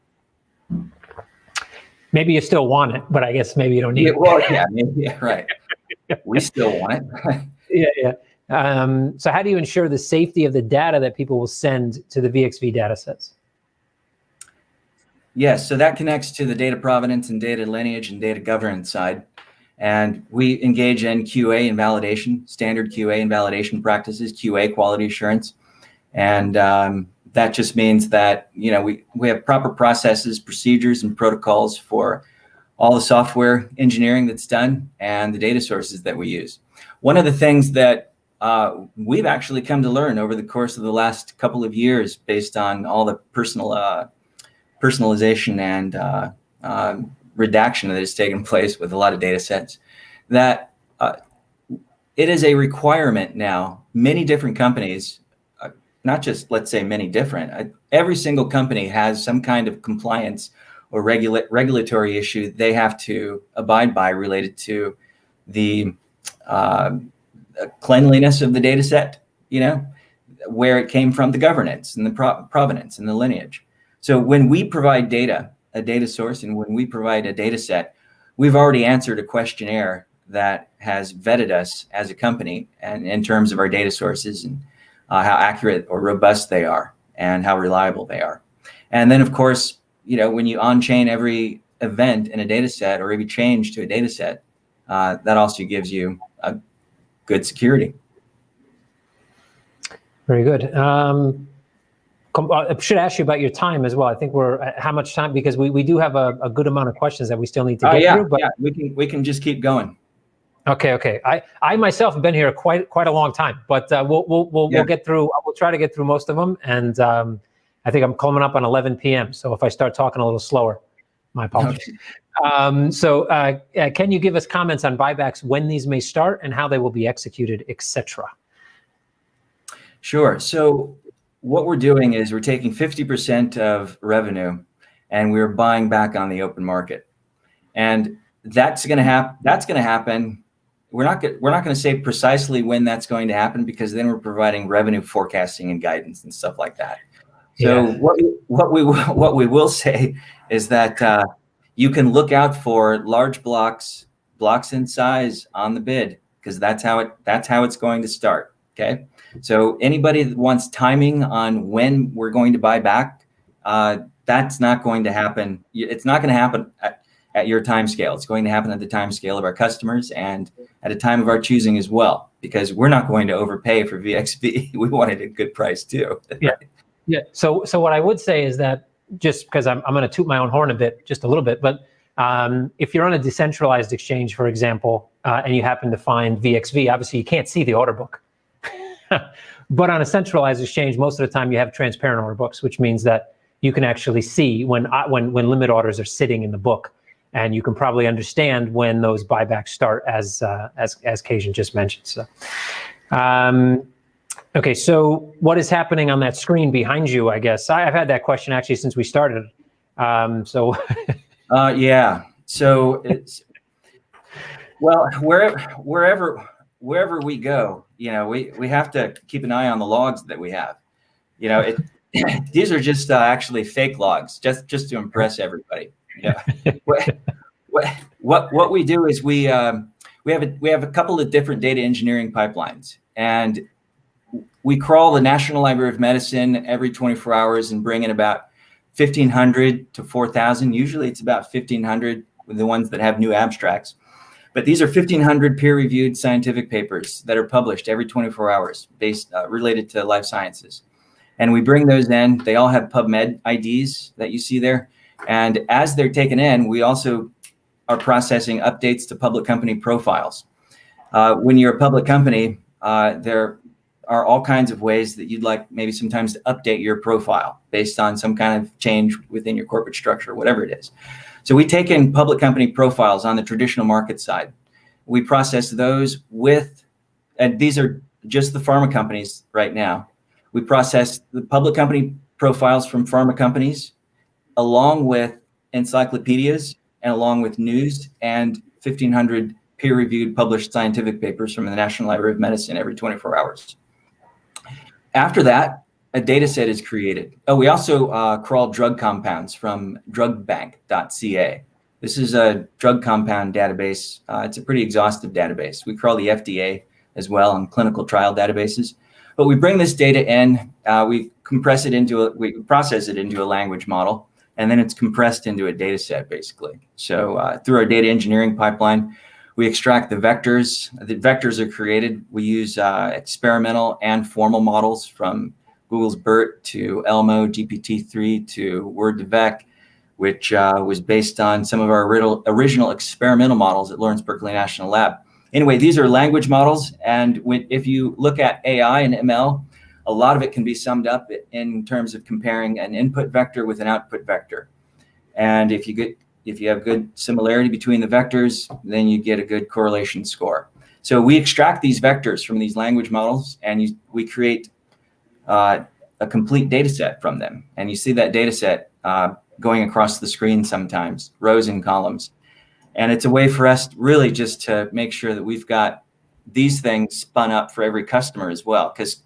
Maybe you still want it, but I guess maybe you don't need it. Well, yeah, right. We still want it. Yeah. So how do you ensure the safety of the data that people will send to the VXV data sets? Yes, so that connects to the data provenance and data lineage and data governance side. And we engage in QA and validation, standard QA and validation practices, QA, quality assurance. And that just means that, we have proper processes, procedures, and protocols for all the software engineering that's done and the data sources that we use. One of the things that we've actually come to learn over the course of the last couple of years, based on all the personalization and redaction that has taken place with a lot of data sets, that it is a requirement now. Many different companies, not just, let's say, many different, every single company has some kind of compliance or regulatory issue they have to abide by related to the cleanliness of the data set, where it came from, the governance and the provenance and the lineage. So when we provide data, a data source, and when we provide a data set, we've already answered a questionnaire that has vetted us as a company, and in terms of our data sources and how accurate or robust they are and how reliable they are. And then, of course, when you on-chain every event in a data set or every change to a data set, that also gives you a good security. Very good. I should ask you about your time as well. I think how much time, because we do have a good amount of questions that we still need to get through. But we can just keep going. Okay. I myself have been here quite a long time, but we'll get through. We'll try to get through most of them, and I think I'm coming up on 11 p.m. So if I start talking a little slower, my apologies. Okay. Can you give us comments on buybacks, when these may start and how they will be executed, etc.? Sure. So what we're doing is we're taking 50% of revenue and we're buying back on the open market, and that's going to happen. We're not going to say precisely when that's going to happen, because then we're providing revenue forecasting and guidance and stuff like that. So what we will say is that you can look out for large blocks in size on the bid, because that's how it's going to start. Okay. So anybody that wants timing on when we're going to buy back, that's not going to happen. It's not going to happen at your time scale. It's going to happen at the time scale of our customers and at a time of our choosing as well, because we're not going to overpay for VXV. We wanted a good price too. Yeah. So what I would say is that, just because I'm going to toot my own horn just a little bit, but if you're on a decentralized exchange, for example, and you happen to find VXV, obviously you can't see the order book. But on a centralized exchange, most of the time you have transparent order books, which means that you can actually see when limit orders are sitting in the book, and you can probably understand when those buybacks start, as Kasian just mentioned. So, okay, so what is happening on that screen behind you? I guess I've had that question actually since we started. Yeah. So it's wherever we go, we have to keep an eye on the logs that we have. These are just actually fake logs, just to impress everybody. What we do is we have a couple of different data engineering pipelines, and we crawl the National Library of Medicine every 24 hours and bring in about 1,500 to 4,000. Usually it's about 1,500 with the ones that have new abstracts. But these are 1,500 peer-reviewed scientific papers that are published every 24 hours related to life sciences. And we bring those in. They all have PubMed IDs that you see there. And as they're taken in, we also are processing updates to public company profiles. When you're a public company, there are all kinds of ways that you'd like maybe sometimes to update your profile based on some kind of change within your corporate structure, whatever it is. So we take in public company profiles on the traditional market side. We process those and these are just the pharma companies right now. We process the public company profiles from pharma companies along with encyclopedias and along with news and 1,500 peer-reviewed published scientific papers from the National Library of Medicine every 24 hours. After that, a data set is created. Oh, we also crawl drug compounds from drugbank.ca. This is a drug compound database. It's a pretty exhaustive database. We crawl the FDA as well and clinical trial databases. But we bring this data in, we process it into a language model, and then it's compressed into a data set, basically. So through our data engineering pipeline, we extract the vectors. The vectors are created. We use experimental and formal models from Google's BERT to Elmo, GPT-3 to Word2Vec, which was based on some of our original experimental models at Lawrence Berkeley National Lab. Anyway, these are language models, and if you look at AI and ML, a lot of it can be summed up in terms of comparing an input vector with an output vector. And if you have good similarity between the vectors, then you get a good correlation score. So we extract these vectors from these language models, and we create a complete data set from them. And you see that data set going across the screen sometimes, rows and columns. And it's a way for us really just to make sure that we've got these things spun up for every customer as well. Because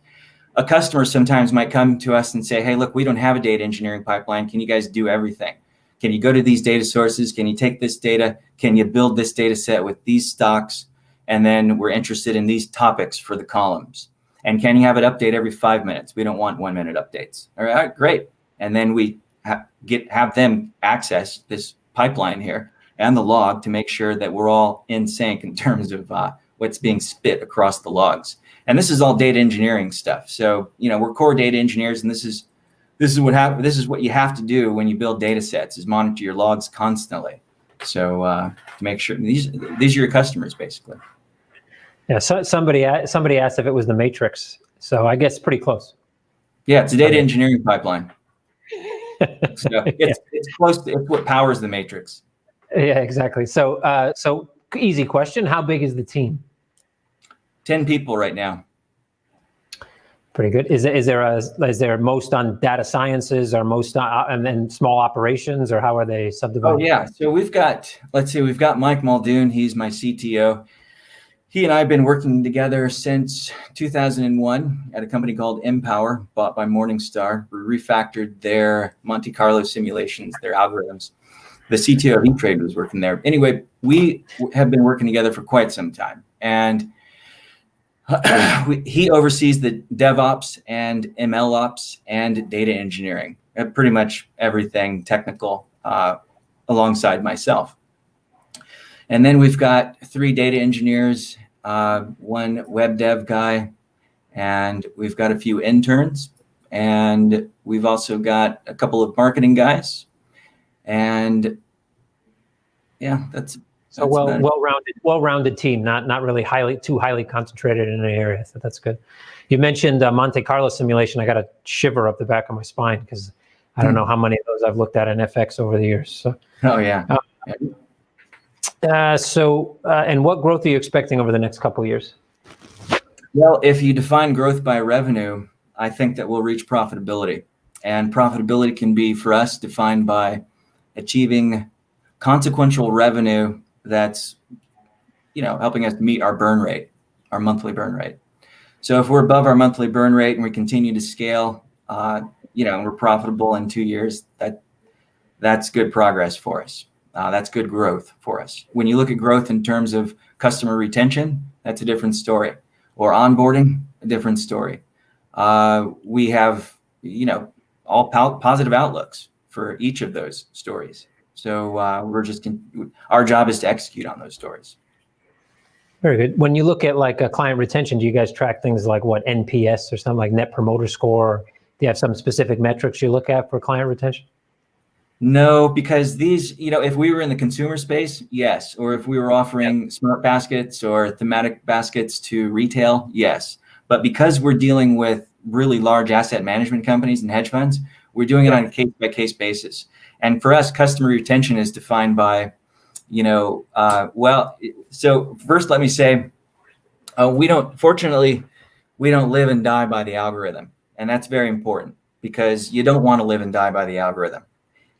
a customer sometimes might come to us and say, hey, look, we don't have a data engineering pipeline. Can you guys do everything? Can you go to these data sources? Can you take this data? Can you build this data set with these stocks? And then we're interested in these topics for the columns. And can you have it update every 5 minutes? We don't want 1 minute updates. All right, great. And then we have them access this pipeline here and the log to make sure that we're all in sync in terms of what's being spit across the logs. And this is all data engineering stuff. So, we're core data engineers, and this is what you have to do when you build data sets, is monitor your logs constantly. So to make sure these are your customers, basically. Yeah. So somebody asked if it was the Matrix. So I guess pretty close. Yeah, it's a data engineering pipeline. So it's close to, it's what powers the Matrix. Yeah, exactly. So easy question: how big is the team? 10 people right now. Pretty good. Is there most on data sciences, or most and then small operations, or how are they subdivided? Oh yeah. So we've got Mike Muldoon. He's my CTO. He and I have been working together since 2001 at a company called Empower, bought by Morningstar. We refactored their Monte Carlo simulations, their algorithms. The CTO of E-Trade was working there. Anyway, we have been working together for quite some time. And he oversees the DevOps and MLOps and data engineering, pretty much everything technical alongside myself. And then we've got 3 data engineers, 1 web dev guy, and we've got a few interns. And we've also got a couple of marketing guys. And yeah, that's So well-rounded team, not really too highly concentrated in an area. So that's good. You mentioned Monte Carlo simulation. I got a shiver up the back of my spine because I don't know how many of those I've looked at in FX over the years. So, oh yeah. And what growth are you expecting over the next couple of years? Well, if you define growth by revenue, I think that we'll reach profitability. And profitability can be, for us, defined by achieving consequential revenue that's, helping us meet our burn rate, our monthly burn rate. So if we're above our monthly burn rate and we continue to scale, and we're profitable in 2 years, that's good progress for us. That's good growth for us. When you look at growth in terms of customer retention, that's a different story. Or onboarding, a different story. We have, all positive outlooks for each of those stories. So our job is to execute on those stories. Very good. When you look at like a client retention, do you guys track things like what, NPS or something like Net Promoter Score? Do you have some specific metrics you look at for client retention? No, because these, if we were in the consumer space, yes. Or if we were offering smart baskets or thematic baskets to retail, yes. But because we're dealing with really large asset management companies and hedge funds, we're doing it on a case-by-case basis. And for us, customer retention is defined by, so first let me say, fortunately, we don't live and die by the algorithm. And that's very important because you don't want to live and die by the algorithm.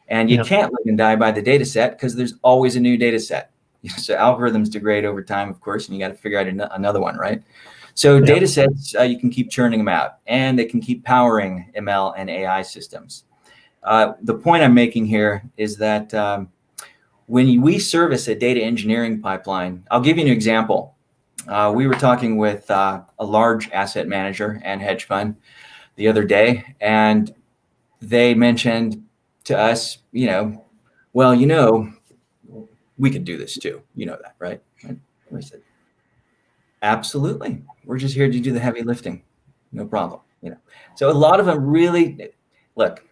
And you can't live and die by the data set because there's always a new data set. So algorithms degrade over time, of course, and you got to figure out another one, right? So data sets, you can keep churning them out, and they can keep powering ML and AI systems. The point I'm making here is that when we service a data engineering pipeline, I'll give you an example. We were talking with a large asset manager and hedge fund the other day, and they mentioned to us, we could do this too. You know that, right? And we said, absolutely. We're just here to do the heavy lifting. No problem. So a lot of them really, look,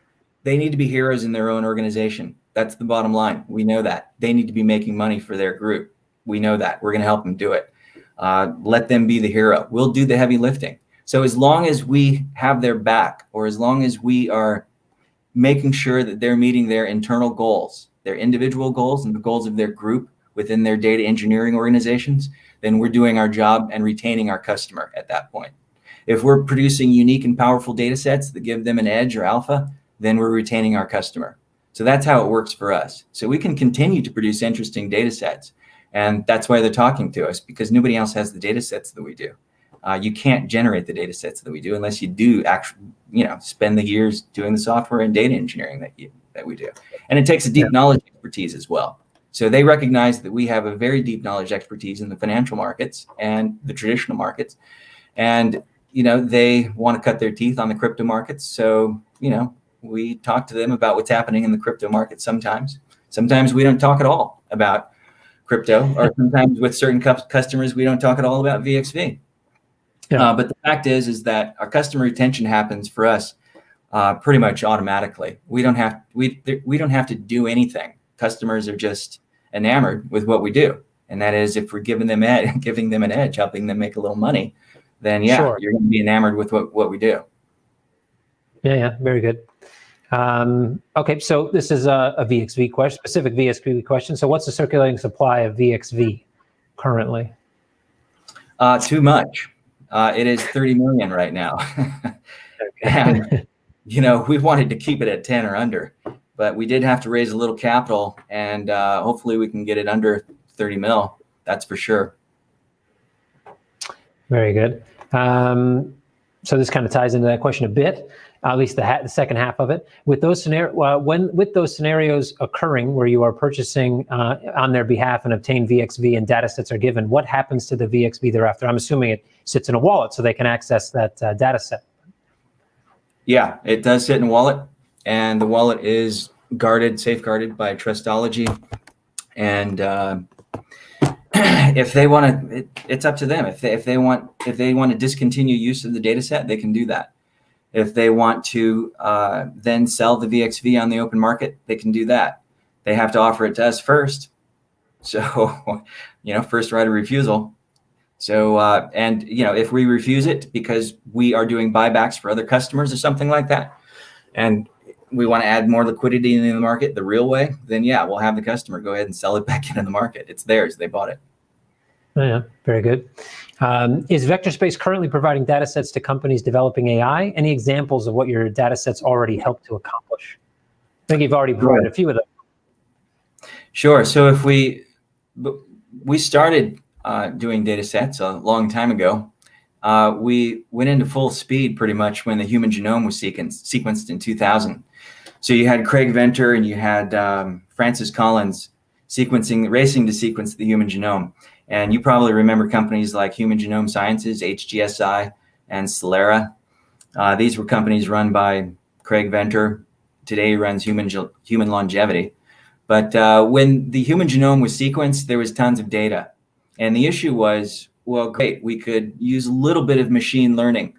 they need to be heroes in their own organization. That's the bottom line. We know that. They need to be making money for their group. We know that. We're going to help them do it. Let them be the hero. We'll do the heavy lifting. So as long as we have their back, or as long as we are making sure that they're meeting their internal goals, their individual goals and the goals of their group within their data engineering organizations, then we're doing our job and retaining our customer at that point. If we're producing unique and powerful data sets that give them an edge or alpha, then we're retaining our customer. So that's how it works for us. So we can continue to produce interesting data sets. And that's why they're talking to us, because nobody else has the data sets that we do. You can't generate the data sets that we do unless you do actually, spend the years doing the software and data engineering that we do. And it takes a deep knowledge expertise as well. So they recognize that we have a very deep knowledge expertise in the financial markets and the traditional markets. And, they want to cut their teeth on the crypto markets. So, we talk to them about what's happening in the crypto market sometimes. Sometimes we don't talk at all about crypto, or sometimes with certain customers, we don't talk at all about VXV. But the fact is that our customer retention happens for us pretty much automatically. We don't have to do anything. Customers are just enamored with what we do, and that is, if we're giving them an edge, helping them make a little money, then you're going to be enamored with what we do. Yeah, very good. Okay, so this is a VXV question, specific VXV question. So what's the circulating supply of VXV currently? Too much. It is 30 million right now. And, we wanted to keep it at 10 or under, but we did have to raise a little capital, and hopefully we can get it under 30 mil. That's for sure. Very good. So this kind of ties into that question a bit, at least the second half of it. With those scenarios occurring where you are purchasing on their behalf and obtain VXV and data sets are given, what happens to the VXV thereafter? I'm assuming it sits in a wallet so they can access that data set. Yeah, it does sit in a wallet, and the wallet is safeguarded by Trustology. And if they want to, it's up to them. If they want to discontinue use of the data set, they can do that. If they want to then sell the VXV on the open market, they can do that. They have to offer it to us first. So, first right of refusal. So, and if we refuse it because we are doing buybacks for other customers or something like that, and we want to add more liquidity into the market the real way, then yeah, we'll have the customer go ahead and sell it back into the market. It's theirs. They bought it. Oh, yeah, very good. Is Vectorspace currently providing data sets to companies developing AI? Any examples of what your data sets already help to accomplish? I think you've already provided a few of them. Sure. So if we started doing data sets a long time ago, we went into full speed pretty much when the human genome was sequenced in 2000. So you had Craig Venter and you had Francis Collins racing to sequence the human genome. And you probably remember companies like Human Genome Sciences, HGSI, and Celera. These were companies run by Craig Venter. Today he runs Human Longevity. But when the human genome was sequenced, there was tons of data. And the issue was, well, great, we could use a little bit of machine learning.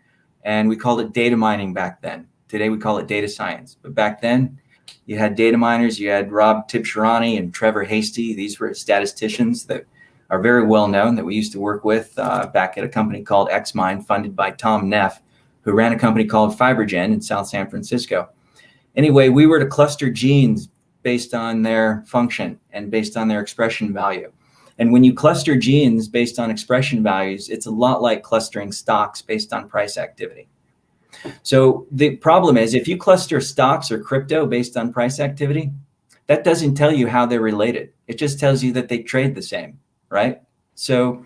And we called it data mining back then. Today we call it data science. But back then, you had data miners, you had Rob Tibshirani and Trevor Hasty. These were statisticians that are very well known that we used to work with back at a company called XMind, funded by Tom Neff, who ran a company called FiberGen in South San Francisco. Anyway, we were to cluster genes based on their function and based on their expression value. And when you cluster genes based on expression values, it's a lot like clustering stocks based on price activity. So the problem is, if you cluster stocks or crypto based on price activity, that doesn't tell you how they're related. It just tells you that they trade the same, right? So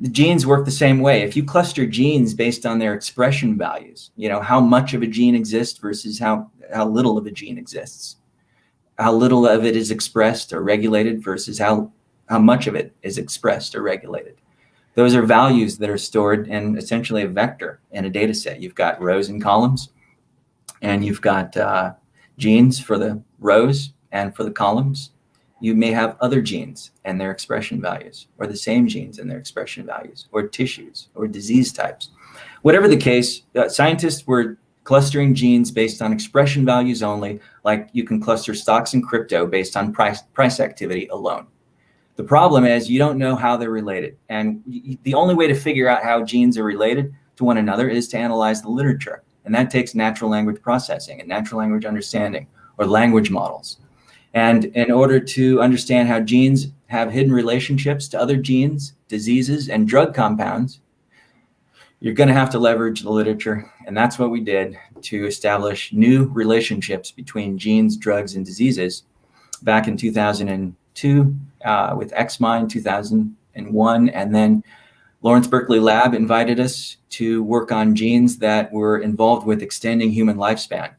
the genes work the same way. If you cluster genes based on their expression values, how much of a gene exists versus how little of a gene exists, how little of it is expressed or regulated versus how much of it is expressed or regulated. Those are values that are stored in essentially a vector in a data set. You've got rows and columns, and you've got genes for the rows and for the columns. You may have other genes and their expression values, or the same genes and their expression values, or tissues, or disease types. Whatever the case, scientists were clustering genes based on expression values only, like you can cluster stocks and crypto based on price activity alone. The problem is you don't know how they're related. And the only way to figure out how genes are related to one another is to analyze the literature. And that takes natural language processing and natural language understanding, or language models. And in order to understand how genes have hidden relationships to other genes, diseases, and drug compounds, you're going to have to leverage the literature. And that's what we did to establish new relationships between genes, drugs, and diseases back in 2002 with XMind, 2001. And then Lawrence Berkeley Lab invited us to work on genes that were involved with extending human lifespan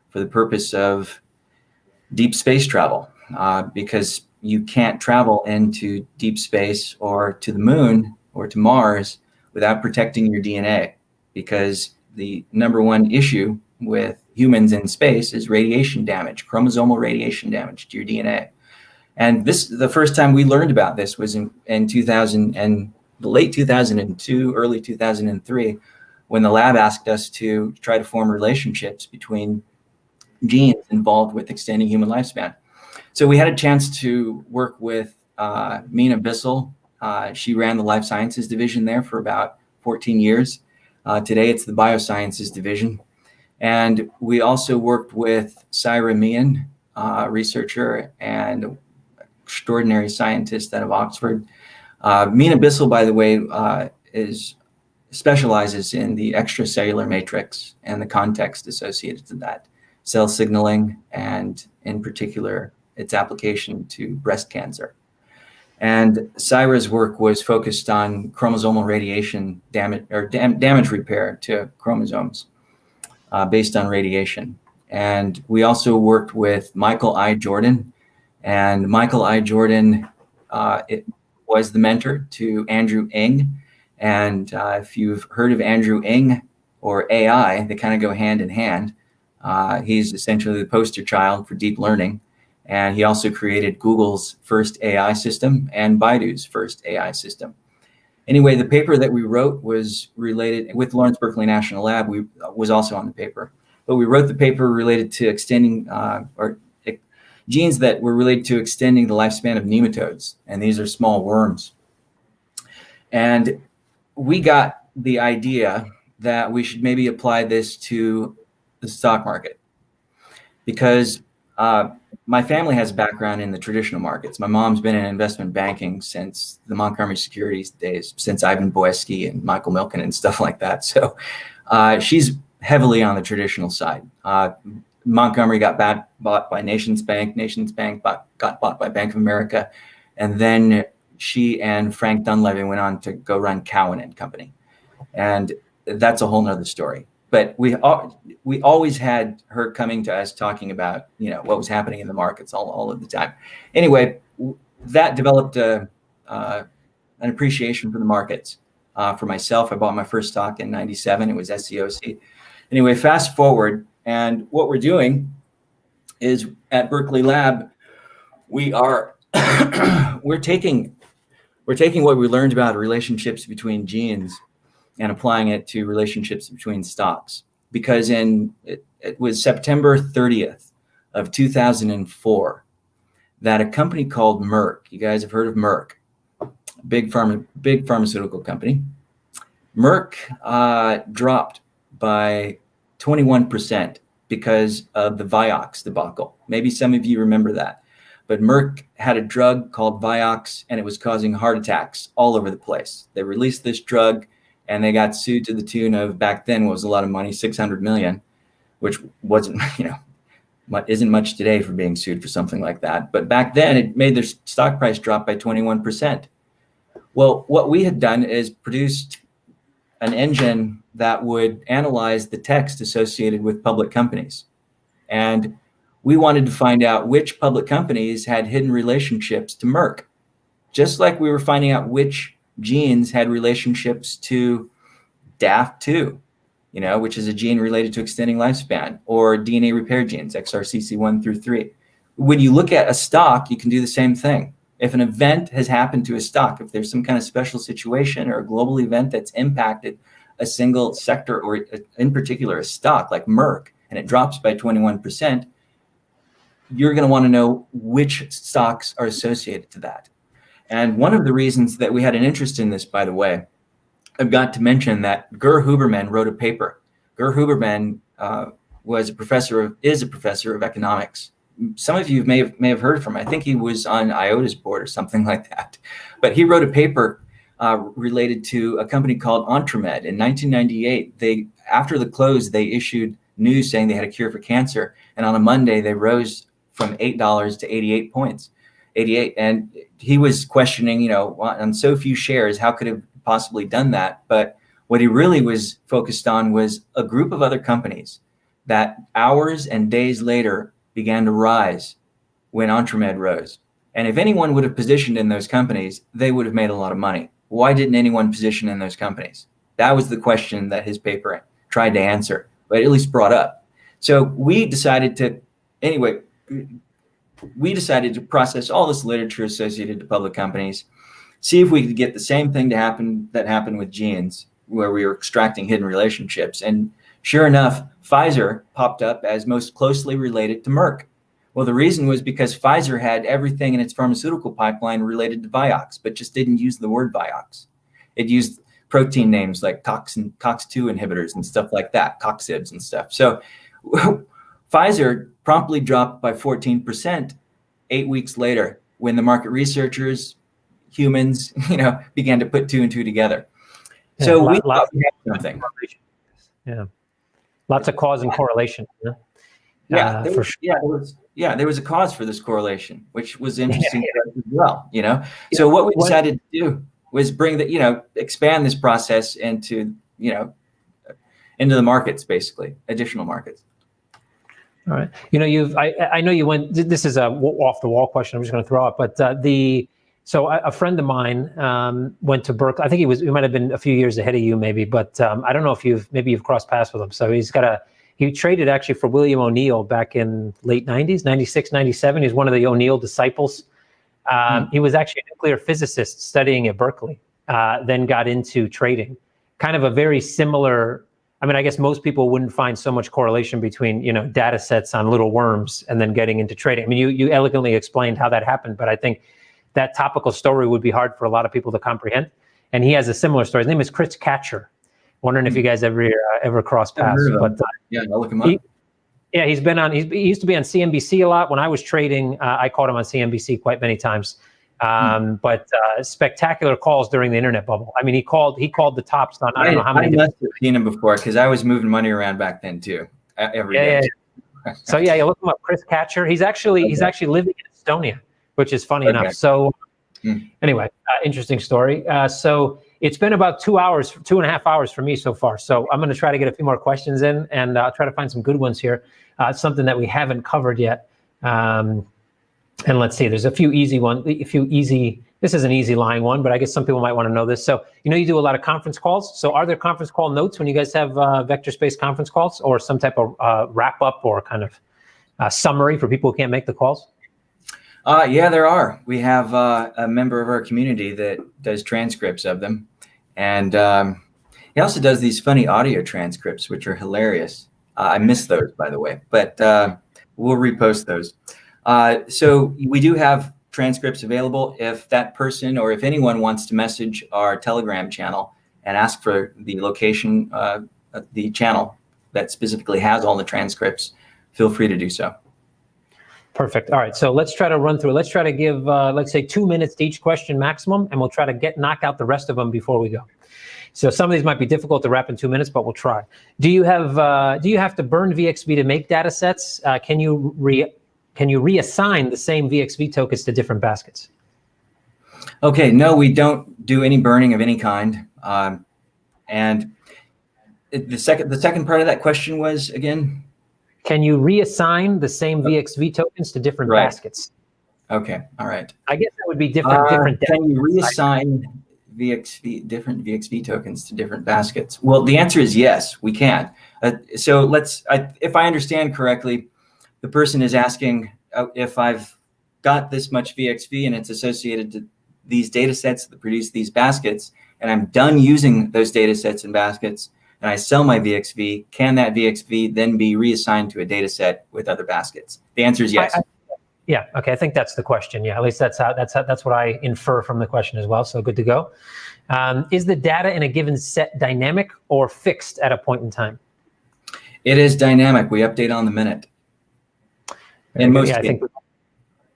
for the purpose of deep space travel, because you can't travel into deep space or to the moon or to Mars without protecting your DNA, because the number one issue with humans in space is radiation damage, chromosomal radiation damage to your DNA. And the first time we learned about this was in 2000 and late 2002, early 2003, when the lab asked us to try to form relationships between genes involved with extending human lifespan. So we had a chance to work with Mina Bissell. She ran the life sciences division there for about 14 years. Today it's the biosciences division. And we also worked with Saira Mian, researcher and extraordinary scientist out of Oxford. Mina Bissell, by the way, specializes in the extracellular matrix and the context associated to that, cell signaling, and in particular, its application to breast cancer. And Saira's work was focused on chromosomal radiation damage, or damage repair to chromosomes based on radiation. And we also worked with Michael I. Jordan. And Michael I. Jordan was the mentor to Andrew Ng. And if you've heard of Andrew Ng or AI, they kind of go hand in hand. He's essentially the poster child for deep learning. And he also created Google's first AI system and Baidu's first AI system. Anyway, the paper that we wrote was related with Lawrence Berkeley National Lab. Was also on the paper, but we wrote the paper related to extending or genes that were related to extending the lifespan of nematodes, and these are small worms. And we got the idea that we should maybe apply this to the stock market, because my family has a background in the traditional markets. My mom's been in investment banking since the Montgomery Securities days, since Ivan Boesky and Michael Milken and stuff like that. So she's heavily on the traditional side. Montgomery got bought by Nations Bank. Nations Bank got bought by Bank of America. And then she and Frank Dunleavy went on to go run Cowen and Company. And that's a whole nother story. But we always had her coming to us talking about, what was happening in the markets all of the time. Anyway, that developed an appreciation for the markets. For myself, I bought my first stock in '97. It was SCOC. Anyway, fast forward, and what we're doing is at Berkeley Lab, we're taking what we learned about relationships between genes and applying it to relationships between stocks. Because it was September 30th of 2004 that a company called Merck, you guys have heard of Merck, big pharmaceutical company. Merck dropped by 21% because of the Vioxx debacle. Maybe some of you remember that. But Merck had a drug called Vioxx, and it was causing heart attacks all over the place. They released this drug, and they got sued to the tune of, back then was a lot of money, $600 million, which wasn't, isn't much today for being sued for something like that. But back then, it made their stock price drop by 21%. Well, what we had done is produced an engine that would analyze the text associated with public companies. And we wanted to find out which public companies had hidden relationships to Merck, just like we were finding out which genes had relationships to DAF2, which is a gene related to extending lifespan, or DNA repair genes, XRCC1 through 3. When you look at a stock, you can do the same thing. If an event has happened to a stock, if there's some kind of special situation or a global event that's impacted a single sector, or in particular a stock like Merck, and it drops by 21%, you're going to want to know which stocks are associated to that. And one of the reasons that we had an interest in this, by the way, I've got to mention that Gur Huberman wrote a paper. Gur Huberman is a professor of economics. Some of you may have heard from him. I think he was on IOTA's board or something like that. But he wrote a paper related to a company called Entremed. In 1998, after the close, they issued news saying they had a cure for cancer. And on a Monday, they rose from $8 to 88 points. 88. And he was questioning, on so few shares, how could it have possibly done that? But what he really was focused on was a group of other companies that hours and days later began to rise when Entremed rose. And if anyone would have positioned in those companies, they would have made a lot of money. Why didn't anyone position in those companies? That was the question that his paper tried to answer, but at least brought up. So we decided to process all this literature associated to public companies, see if we could get the same thing that happened with genes, where we were extracting hidden relationships. And sure enough, Pfizer popped up as most closely related to Merck. Well, the reason was because Pfizer had everything in its pharmaceutical pipeline related to Vioxx, but just didn't use the word Vioxx. It used protein names like COX2 inhibitors and stuff like that, COXIBs and stuff. So Pfizer promptly dropped by 14% 8 weeks later, when the market researchers, humans, began to put two and two together. Yeah, so we thought we had something. Yeah, lots of cause and correlation. There was a cause for this correlation, which was interesting as well. So what we decided to do was expand this process into the markets, basically additional markets. All right. I know you went, this is a off the wall question I'm just going to throw out, but so a friend of mine went to Berkeley. I think he might have been a few years ahead of you maybe, but I don't know if you've crossed paths with him. So he traded actually for William O'Neill back in late 90s, 96, 97. He's one of the O'Neill disciples. He was actually a nuclear physicist studying at Berkeley, then got into trading. Kind of a very similar, I mean, I guess most people wouldn't find so much correlation between, data sets on little worms and then getting into trading. I mean, you elegantly explained how that happened, but I think that topical story would be hard for a lot of people to comprehend. And he has a similar story. His name is Chris Catcher. Wondering if you guys ever crossed paths. But yeah, I'll look him up. He's been on. He used to be on CNBC a lot. When I was trading, I caught him on CNBC quite many times. But spectacular calls during the internet bubble. I mean, he called the tops on I don't know how many. I must have seen him before because I was moving money around back then too. Every day. Yeah. So yeah, you look him up, Chris Catcher. He's actually living in Estonia, which is funny enough. So anyway, interesting story. So it's been about 2.5 hours for me so far. So I'm going to try to get a few more questions in, and I'll try to find some good ones here. Something that we haven't covered yet. And let's see, there's a few easy ones. This is an easy line one, but I guess some people might want to know this. So, you do a lot of conference calls. So are there conference call notes when you guys have Vectorspace conference calls, or some type of wrap up or kind of summary for people who can't make the calls? Yeah, there are. We have a member of our community that does transcripts of them. And he also does these funny audio transcripts, which are hilarious. I miss those, by the way, but we'll repost those. So we do have transcripts available. If that person or if anyone wants to message our Telegram channel and ask for the location, the channel that specifically has all the transcripts, feel free to do so. Perfect. All right. So let's try to run through. Let's try to give, let's say 2 minutes to each question maximum, and we'll try to knock out the rest of them before we go. So some of these might be difficult to wrap in 2 minutes, but we'll try. Do you have to burn VXV to make data sets? Can you reassign the same VXV tokens to different baskets? Okay. No, we don't do any burning of any kind. And the second part of that question was again? Can you reassign the same VXV tokens to different baskets? Okay, all right. I guess that would be different. Can you reassign different VXV tokens to different baskets? Well, the answer is yes, we can. So if I understand correctly, the person is asking if I've got this much VXV and it's associated to these data sets that produce these baskets, and I'm done using those data sets and baskets, and I sell my VXV, can that VXV then be reassigned to a data set with other baskets? The answer is yes. Yeah. Okay. I think that's the question. Yeah. At least that's what I infer from the question as well. So good to go. Is the data in a given set dynamic or fixed at a point in time? It is dynamic. We update on the minute. In most cases.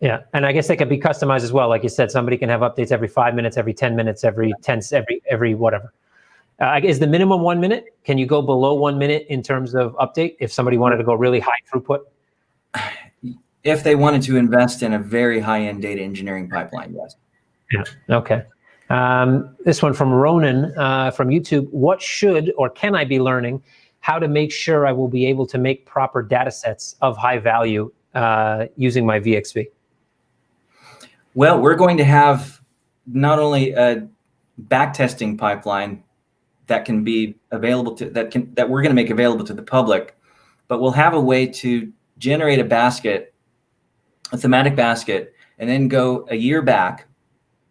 Yeah, and I guess they can be customized as well. Like you said, somebody can have updates every 5 minutes, every 10 minutes, every whatever. Is the minimum 1 minute? Can you go below 1 minute in terms of update if somebody wanted to go really high throughput? If they wanted to invest in a very high-end data engineering pipeline, yes. Yeah. Okay. This one from Ronan from YouTube. What should or can I be learning how to make sure I will be able to make proper data sets of high value using my VXV? Well, we're going to have not only a backtesting pipeline that can be available to that we're going to make available to the public, but we'll have a way to generate a thematic basket, and then go a year back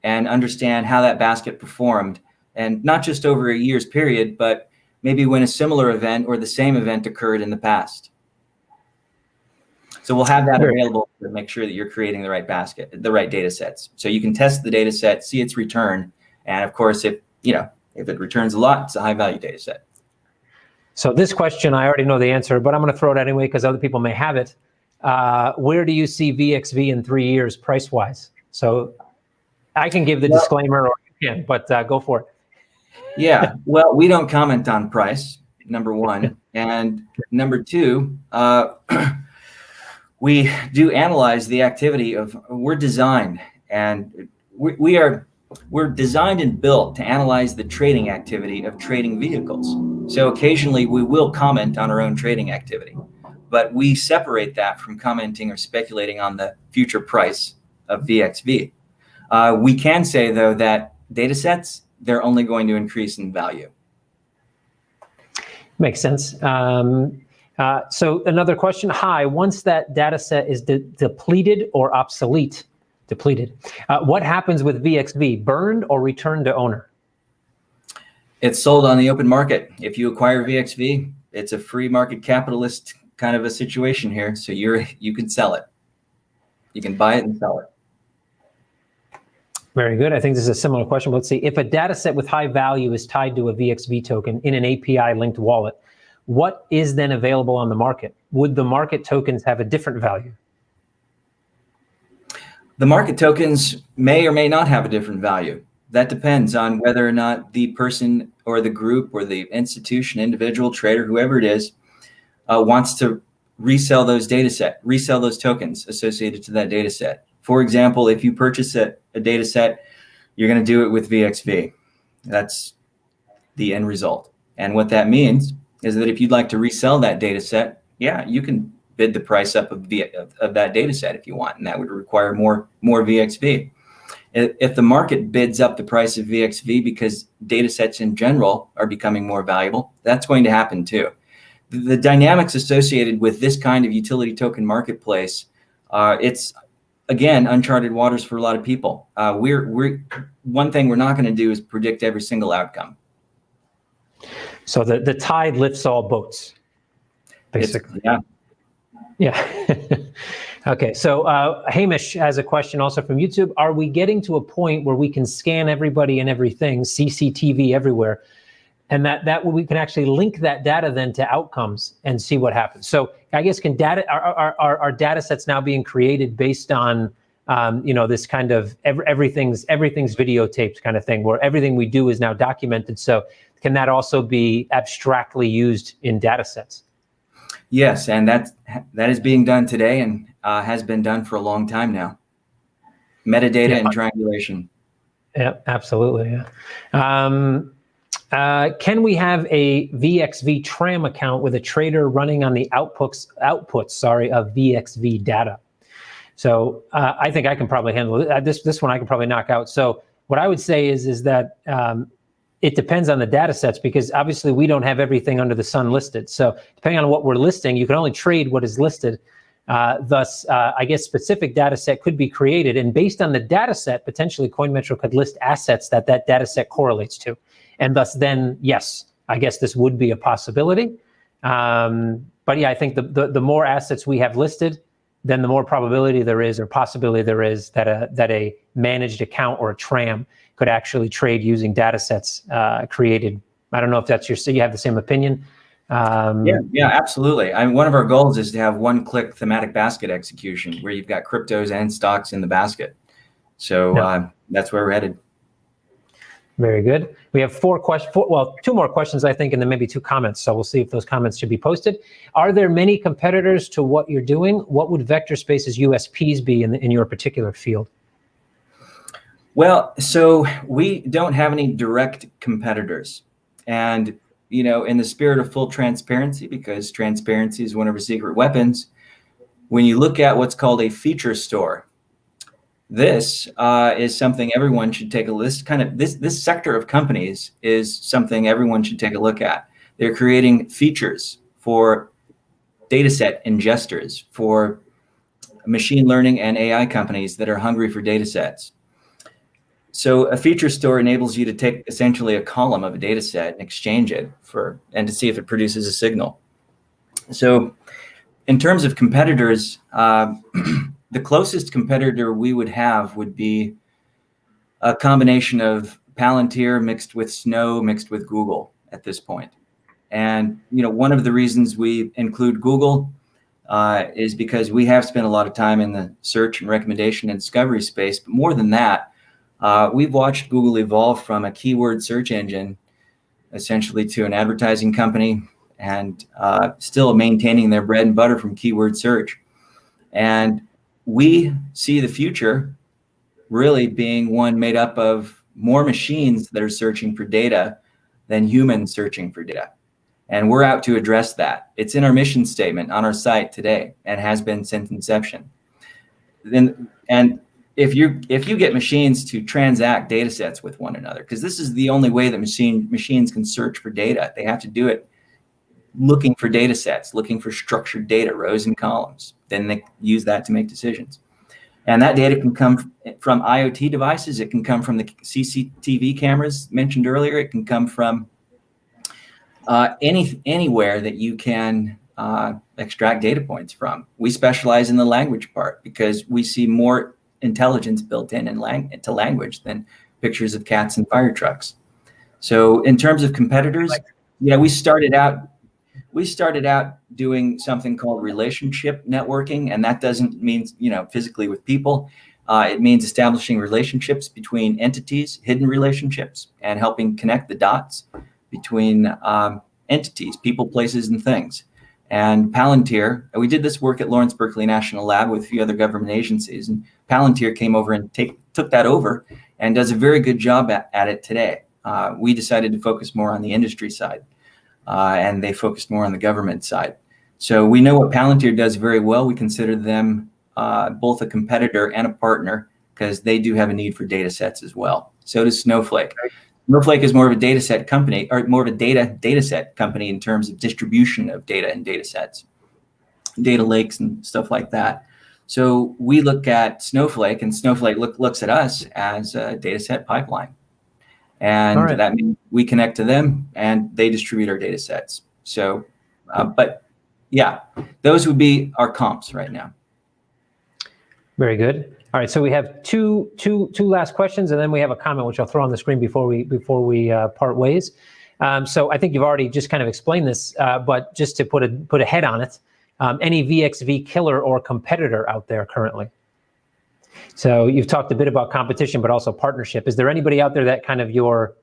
and understand how that basket performed, and not just over a year's period, but maybe when a similar event or the same event occurred in the past. So we'll have that available to make sure that you're creating the right basket, the right data sets. So you can test the data set, see its return, and of course, if it returns a lot, it's a high value data set. So this question, I already know the answer, but I'm going to throw it anyway because other people may have it. Where do you see VXV in 3 years price-wise? So I can give the disclaimer, or you can, but go for it. Yeah, well, we don't comment on price, number one. And number two, we do analyze the activity we're designed, and we're designed and built to analyze the trading activity of trading vehicles. So occasionally we will comment on our own trading activity, but we separate that from commenting or speculating on the future price of VXV. We can say, though, that data sets, they're only going to increase in value. Makes sense. So another question. Hi, once that data set is depleted or obsolete, what happens with VXV? Burned or returned to owner? It's sold on the open market. If you acquire VXV, it's a free market capitalist kind of a situation here. So you can sell it. You can buy it and sell it. Very good. I think this is a similar question. Let's see. If a data set with high value is tied to a VXV token in an API-linked wallet, what is then available on the market? Would the market tokens have a different value? The market tokens may or may not have a different value. That depends on whether or not the person or the group or the institution, individual, trader, whoever it is, wants to resell those tokens associated to that data set. For example, if you purchase a data set, you're going to do it with VXV. That's the end result. And what that means is that if you'd like to resell that data set, yeah, you can bid the price up of that data set if you want, and that would require more VXV. If the market bids up the price of VXV because data sets in general are becoming more valuable, that's going to happen too. The dynamics associated with this kind of utility token marketplace, it's, again, uncharted waters for a lot of people. One thing we're not going to do is predict every single outcome. So the tide lifts all boats, basically. Yeah. Okay. So Hamish has a question also from YouTube. Are we getting to a point where we can scan everybody and everything, CCTV everywhere, and that we can actually link that data then to outcomes and see what happens? So I guess are data sets now being created based on this kind of everything's videotaped kind of thing, where everything we do is now documented? So can that also be abstractly used in data sets? Yes, and that is being done today and has been done for a long time now. Metadata and triangulation. Yeah, absolutely. Yeah. Can we have a VXV tram account with a trader running on the outputs of VXV data? So I think I can probably handle it. This one I can probably knock out. So what I would say is that it depends on the data sets, because obviously we don't have everything under the sun listed. So depending on what we're listing, you can only trade what is listed. Thus, I guess specific data set could be created, and based on the data set, potentially CoinMetro could list assets that data set correlates to. And thus then, yes, I guess this would be a possibility. But yeah, I think the more assets we have listed, then the more probability there is, or possibility there is, that a managed account or a tram could actually trade using data sets created. I don't know if that's you have the same opinion. Yeah, absolutely. One of our goals is to have one-click thematic basket execution, where you've got cryptos and stocks in the basket. So that's where we're headed. Very good. We have two more questions, I think, and then maybe 2 comments. So we'll see if those comments should be posted. Are there many competitors to what you're doing? What would Vectorspace's USPs be in your particular field? Well, so we don't have any direct competitors. And, in the spirit of full transparency, because transparency is one of our secret weapons, when you look at what's called a feature store, this is something everyone should take a list. This sector of companies is something everyone should take a look at. They're creating features for dataset ingestors, for machine learning and AI companies that are hungry for data sets. So a feature store enables you to take essentially a column of a data set and exchange it and to see if it produces a signal. So in terms of competitors, the closest competitor we would have would be a combination of Palantir mixed with Snow mixed with Google at this point. And one of the reasons we include Google is because we have spent a lot of time in the search and recommendation and discovery space. But more than that, we've watched Google evolve from a keyword search engine essentially to an advertising company, and still maintaining their bread and butter from keyword search. And we see the future really being one made up of more machines that are searching for data than humans searching for data. And we're out to address that. It's in our mission statement on our site today, and has been since inception. And if you get machines to transact data sets with one another, because this is the only way that machines can search for data. They have to do it looking for data sets, looking for structured data, rows and columns. Then they use that to make decisions. And that data can come from IoT devices. It can come from the CCTV cameras mentioned earlier. It can come from anywhere that you can extract data points from. We specialize in the language part because we see more intelligence built into language than pictures of cats and fire trucks. So in terms of competitors, yeah, we started out doing something called relationship networking, and that doesn't mean, physically with people. It means establishing relationships between entities, hidden relationships, and helping connect the dots between entities, people, places, and things. And Palantir, we did this work at Lawrence Berkeley National Lab with a few other government agencies, and Palantir came over and took that over and does a very good job at it today. We decided to focus more on the industry side, and they focused more on the government side. So we know what Palantir does very well. We consider them both a competitor and a partner because they do have a need for data sets as well. So does Snowflake. Snowflake is more of a data set company, or more of a data set company in terms of distribution of data and data sets, data lakes and stuff like that. So we look at Snowflake, and Snowflake looks at us as a data set pipeline. And that means we connect to them and they distribute our data sets. So, but yeah, those would be our comps right now. Very good. All right, so we have two last questions, and then we have a comment which I'll throw on the screen before we part ways. So I think you've already just kind of explained this, but just to put a head on it, any VXV killer or competitor out there currently? So you've talked a bit about competition, but also partnership. Is there anybody out there that kind of you're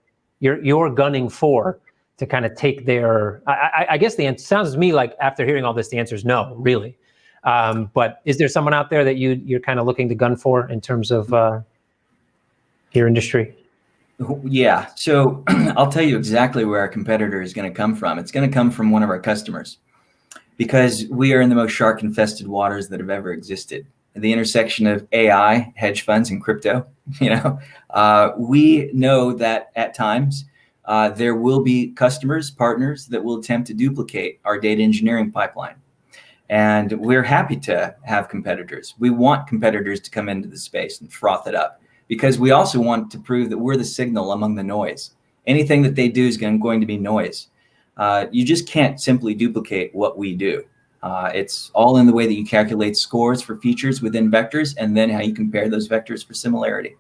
gunning for to kind of take their? I guess the answer sounds to me like after hearing all this, the answer is no, really. But is there someone out there that you're kind of looking to gun for in terms of your industry? Yeah. So I'll tell you exactly where our competitor is going to come from. It's going to come from one of our customers, because we are in the most shark-infested waters that have ever existed. The intersection of AI, hedge funds, and crypto. We know that at times there will be customers, partners that will attempt to duplicate our data engineering pipeline. And we're happy to have competitors. We want competitors to come into the space and froth it up, because we also want to prove that we're the signal among the noise. Anything that they do is going to be noise. You just can't simply duplicate what we do. It's all in the way that you calculate scores for features within vectors, and then how you compare those vectors for similarity.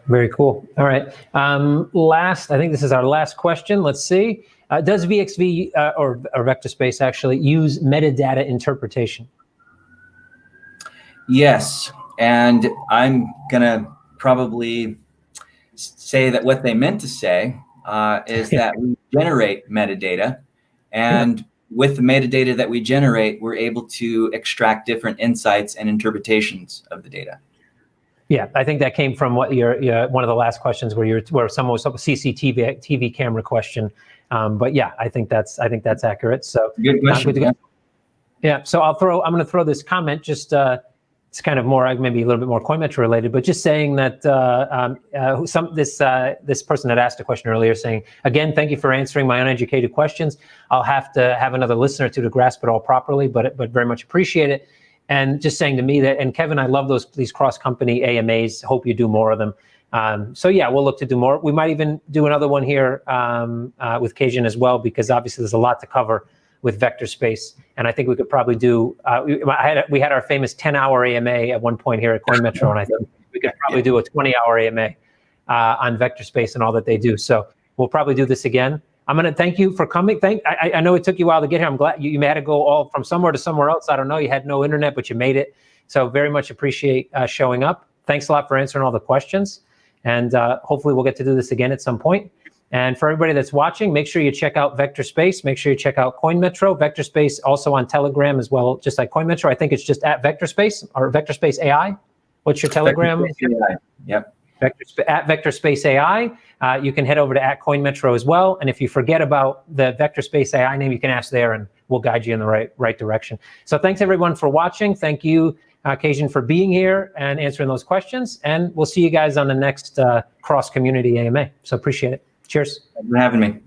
Very cool. All right. I think this is our last question. Let's see. Does VXV or Vectorspace actually use metadata interpretation? Yes. And I'm going to probably say that what they meant to say is that we generate metadata, and with the metadata that we generate, we're able to extract different insights and interpretations of the data. Yeah, I think that came from what one of the last questions where someone was a CCTV camera question. But yeah, I think that's accurate. So good question. Yeah. So I'm going to throw this comment. Just it's kind of more maybe a little bit more CoinMetro related, but just saying that this person had asked a question earlier, saying, again, thank you for answering my uneducated questions. I'll have to have another listener to grasp it all properly, but very much appreciate it. And just saying to me that, and Kevin, I love these cross-company AMAs. Hope you do more of them. So yeah, we'll look to do more. We might even do another one here with Kasian as well, because obviously there's a lot to cover with Vectorspace, and I think we could probably do. We had our famous 10-hour AMA at one point here at CoinMetro, and I think we could probably do a 20-hour AMA on Vectorspace and all that they do. So we'll probably do this again. I'm going to thank you for coming. I know it took you a while to get here. I'm glad you had to go all from somewhere to somewhere else. I don't know. You had no internet, but you made it. So very much appreciate showing up. Thanks a lot for answering all the questions. And hopefully we'll get to do this again at some point. And for everybody that's watching, make sure you check out Vectorspace. Make sure you check out CoinMetro. Vectorspace also on Telegram as well, just like CoinMetro. I think it's just at Vectorspace or Vectorspace AI. What's your Telegram? Yep. At Vectorspace AI. You can head over to at CoinMetro as well. And if you forget about the Vectorspace AI name, you can ask there and we'll guide you in the right direction. So thanks everyone for watching. Thank you, Kasian, for being here and answering those questions. And we'll see you guys on the next cross-community AMA. So appreciate it. Cheers. Thanks for having me.